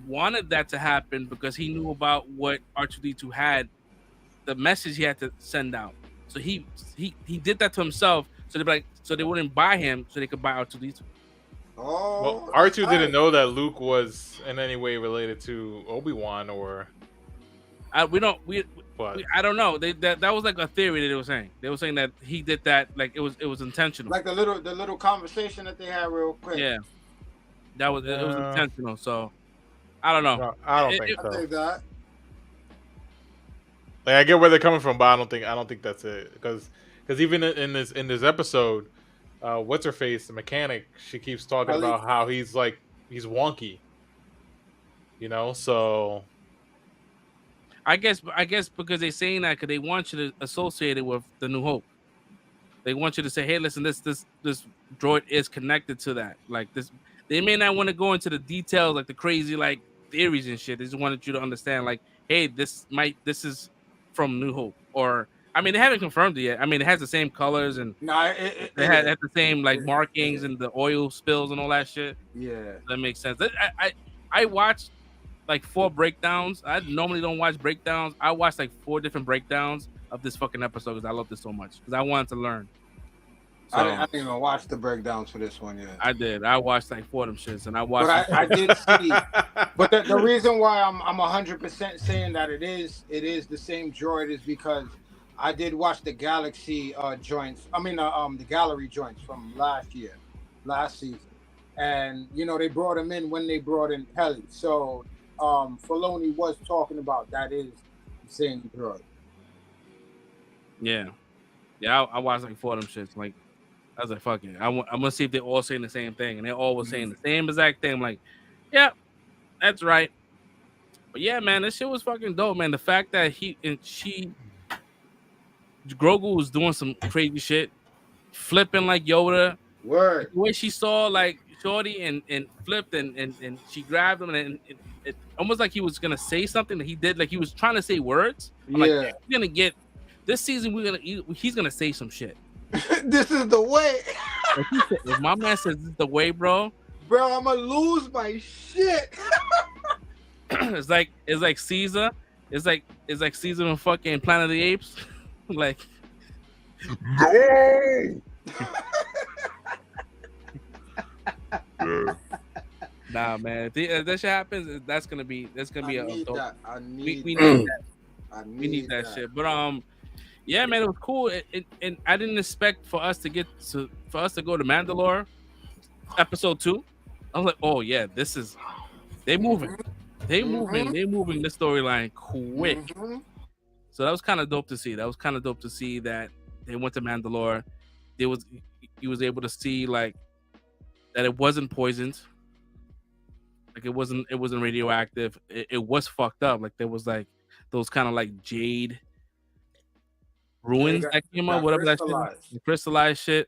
Speaker 7: wanted that to happen because he knew about what R2D2 had, the message he had to send out. So he did that to himself, so they wouldn't buy him, so they could buy R2D2.
Speaker 10: Oh,
Speaker 6: well, R2 didn't know that Luke was in any way related to Obi-Wan, or
Speaker 7: I don't know. That was like a theory that they were saying. They were saying that he did that, like it was intentional.
Speaker 10: Like the little conversation that they had real quick.
Speaker 7: Yeah, it was intentional. So I don't know.
Speaker 6: No, I don't think so.
Speaker 10: I think that.
Speaker 6: Like, I get where they're coming from, but I don't think that's it. Because even in this episode, what's her face, the mechanic, she keeps talking about how he's wonky. You know, so
Speaker 7: I guess because they're saying that because they want you to associate it with the New Hope. They want you to say, hey, listen, this droid is connected to that. Like this, they may not want to go into the details, like the crazy like theories and shit. They just wanted you to understand, like, hey, this is from New Hope, or I mean, they haven't confirmed it yet. I mean, it has the same colors and it had the same like markings and the oil spills and all that shit.
Speaker 10: Yeah,
Speaker 7: that makes sense. I watched like 4 breakdowns. I normally don't watch breakdowns. I watched like 4 different breakdowns of this fucking episode because I loved it so much because I wanted to learn. So,
Speaker 10: I didn't even watch the breakdowns for this one yet.
Speaker 7: I did. I watched like 4 of them shits, and I watched.
Speaker 10: But I did see. But the reason why I'm 100% saying that it is the same droid is because I did watch the Galaxy joints. I mean the gallery joints from last season, and you know they brought him in when they brought in Pelly. So Filoni was talking about that is the same droid.
Speaker 7: Yeah, I watched like 4 of them shits. Like, I was like, fuck it. I'm gonna see if they're all saying the same thing, and they all were saying the same exact thing. I'm like, yeah, that's right. But yeah, man, this shit was fucking dope, man. The fact that Grogu was doing some crazy shit, flipping like Yoda.
Speaker 10: Word.
Speaker 7: The way she saw like Shorty and flipped and she grabbed him and it almost like he was gonna say something that he did, like he was trying to say words. I'm like, we're gonna get this season. He's gonna say some shit.
Speaker 10: This is the way.
Speaker 7: If my man says this is the way, bro,
Speaker 10: I'm gonna lose my shit.
Speaker 7: it's like Caesar. It's like Caesar in fucking Planet of the Apes. Like,
Speaker 1: No.
Speaker 7: nah, man. If that shit happens, that's gonna be a dope. We need that shit. But yeah, man, it was cool. And I didn't expect for us to go to Mandalore, episode 2. I was like, oh yeah, this is they moving. They moving the storyline quick. So that was kind of dope to see. That was kind of dope to see that they went to Mandalore. He was able to see like that it wasn't poisoned. Like it wasn't radioactive. It was fucked up. Like there was like those kind of like jade ruins that came up, whatever that shit, the crystallized shit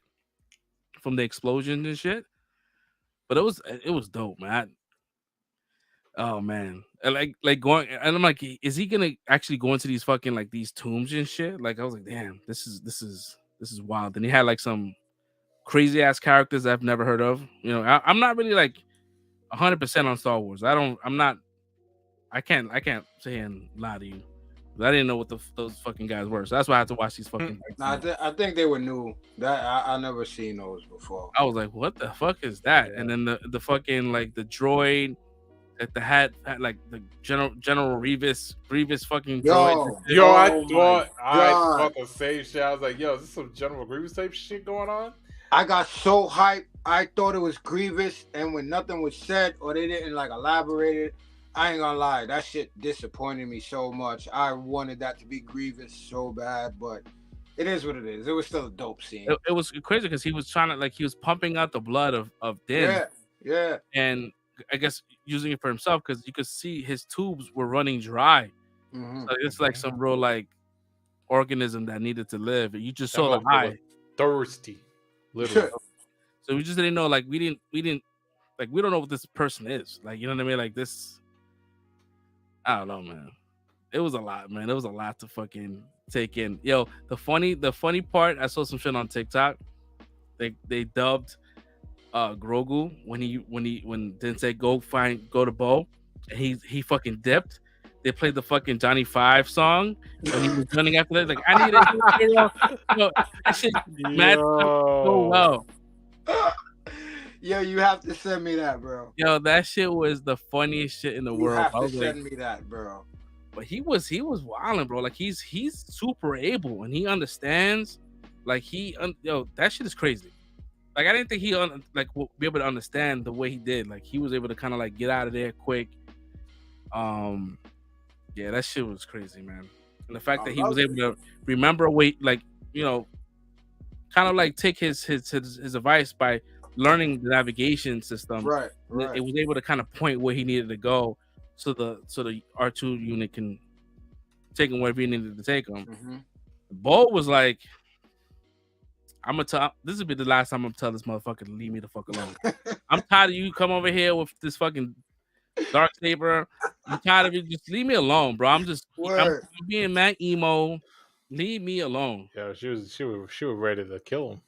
Speaker 7: from the explosion and shit. But it was dope, man. Oh man, and like going, and I'm like, is he gonna actually go into these fucking like these tombs and shit? Like I was like, damn, this is wild. And he had like some crazy ass characters I've never heard of. You know, I'm not really like 100% on Star Wars. I can't sit here and lie to you. I didn't know what those fucking guys were, so that's why I had to watch these fucking.
Speaker 10: I think they were new. That I never seen those before.
Speaker 7: I was like, what the fuck is that? And then the fucking like the droid. That the had like the General Grievous fucking droid.
Speaker 6: I thought the same shit. I was like, yo, is this some General Grievous type shit going on?
Speaker 10: I got so hyped. I thought it was Grievous, and when nothing was said or they didn't like elaborate it, I ain't gonna lie, that shit disappointed me so much. I wanted that to be Grievous so bad, but it is what it is. It was still a dope scene.
Speaker 7: It was crazy because he was trying to like he was pumping out the blood of Din.
Speaker 10: Yeah.
Speaker 7: And I guess using it for himself because you could see his tubes were running dry. So it's like some real like organism that needed to live. And you just saw the eye.
Speaker 6: Thirsty. Literally.
Speaker 7: So we just didn't know, like we didn't like we don't know what this person is. Like, you know what I mean? Like this. I don't know, man. It was a lot, man. It was a lot to fucking take in. Yo, the funny part, I saw some shit on TikTok. They dubbed Grogu when Din said go to Bo, and he fucking dipped. They played the fucking Johnny 5 song when he was running after that. Like I need it. Yo, that shit matched up so well.
Speaker 10: Yo, you have to send me that, bro.
Speaker 7: Yo, that shit was the funniest shit in the world.
Speaker 10: You have to send me that, bro.
Speaker 7: But he was wilding, bro. Like he's super able and he understands. Like that shit is crazy. Like I didn't think he would be able to understand the way he did. Like he was able to kind of like get out of there quick. Yeah, that shit was crazy, man. And the fact that he was able to remember a way, like, you know, kind of like take his advice by learning the navigation system.
Speaker 10: Right.
Speaker 7: It was able to kind of point where he needed to go, so the R2 unit can take him wherever he needed to take him. Bo was like, I'm gonna tell. This will be the last time I'm gonna tell this motherfucker to leave me the fuck alone. I'm tired of you come over here with this fucking dark saber. I'm tired of it. Just leave me alone, bro. I'm being mad emo. Leave me alone.
Speaker 6: Yeah, she was ready to kill him.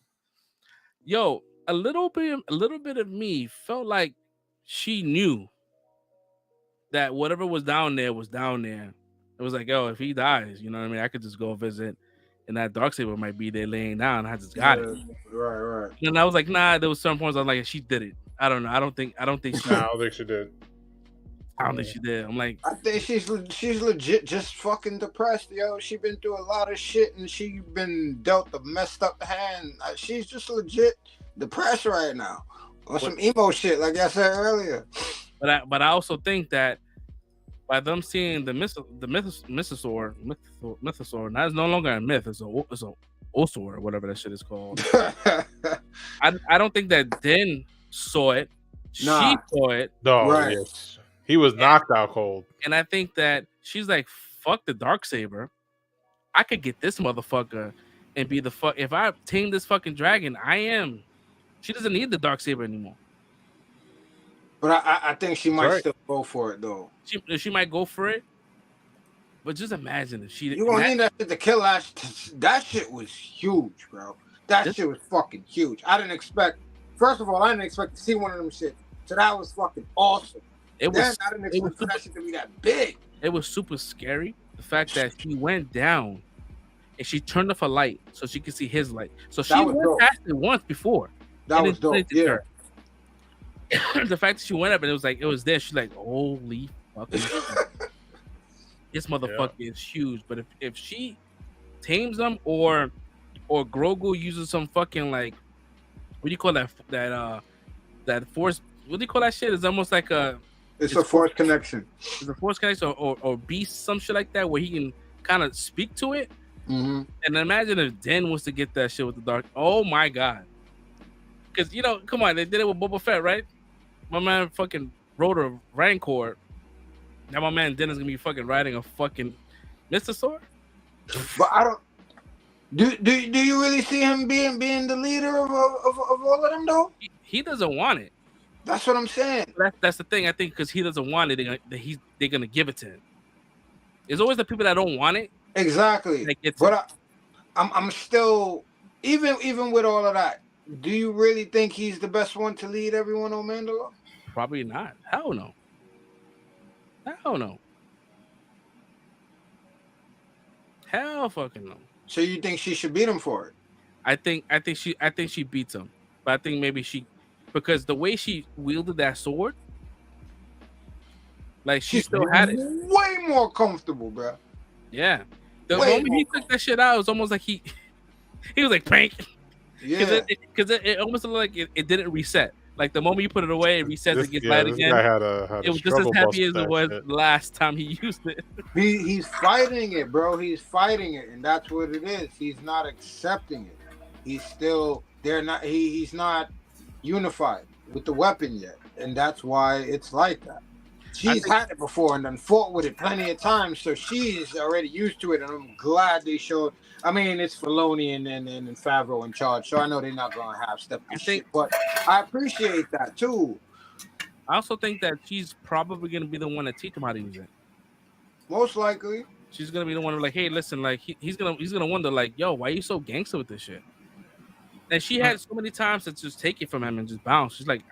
Speaker 7: Yo, a little bit of me felt like she knew that whatever was down there was down there. It was like, yo, if he dies, you know what I mean? I could just go visit. And that Darksaber might be there laying down. I just got it.
Speaker 10: Right.
Speaker 7: And I was like, nah, there was some points I was like, she did it. I don't know. I don't think she
Speaker 6: I don't think she did.
Speaker 7: I don't think she did. I'm like,
Speaker 10: I think she's legit just fucking depressed, yo. She been through a lot of shit and she been dealt a messed up hand. She's just legit depressed right now. On some emo shit, like I said earlier.
Speaker 7: But I also think that by them seeing the mythosaur, that is no longer a myth. It's a Osor, or whatever that shit is called. I don't think that Din saw it.
Speaker 10: Nah.
Speaker 7: She saw it.
Speaker 6: No, right. Yes. He was knocked out cold.
Speaker 7: And I think that she's like, fuck the Darksaber. I could get this motherfucker and be the fuck. If I tame this fucking dragon, I am. She doesn't need the Darksaber anymore.
Speaker 10: But I think she might still go for it though.
Speaker 7: She might go for it. But just imagine if she.
Speaker 10: You gonna need that shit to kill that shit was huge, bro. That shit was fucking huge. I didn't expect. First of all, I didn't expect to see one of them shit. So that was fucking awesome. I didn't expect for that shit to be that big.
Speaker 7: It was super scary. The fact that she went down and she turned off a light so she could see his light. So she went past it once before.
Speaker 10: That was dope. Yeah.
Speaker 7: The fact that she went up and it was there. She's like, holy fucking shit. This motherfucker is huge. But if she tames them or Grogu uses some fucking like, what do you call that force what do you call that shit? It's almost like
Speaker 10: it's a forced connection.
Speaker 7: It's a forced connection or beast, some shit like that, where he can kind of speak to it.
Speaker 10: Mm-hmm.
Speaker 7: And imagine if Den was to get that shit with the dark. Oh my god! Because come on, they did it with Boba Fett, right? My man fucking rode a Rancor. Now my man Den is gonna be fucking riding a fucking Mythosaur.
Speaker 10: But I don't. Do you really see him being the leader of all of them though?
Speaker 7: He doesn't want it.
Speaker 10: That's what I'm saying.
Speaker 7: That's the thing. I think because he doesn't want it, they're gonna give it to him. It's always the people that don't want it.
Speaker 10: Exactly. But I'm still even with all of that. Do you really think he's the best one to lead everyone on Mandalore?
Speaker 7: Probably not. Hell no. Hell no. Hell fucking no.
Speaker 10: So you think she should beat him for it?
Speaker 7: I think she beats him, but I think maybe because the way she wielded that sword, like she still had it.
Speaker 10: Way more comfortable, bro.
Speaker 7: Yeah. The moment he took that shit out, it was almost like he was like prank.
Speaker 10: Yeah.
Speaker 7: Because it almost looked like it didn't reset. Like the moment you put it away, it resets, it gets light again.
Speaker 6: Guy had
Speaker 7: it was just as heavy as it was last time he used it.
Speaker 10: He's fighting it, bro. He's fighting it, and that's what it is. He's not accepting it. He's still he's not unified with the weapon yet, and that's why it's like that. She's had it before and then fought with it plenty of times, so she's already used to it, and I'm glad they showed. I mean, it's Filoni and Favreau in charge, so I know they're not going to have step shit, but I appreciate that too.
Speaker 7: I also think that she's probably going to be the one to teach him how to use it.
Speaker 10: Most likely.
Speaker 7: She's going to be the one to like, hey, listen, like he's gonna wonder like, yo, why are you so gangster with this shit? And she had so many times to just take it from him and just bounce. She's like,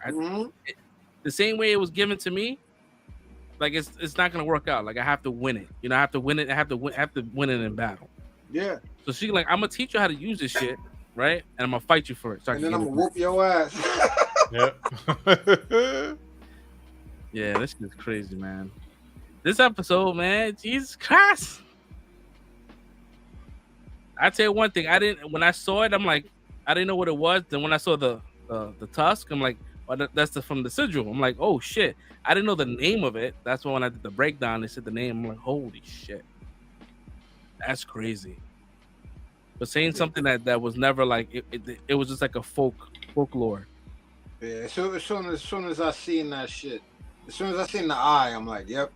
Speaker 7: the same way it was given to me, like it's not gonna work out. Like I have to win it. I have to win it. I have to win it in battle.
Speaker 10: Yeah.
Speaker 7: So she's like, I'm gonna teach you how to use this shit, right? And I'm gonna fight you for it. So
Speaker 10: and then I'm gonna whoop your ass.
Speaker 6: Yep.
Speaker 7: Yeah, this is crazy, man. This episode, man, Jesus Christ. I tell you one thing, when I saw it, I'm like, I didn't know what it was. Then when I saw the tusk, I'm like, oh, that's from the sigil. I'm like, oh shit. I didn't know the name of it. That's when I did the breakdown, they said the name. I'm like, holy shit. That's crazy. But saying something that was never like it was just like a folklore.
Speaker 10: Yeah, so as soon as I seen that shit, as soon as I seen the eye, I'm like, yep.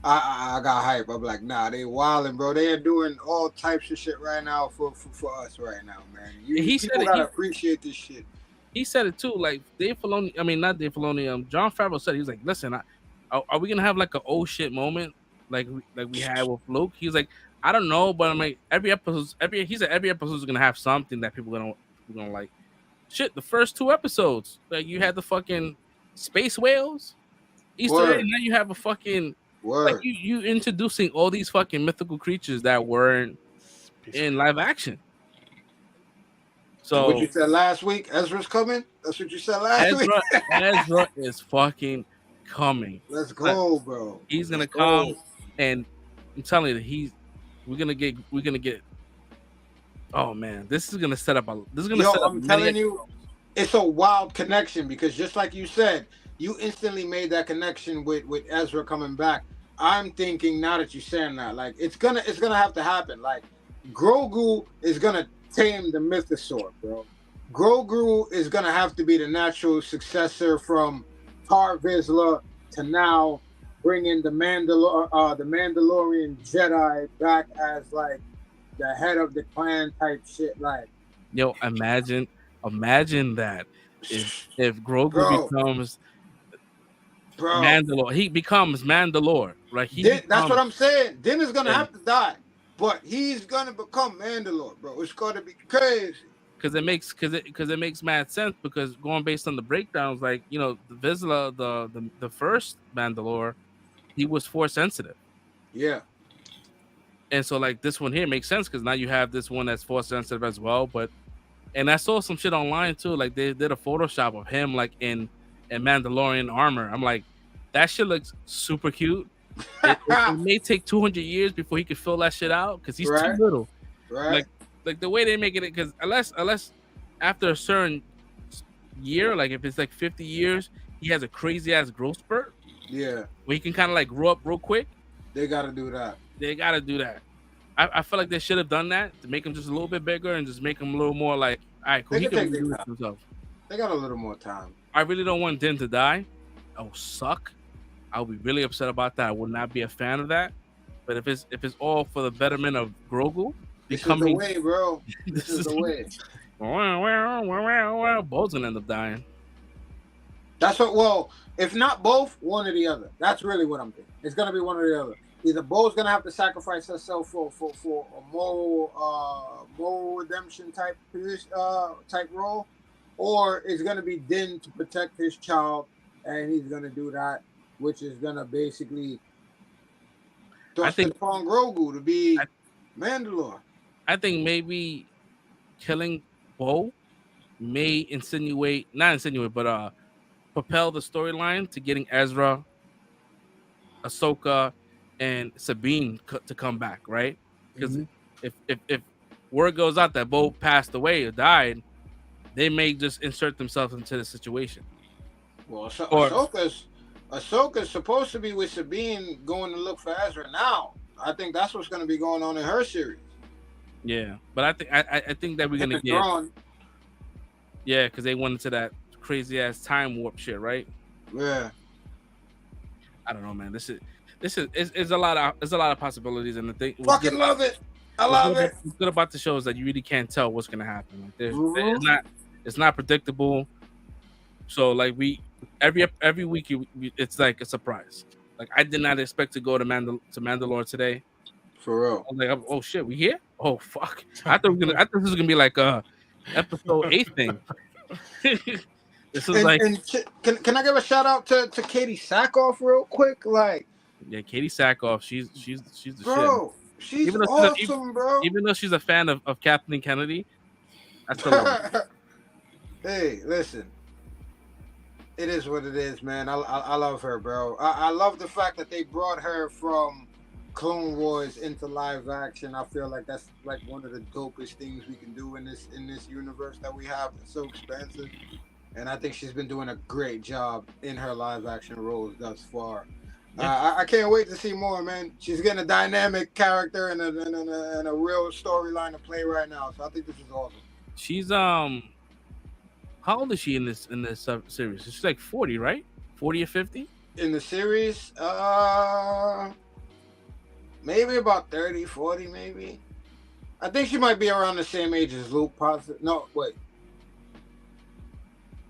Speaker 10: I got hype. I'm like, nah, they wilding, bro. They are doing all types of shit right now for us right now, man. People gotta appreciate this shit.
Speaker 7: He said it too, like Dave Filoni. I mean, not Dave Filoni. John Favreau said, he was like, listen, are we gonna have like an oh shit moment like we had with Luke? He's like, I don't know, but I'm like, every episode is gonna have something that people gonna like. Shit, the first 2 episodes, like you had the fucking space whales, Easter egg, and now you have a fucking like you introducing all these fucking mythical creatures that weren't in live action. So
Speaker 10: what you said last week, Ezra's coming. That's what you said last week.
Speaker 7: Ezra is fucking coming.
Speaker 10: Let's go, bro.
Speaker 7: He's gonna come, and I'm telling you, we're gonna get. Oh man, this is gonna set up.
Speaker 10: I'm telling you, it's a wild connection because just like you said, you instantly made that connection with Ezra coming back. I'm thinking now that you're saying that, like it's gonna have to happen. Like Grogu is gonna tame the Mythosaur, bro. Grogu is gonna have to be the natural successor from Tar Vizsla to now bringing the Mandalorian Jedi back as like the head of the clan type shit. Like,
Speaker 7: yo, imagine that if Grogu becomes Mandalore, he becomes Mandalore, right?
Speaker 10: That's what I'm saying. Din is gonna have to die, but he's gonna become Mandalore, bro. It's gonna be crazy.
Speaker 7: Because it makes mad sense. Because going based on the breakdowns, like the Vizsla, the first Mandalore, he was Force sensitive.
Speaker 10: Yeah.
Speaker 7: And so like this one here makes sense because now you have this one that's Force sensitive as well. And I saw some shit online too. Like they did a Photoshop of him like in Mandalorian armor. I'm like, that shit looks super cute. It may take 200 years before he could fill that shit out because he's too little.
Speaker 10: Right.
Speaker 7: Like the way they make it, because unless after a certain year, like if it's like 50 years, he has a crazy ass growth spurt.
Speaker 10: Yeah,
Speaker 7: where he can kind of like grow up real quick.
Speaker 10: they got to do that.
Speaker 7: They got to do that. I feel like they should have done that to make him just a little bit bigger and just make him a little more like, all right, cool.
Speaker 10: They
Speaker 7: He
Speaker 10: can
Speaker 7: can
Speaker 10: take
Speaker 7: do
Speaker 10: their
Speaker 7: it
Speaker 10: time.
Speaker 7: himself.
Speaker 10: They got a little more time.
Speaker 7: I really don't want Din to die. That will suck. I'll be really upset about that. I would not be a fan of that. But if it's all for the betterment of Grogu becoming,
Speaker 10: This is the way, bro. This is the way.
Speaker 7: Bo's gonna end up dying.
Speaker 10: That's what. Well, if not both, one or the other. That's really what I'm thinking. It's gonna be one or the other. Either Bo's gonna have to sacrifice herself for a moral redemption type role, or it's gonna be Din to protect his child, and he's gonna do that, which is gonna basically thrust it upon Grogu to be Mandalore.
Speaker 7: I think maybe killing Bo may propel the storyline to getting Ezra, Ahsoka, and Sabine to come back, right? Because if word goes out that Bo passed away or died, they may just insert themselves into the situation.
Speaker 10: Well, Ahsoka's supposed to be with Sabine going to look for Ezra now. I think that's what's going to be going on in her series.
Speaker 7: Yeah, but I think that we're gonna get because they went into that crazy ass time warp shit, right?
Speaker 10: Yeah.
Speaker 7: I don't know, man. This is a lot of possibilities, and the thing.
Speaker 10: Fucking love it. I love it.
Speaker 7: What's good about the show is that you really can't tell what's gonna happen. Like it's not predictable. So like every week it's like a surprise. Like I did not expect to go to Mandalore today.
Speaker 10: For real.
Speaker 7: I was like, oh shit, we here? Oh fuck! I thought this was gonna be like episode 8 thing. This is
Speaker 10: can I give a shout out to Katie Sackhoff real quick? Like,
Speaker 7: yeah, Katie Sackhoff, she's the
Speaker 10: bro,
Speaker 7: shit.
Speaker 10: She's awesome, bro.
Speaker 7: Even though she's a fan of Kathleen Kennedy, I still love her.
Speaker 10: Hey, listen. It is what it is, man. I love her, bro. I love the fact that they brought her from Clone Wars into live action. I feel like that's like one of the dopest things we can do in this universe that we have. It's so expansive, and I think she's been doing a great job in her live action roles thus far. Yeah. I can't wait to see more, man. She's getting a dynamic character and a real storyline to play right now. So I think this is awesome.
Speaker 7: She's how old is she in this series? She's like 40, right? 40 or 50
Speaker 10: in the series. Maybe about 30, 40, maybe. I think she might be around the same age as Luke. No, wait.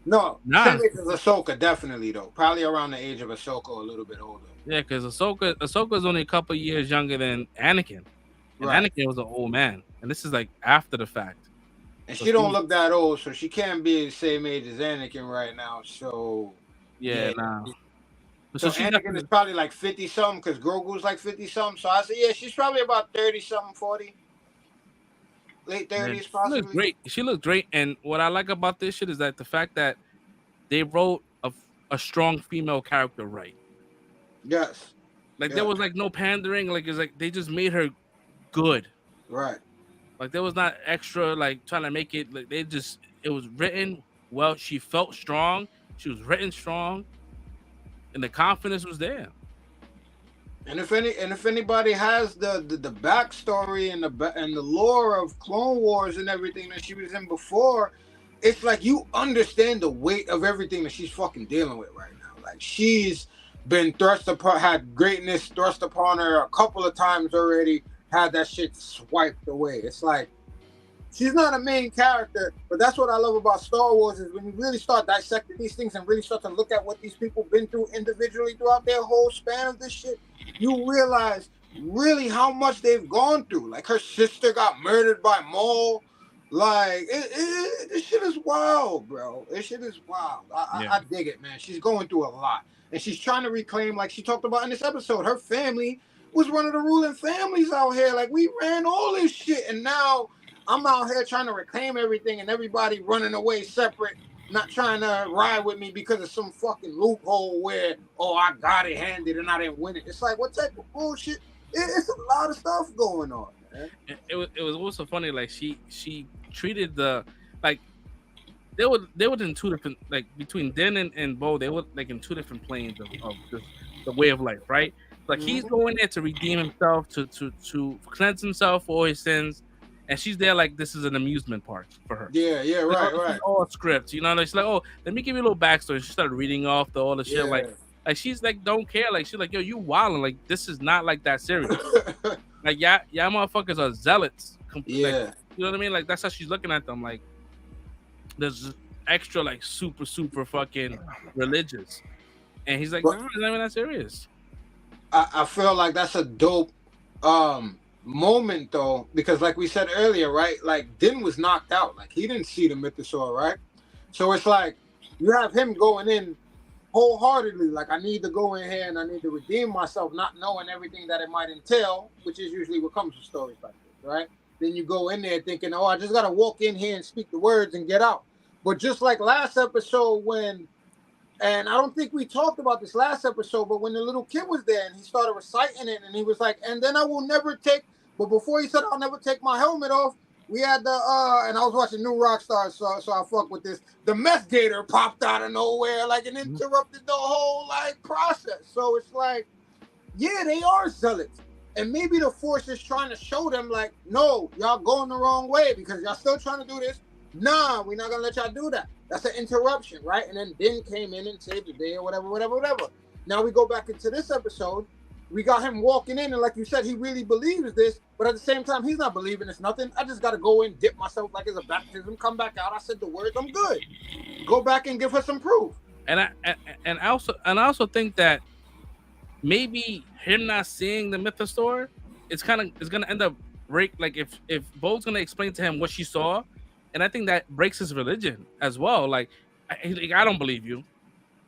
Speaker 10: No, same age as Ahsoka, definitely though. Probably around the age of Ahsoka, a little bit older.
Speaker 7: Yeah, because Ahsoka's only a couple years younger than Anakin. And Anakin was an old man. And this is like after the fact.
Speaker 10: And she don't look that old, so she can't be the same age as Anakin right now. So
Speaker 7: nah.
Speaker 10: So Anakin is probably like 50-something because Grogu's like 50-something. So I say, yeah, she's probably about 30-something, 40. Late 30s, possibly.
Speaker 7: She looks great. And what I like about this shit is that the fact that they wrote a strong female character right.
Speaker 10: Yes.
Speaker 7: Like there was like no pandering. Like it's like they just made her good.
Speaker 10: Right.
Speaker 7: Like there was not extra like trying to make it like it was written well. She felt strong. She was written strong. And the confidence was there.
Speaker 10: And if anybody has the backstory and the lore of Clone Wars and everything that she was in before, it's like you understand the weight of everything that she's fucking dealing with right now. Like she's been had greatness thrust upon her a couple of times already, had that shit swiped away. It's like she's not a main character, but that's what I love about Star Wars is when you really start dissecting these things and really start to look at what these people been through individually throughout their whole span of this shit, you realize really how much they've gone through. Like her sister got murdered by Maul. Like this shit is wild, bro. This shit is wild. I dig it, man. She's going through a lot, and she's trying to reclaim, like she talked about in this episode, her family was one of the ruling families out here. Like we ran all this shit, and now I'm out here trying to reclaim everything, and everybody running away separate, not trying to ride with me because of some fucking loophole where, oh, I got it handed and I didn't win it. It's like, what type of bullshit? It's a lot of stuff going on, man.
Speaker 7: It was also funny, like she treated the, like, they were in two different, like between Din and Bo, they were like in two different planes of the way of life, right? Like he's going there to redeem himself, to cleanse himself for all his sins, and she's there like this is an amusement park for her.
Speaker 10: Yeah, right,
Speaker 7: This is all scripts, you know. Like she's like, oh, let me give you a little backstory. She started reading off all the shit, like she's like, don't care, like she's like, yo, you wilding, like this is not like that serious. Like y'all motherfuckers are zealots.
Speaker 10: Yeah,
Speaker 7: like, you know what I mean? Like that's how she's looking at them. Like there's extra, like super fucking religious, and he's like, no, it's not even that serious.
Speaker 10: I feel like that's a dope moment though, because like we said earlier, right? Like Din was knocked out, like he didn't see the mythosaur, right? So it's like you have him going in wholeheartedly, like I need to go in here and I need to redeem myself, not knowing everything that it might entail, which is usually what comes with stories like this, right? Then you go in there thinking, oh, I just gotta walk in here and speak the words and get out. But just like last episode when, and I don't think we talked about this last episode, but when the little kid was there and he started reciting it and he was like, and then I will never take, but before he said I'll never take my helmet off, we had the, and I was watching New Rockstar, so I fuck with this. The meth gator popped out of nowhere, like, and interrupted the whole, like, process. So it's like, yeah, they are zealots. And maybe the Force is trying to show them, like, no, y'all going the wrong way because y'all still trying to do this. Nah, we're not going to let y'all do that. That's an interruption, right? And then Din came in and saved the day or whatever. Now we go back into this episode. We got him walking in, and like you said, he really believes this, but at the same time, he's not believing it's nothing. I just got to go in, dip myself like it's a baptism, come back out. I said the words, I'm good. Go back and give her some proof.
Speaker 7: And I also think that maybe him not seeing the mythosaur, it's gonna end up like if Bo's gonna explain to him what she saw, and I think that breaks his religion as well. Like I don't believe you,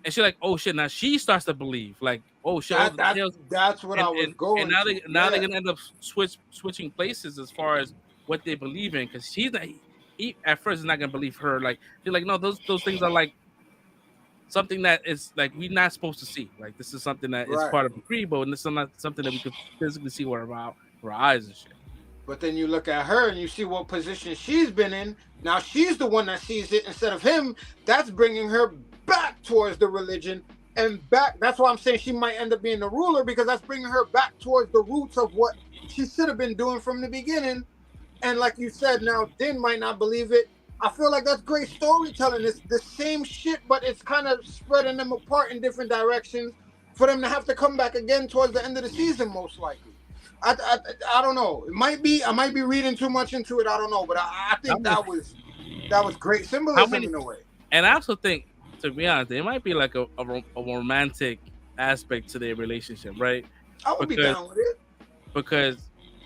Speaker 7: and she's like, oh shit, now she starts to believe, like, oh shit,
Speaker 10: that's what I was going.
Speaker 7: And now they're gonna end up switching places as far as what they believe in, because he's not. He at first is not gonna believe her. Like he's like, no, those things are like something that is like we're not supposed to see. Like this is something that is part of the creed, and this is not something that we could physically see with our eyes and shit.
Speaker 10: But then you look at her and you see what position she's been in. Now she's the one that sees it instead of him. That's bringing her back towards the religion and back. That's why I'm saying she might end up being the ruler, because that's bringing her back towards the roots of what she should have been doing from the beginning. And like you said, now Din might not believe it. I feel like that's great storytelling. It's the same shit, but it's kind of spreading them apart in different directions for them to have to come back again towards the end of the season, most likely. I don't know. It might be I might be reading too much into it. I don't know, but I think that was great symbolism in a way.
Speaker 7: And I also think, to be honest, there might be like a romantic aspect to their relationship, right?
Speaker 10: I would be down with it.
Speaker 7: Because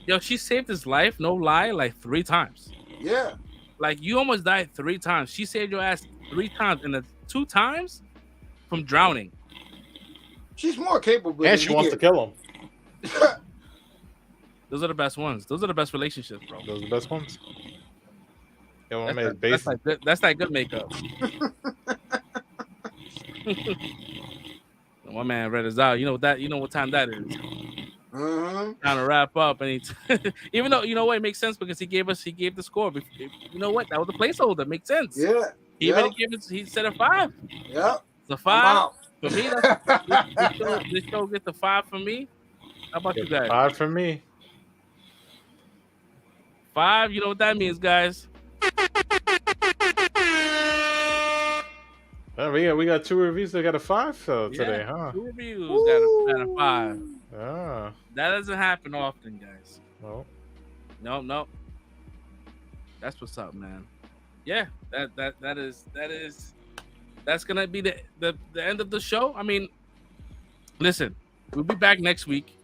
Speaker 7: yo, she saved his life, no lie, like 3 times.
Speaker 10: Yeah.
Speaker 7: Like you almost died 3 times. She saved your ass 3 times, and the 2 times from drowning.
Speaker 10: She's more capable.
Speaker 6: And she wants to kill him.
Speaker 7: Those are the best ones. Those are the best relationships, bro.
Speaker 6: Those are the best ones. Yeah,
Speaker 7: that's like good makeup. One man read us out. You know what time that is. Trying to wrap up, and even though it makes sense because he gave the score. But you know what? That was a placeholder. Makes sense.
Speaker 10: Yeah.
Speaker 7: He said a 5.
Speaker 10: Yeah.
Speaker 7: It's a 5 for me. This show gets a 5 for me. How about you guys?
Speaker 6: 5 for me.
Speaker 7: 5. You know what that means, guys.
Speaker 6: We got 2 reviews that got a 5 today, huh?
Speaker 7: 2 reviews got a 5.
Speaker 6: Ah.
Speaker 7: That doesn't happen often, guys.
Speaker 6: No.
Speaker 7: That's what's up, man. Yeah, that's gonna be the end of the show. I mean, listen, we'll be back next week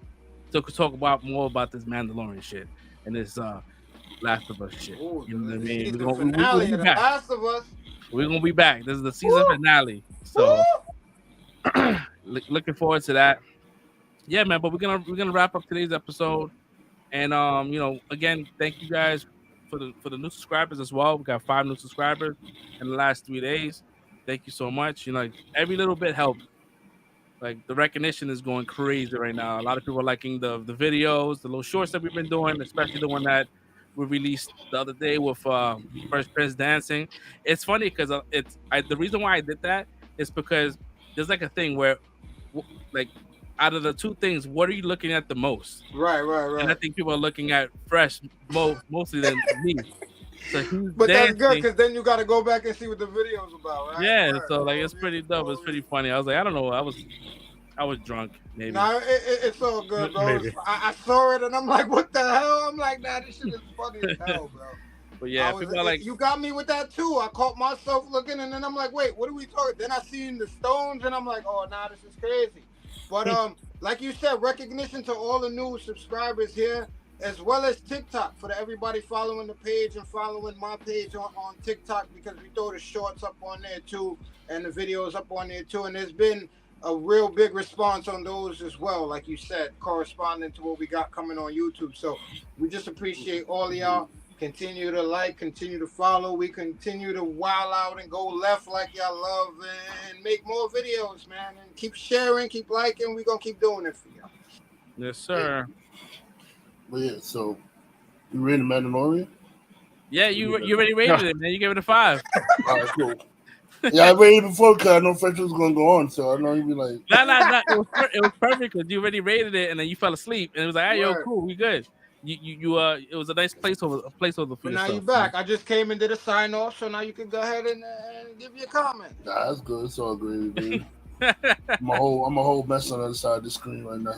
Speaker 7: to talk more about this Mandalorian shit and this Last of Us shit.
Speaker 10: Ooh,
Speaker 7: you know what I mean?
Speaker 10: We're
Speaker 7: gonna be back. This is the season finale, so looking forward to that. Yeah, man. But we're gonna wrap up today's episode, and again, thank you guys for the new subscribers as well. We got 5 new subscribers in the last 3 days. Thank you so much. Every little bit helps. Like the recognition is going crazy right now. A lot of people are liking the videos, the little shorts that we've been doing, especially the one that we released the other day with Fresh Prince dancing. It's funny because the reason why I did that is because there's like a thing where like out of the two things, what are you looking at the most?
Speaker 10: Right.
Speaker 7: And I think people are looking at Fresh mostly than me. So
Speaker 10: but that's good because then you got to go back and see what the video's about, right?
Speaker 7: Yeah,
Speaker 10: right.
Speaker 7: so like it's pretty dope. It's pretty funny. I was like, I don't know, I was drunk, maybe.
Speaker 10: Nah, it's all good, bro. I saw it and I'm like, what the hell? I'm like, nah, this shit is funny as hell, bro.
Speaker 7: But yeah, people are like,
Speaker 10: you got me with that too. I caught myself looking and then I'm like, wait, what are we talking? Then I seen the Stones and I'm like, oh, nah, this is crazy. But like you said, recognition to all the new subscribers here, as well as TikTok for everybody following the page and following my page on TikTok, because we throw the shorts up on there too and the videos up on there too. And there's been a real big response on those as well, like you said, corresponding to what we got coming on YouTube. So we just appreciate all of y'all. Continue to like, continue to follow. We continue to wild out and go left like y'all love and make more videos, man. And keep sharing, keep liking. We're going to keep doing it for y'all.
Speaker 7: Yes, sir.
Speaker 4: But yeah, so you rated Mandalorian?
Speaker 7: Yeah, you already rated it, man. You gave it a 5.
Speaker 4: All right, cool. Yeah, I rated it before because I know French was going to go on, so I know you'd be like...
Speaker 7: Nah. It was perfect because you already rated it and then you fell asleep. And it was like, hey, yo, cool, we good. You it was a nice placeholder for
Speaker 10: but now you're back. Man. I just came and did a sign off, so now you can go ahead and give me a comment.
Speaker 4: Nah, that's good. It's all good, dude. I'm a whole mess on the other side of the screen right now.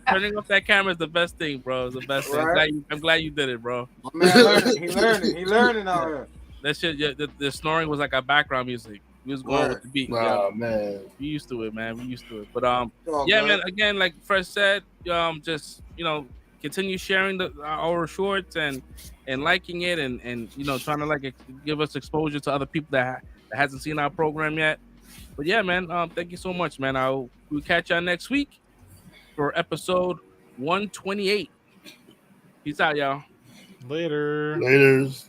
Speaker 7: turning off that camera is the best thing, bro. It's the best thing. I'm glad you did it, bro.
Speaker 10: My man He learning out here.
Speaker 7: That shit, the snoring was like our background music. We was going with the beat.
Speaker 4: Wow, man.
Speaker 7: We used to it, man. We used to it. But yeah, man. Again, like Fresh said, just continue sharing our shorts and liking it and trying to like give us exposure to other people that hasn't seen our program yet. But yeah, man. Thank you so much, man. We'll catch y'all next week for episode 128. Peace out, y'all.
Speaker 6: Later.
Speaker 4: Laters.